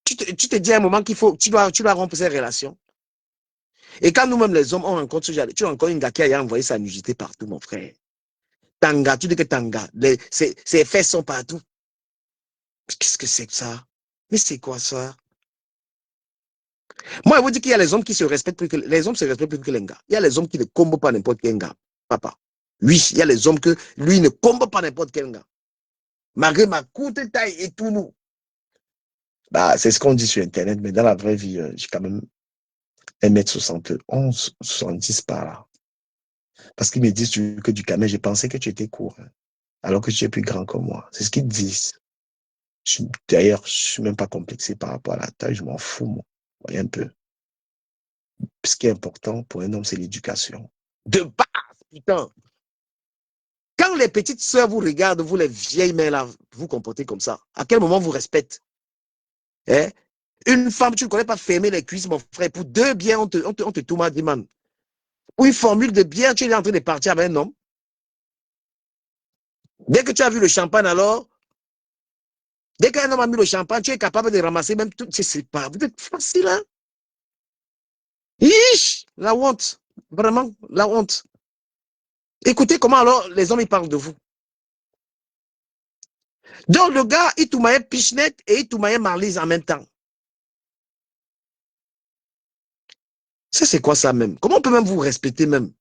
[SPEAKER 5] Tu te dis à un moment qu'il faut, tu dois rompre ces relations. Et quand nous-mêmes les hommes, on rencontre ce genre, tu rencontres une gars qui a envoyé sa nudité partout, mon frère. Tanga, tu dis que Tanga, ses fesses sont partout. Qu'est-ce que c'est que ça? Mais c'est quoi ça? Moi, je vous dis qu'il y a les hommes qui se respectent plus que les hommes se respectent plus que les gars. Il y a les hommes qui ne combent pas n'importe quel gars. Papa. Oui, il y a les hommes que lui ne combat pas n'importe quel gars. Malgré ma courte taille et tout nous. Bah, c'est ce qu'on dit sur Internet, mais dans la vraie vie, j'ai quand même 1m71, 70 par là. Parce qu'ils me disent que du camel, j'ai pensé que tu étais court, hein, alors que tu es plus grand que moi. C'est ce qu'ils disent. D'ailleurs, je ne suis même pas complexé par rapport à la taille, je m'en fous, moi. Voyez un peu. Ce qui est important pour un homme, c'est l'éducation. De base, putain. Quand les petites sœurs vous regardent, vous les vieilles mères là, vous comportez comme ça. À quel moment vous respectez? Hein? Une femme, tu ne connais pas fermer les cuisses, mon frère. Pour deux biens, on te tout mal dit, man. Pour une formule de bière, tu es en train de partir avec un homme. Dès que tu as vu le champagne, alors, dès qu'un homme a mis le champagne, tu es capable de ramasser même tout. C'est pas, vous êtes facile, hein? Ish, la honte. Vraiment, la honte. Écoutez comment alors les hommes ils parlent de vous. Donc le gars, il toumaille Pichnet et il toumaille Marlise en même temps. Ça, c'est quoi ça même? Comment on peut même vous respecter même?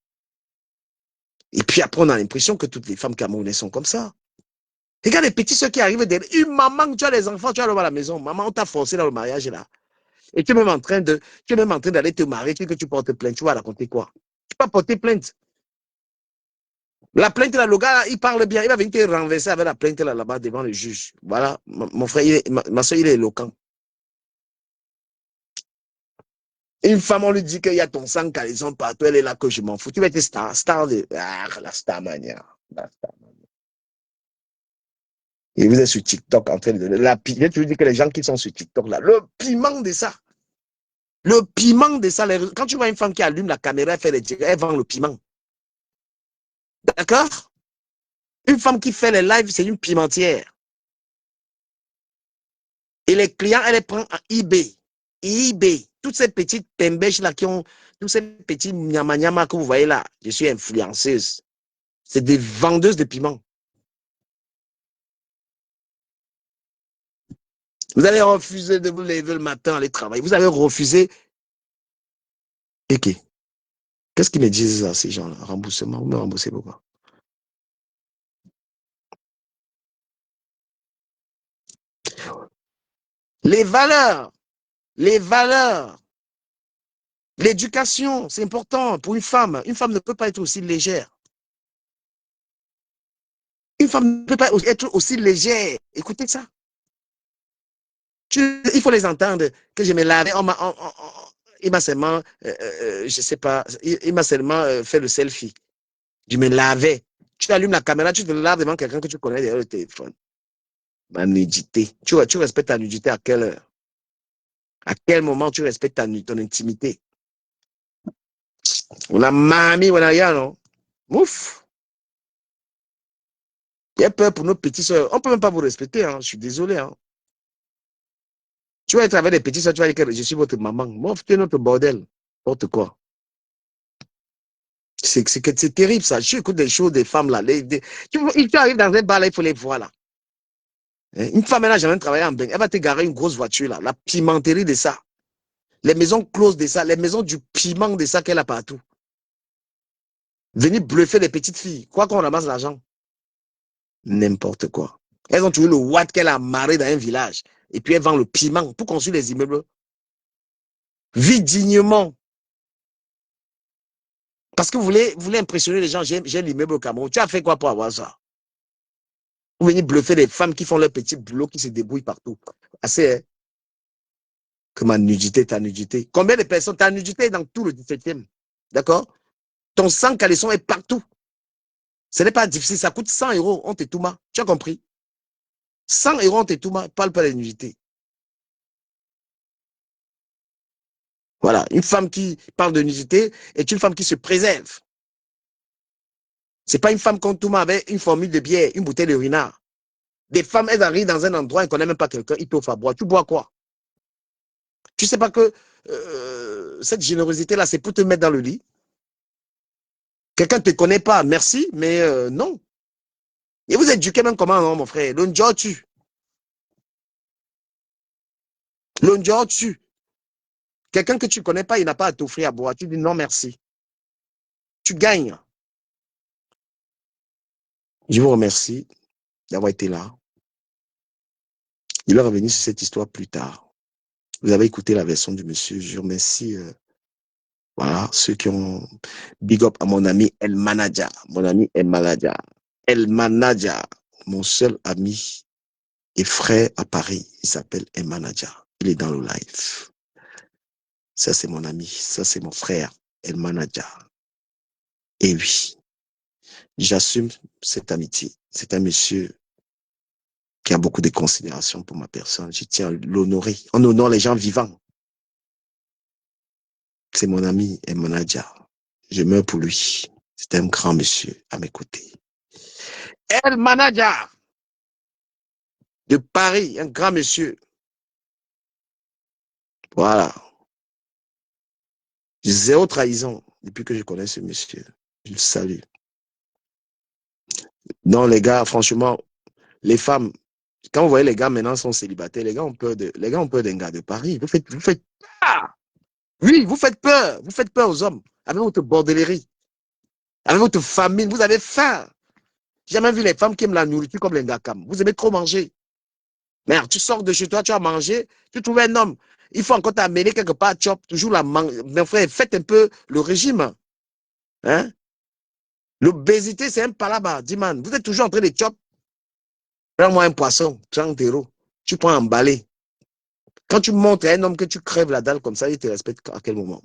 [SPEAKER 5] Et puis après, on a l'impression que toutes les femmes camerounaises sont comme ça. Regarde les petits ceux qui arrivent derrière. Une maman, tu as les enfants, tu as le à la maison. Maman, on t'a forcé dans le mariage là. Et tu es même en train d'aller te marier, que tu portes plainte. Tu vas raconter quoi? Tu vas porter plainte. La plainte là, le gars, il parle bien. Il va venir te renverser avec la plainte là-bas devant le juge. Voilà, mon frère, ma soeur, il est éloquent. Une femme, on lui dit qu'il y a ton sang calaison partout, elle est là que je m'en fous. Tu vas être star de. Ah, la star mania. La star mania. Et vous êtes sur TikTok en train de. Je te dis que les gens qui sont sur TikTok là, le piment de ça. Le piment de ça. Quand tu vois une femme qui allume la caméra, elle fait les directs, elle vend le piment. D'accord? Une femme qui fait les lives, c'est une pimentière. Et les clients, elle les prend en eBay. eBay. Toutes ces petites pembèches là qui ont. Tous ces petits nyama que vous voyez là, je suis influenceuse. C'est des vendeuses de piments. Vous avez refusé de vous lever le matin, aller travailler. Vous avez refusé. Et qu'est-ce qu'ils me disent à ces gens-là? Remboursement. Vous me remboursez pourquoi? Les valeurs, l'éducation, c'est important pour une femme. Une femme ne peut pas être aussi légère. Une femme ne peut pas être aussi légère. Écoutez ça. Il faut les entendre, que je me lavais. il m'a seulement, je sais pas, il m'a seulement fait le selfie. Je me lavais. Tu allumes la caméra, tu te laves devant quelqu'un que tu connais derrière le téléphone. Ma nudité. Tu respectes ta nudité à quelle heure? À quel moment tu respectes ton intimité? On a mamie, on a rien, non? Ouf! Il y a peur pour nos petites soeurs. On ne peut même pas vous respecter, hein. Je suis désolé, hein. Tu vas être avec des petites soeurs, tu vas dire que je suis votre maman. Moi, c'est notre bordel. N'importe quoi. C'est terrible, ça. Je écoute des choses des femmes, là. Tu arrives dans un bar, là, il faut les voir, là. Une femme, elle n'a jamais travaillé en bain. Elle va te garer une grosse voiture, là. La pimenterie de ça. Les maisons closes de ça. Les maisons du piment de ça qu'elle a partout. Venir bluffer les petites filles. Quoi qu'on ramasse l'argent. N'importe quoi. Elles ont trouvé le watt qu'elle a amarré dans un village. Et puis elles vendent le piment pour construire les immeubles. Vis dignement. Parce que vous voulez impressionner les gens. J'ai l'immeuble au Cameroun. Tu as fait quoi pour avoir ça? Vous venez bluffer les femmes qui font leur petit boulot, qui se débrouillent partout. Assez, hein? Que ma nudité, ta nudité. Combien de personnes? Ta nudité est dans tout le 17e. D'accord? Ton sang caleçon est partout. Ce n'est pas difficile. Ça coûte 100 €. On t'étouma. Tu as compris? 100 € on t'étouma. Parle pas de nudité. Voilà. Une femme qui parle de nudité est une femme qui se préserve. C'est pas une femme qu'on tourne avec une formule de bière, une bouteille de renard. Des femmes, elles arrivent dans un endroit, elles ne connaissent même pas quelqu'un, ils t'offrent à boire. Tu bois quoi? Tu sais pas que cette générosité-là, c'est pour te mettre dans le lit. Quelqu'un ne te connaît pas, merci, mais non. Et vous éduquez même comment, non, mon frère? L'onjo tue. L'onjo tue. Quelqu'un que tu ne connais pas, il n'a pas à t'offrir à boire. Tu dis non, merci. Tu gagnes. Je vous remercie d'avoir été là. Il va revenir sur cette histoire plus tard. Vous avez écouté la version du monsieur. Je remercie voilà, ceux qui ont big up à mon ami El Manaja. Mon ami El Manaja. El Manaja, mon seul ami et frère à Paris. Il s'appelle El Manaja. Il est dans le live. Ça, c'est mon ami. Ça, c'est mon frère, El Manaja. Et oui, j'assume cette amitié. C'est un monsieur qui a beaucoup de considération pour ma personne. Je tiens à l'honorer. On honore les gens vivants. C'est mon ami El Manaja. Je meurs pour lui. C'est un grand monsieur à mes côtés. El Manaja de Paris, un grand monsieur. Voilà. Zéro trahison depuis que je connais ce monsieur. Je le salue. Non, les gars, franchement, les femmes, quand vous voyez les gars maintenant sont célibataires, les gars ont peur d'un gars de Paris. Vous faites peur. Oui, vous faites peur. Vous faites peur aux hommes. Avec votre bordellerie. Avec votre famine. Vous avez faim. J'ai jamais vu les femmes qui aiment la nourriture comme les Ngakam. Vous aimez trop manger. Merde, tu sors de chez toi, tu as mangé, tu trouves un homme. Il faut encore t'amener quelque part, chop, toujours la manger. Mes frères, faites un peu le régime. Hein? L'obésité, c'est un palabre, dis man. Vous êtes toujours en train de chop. Prends-moi un poisson, 30 €. Tu prends emballé. Quand tu montres à un homme que tu crèves la dalle comme ça, il te respecte à quel moment?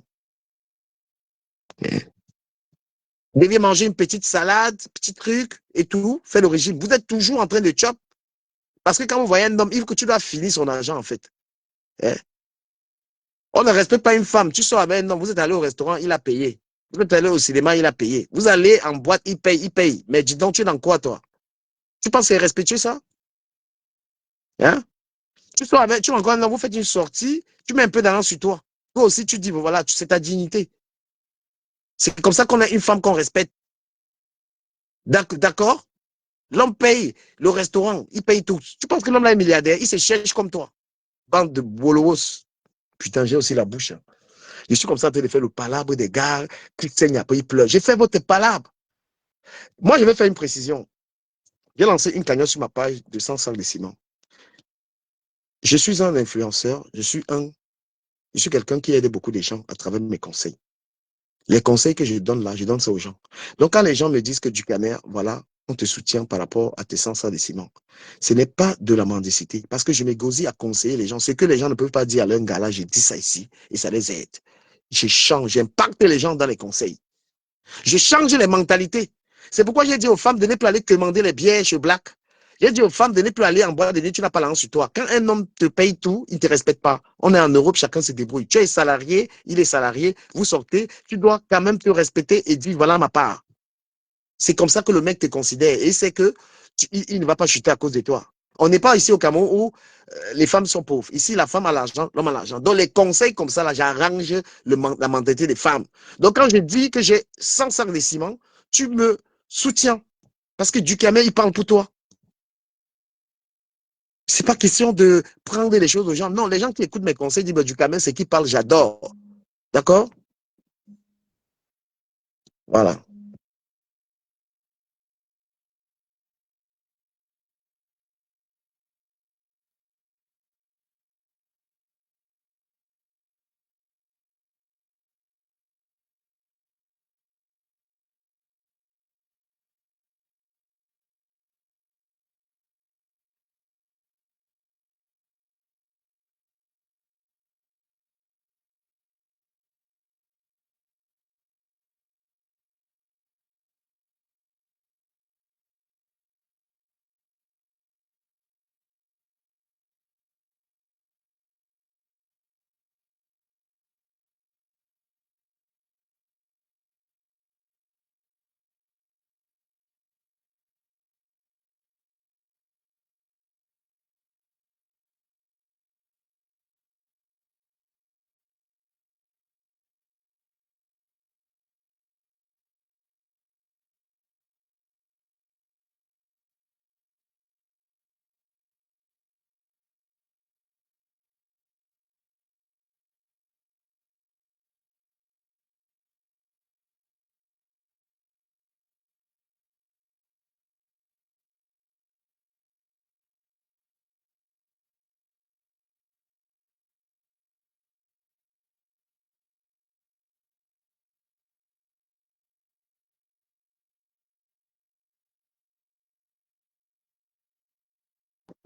[SPEAKER 5] Vous deviez manger une petite salade, petit truc et tout, faire le régime. Vous êtes toujours en train de chop. Parce que quand vous voyez un homme, il faut que tu dois finir son argent, en fait. Hein? On ne respecte pas une femme. Tu sors avec un homme, vous êtes allé au restaurant, il a payé. Vous êtes allé au cinéma, il a payé. Vous allez en boîte, il paye. Mais dis donc, tu es dans quoi, toi? Tu penses que c'est respectueux, ça? Hein? Tu sors avec, tu rencontres un homme, vous faites une sortie, tu mets un peu d'argent sur toi. Toi aussi, tu dis, voilà, c'est ta dignité. C'est comme ça qu'on a une femme qu'on respecte. D'accord? L'homme paye le restaurant, il paye tout. Tu penses que l'homme là est milliardaire, il se cherche comme toi. Bande de bolos. Putain, j'ai aussi la bouche. Hein. Je suis comme ça en train de faire le palabre des gars qui saignent après, ils pleurent. J'ai fait votre palabre. Moi, je vais faire une précision. J'ai lancé une cagnotte sur ma page de 100 sacs de ciment. Je suis un influenceur, je suis quelqu'un qui aide beaucoup de gens à travers mes conseils. Les conseils que je donne là, je donne ça aux gens. Donc, quand les gens me disent que du Camer, voilà, on te soutient par rapport à tes 100 sacs de ciment, ce n'est pas de la mendicité. Parce que je m'égosie à conseiller les gens. Ce que les gens ne peuvent pas dire à leur gars là, je dis ça ici et ça les aide. je change, j'impacte les gens dans les conseils. Je change les mentalités. C'est pourquoi j'ai dit aux femmes de ne plus aller commander les billets chez Black. J'ai dit aux femmes de ne plus aller en boîte de nuit, tu n'as pas l'argent sur toi. Quand un homme te paye tout, il ne te respecte pas. On est en Europe, chacun se débrouille. Tu es salarié, il est salarié, vous sortez, tu dois quand même te respecter et dire voilà ma part. C'est comme ça que le mec te considère et c'est que il ne va pas chuter à cause de toi. On n'est pas ici au Cameroun où les femmes sont pauvres. Ici, la femme a l'argent, l'homme a l'argent. Donc, les conseils comme ça, là, j'arrange la mentalité des femmes. Donc, quand je dis que j'ai 100 sacs de ciment, tu me soutiens. Parce que Ducamel, il parle pour toi. C'est pas question de prendre les choses aux gens. Non, les gens qui écoutent mes conseils disent, bah, Ducamel, c'est qui parle, j'adore. D'accord? Voilà.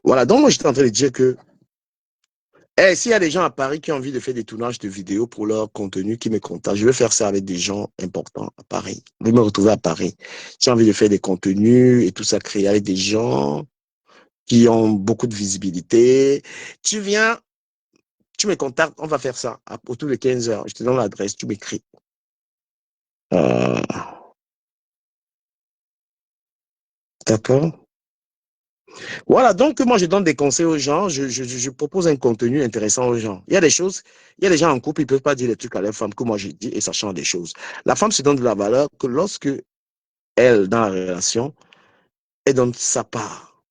[SPEAKER 5] Voilà. Donc, moi, j'étais en train de dire que s'il y a des gens à Paris qui ont envie de faire des tournages de vidéos pour leur contenu, qui me contactent, je vais faire ça avec des gens importants à Paris. Vous me retrouvez à Paris. J'ai envie de faire des contenus et tout ça, créer avec des gens qui ont beaucoup de visibilité. Tu viens, tu me contactes, on va faire ça autour de 15 heures. Je te donne l'adresse, tu m'écris. Euh, d'accord. Voilà, donc moi je donne des conseils aux gens, je propose un contenu intéressant aux gens. Il y a des choses, il y a des gens en couple, ils ne peuvent pas dire des trucs à leur femme que moi j'ai dit et ça change des choses. La femme se donne de la valeur que lorsque elle, dans la relation, elle donne sa part.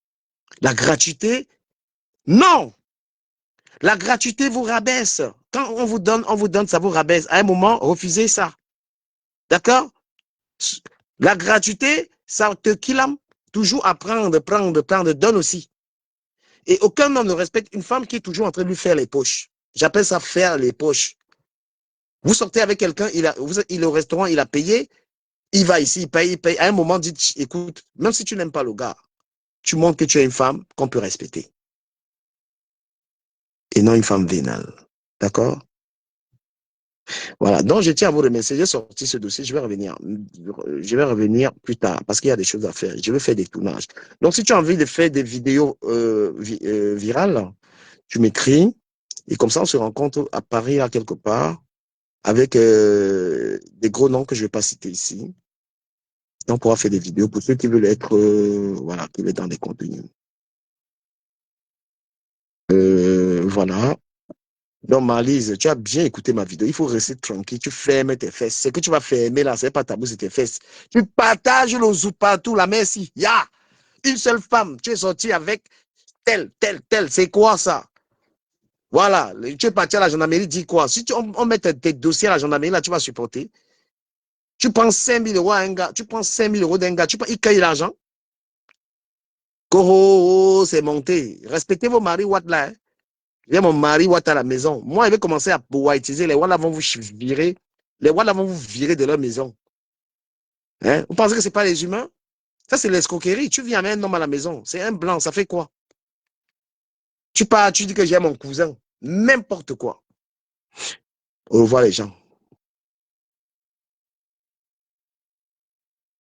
[SPEAKER 5] La gratuité, non! La gratuité vous rabaisse. Quand on vous donne, ça vous rabaisse. À un moment, refusez ça. D'accord? La gratuité, ça te kilame. Toujours à prendre, donne aussi. Et aucun homme ne respecte une femme qui est toujours en train de lui faire les poches. J'appelle ça faire les poches. Vous sortez avec quelqu'un, il est au restaurant, il a payé, il va ici, il paye. À un moment, dites, écoute, même si tu n'aimes pas le gars, tu montres que tu es une femme qu'on peut respecter. Et non une femme vénale. D'accord? Voilà. Donc, je tiens à vous remercier. J'ai sorti ce dossier. Je vais revenir. Plus tard parce qu'il y a des choses à faire. Je vais faire des tournages. Donc, si tu as envie de faire des vidéos virales, tu m'écris. Et comme ça, on se rencontre à Paris, là, quelque part, avec des gros noms que je ne vais pas citer ici. On pourra faire des vidéos pour ceux qui veulent être, voilà, qui veulent être dans des contenus. Voilà. Donc, Marlise, tu as bien écouté ma vidéo. Il faut rester tranquille. Tu fermes tes fesses. Ce que tu vas fermer là, c'est pas tabou, c'est tes fesses. Tu partages le zou partout, la merci. Ya! Une seule femme. Tu es sorti avec telle. C'est quoi ça? Voilà. Tu es parti à la gendarmerie, dis quoi? Si on met tes dossiers à la gendarmerie, là, tu vas supporter. Tu prends 5 000 euros à un gars. Tu prends 5 000 euros d'un gars. Il paye l'argent. Oh, c'est monté. Respectez vos maris, what là, hein? Il y a mon mari Watt à la maison. Moi, il vais commencer à whiteiser. Les Walla vont vous virer. Les Walla vont vous virer de leur maison. Hein? Vous pensez que ce n'est pas les humains? Ça, c'est l'escroquerie. Tu viens avec un homme à la maison. C'est un blanc. Ça fait quoi? Tu pars, tu dis que j'ai mon cousin. N'importe quoi. Au revoir, les gens.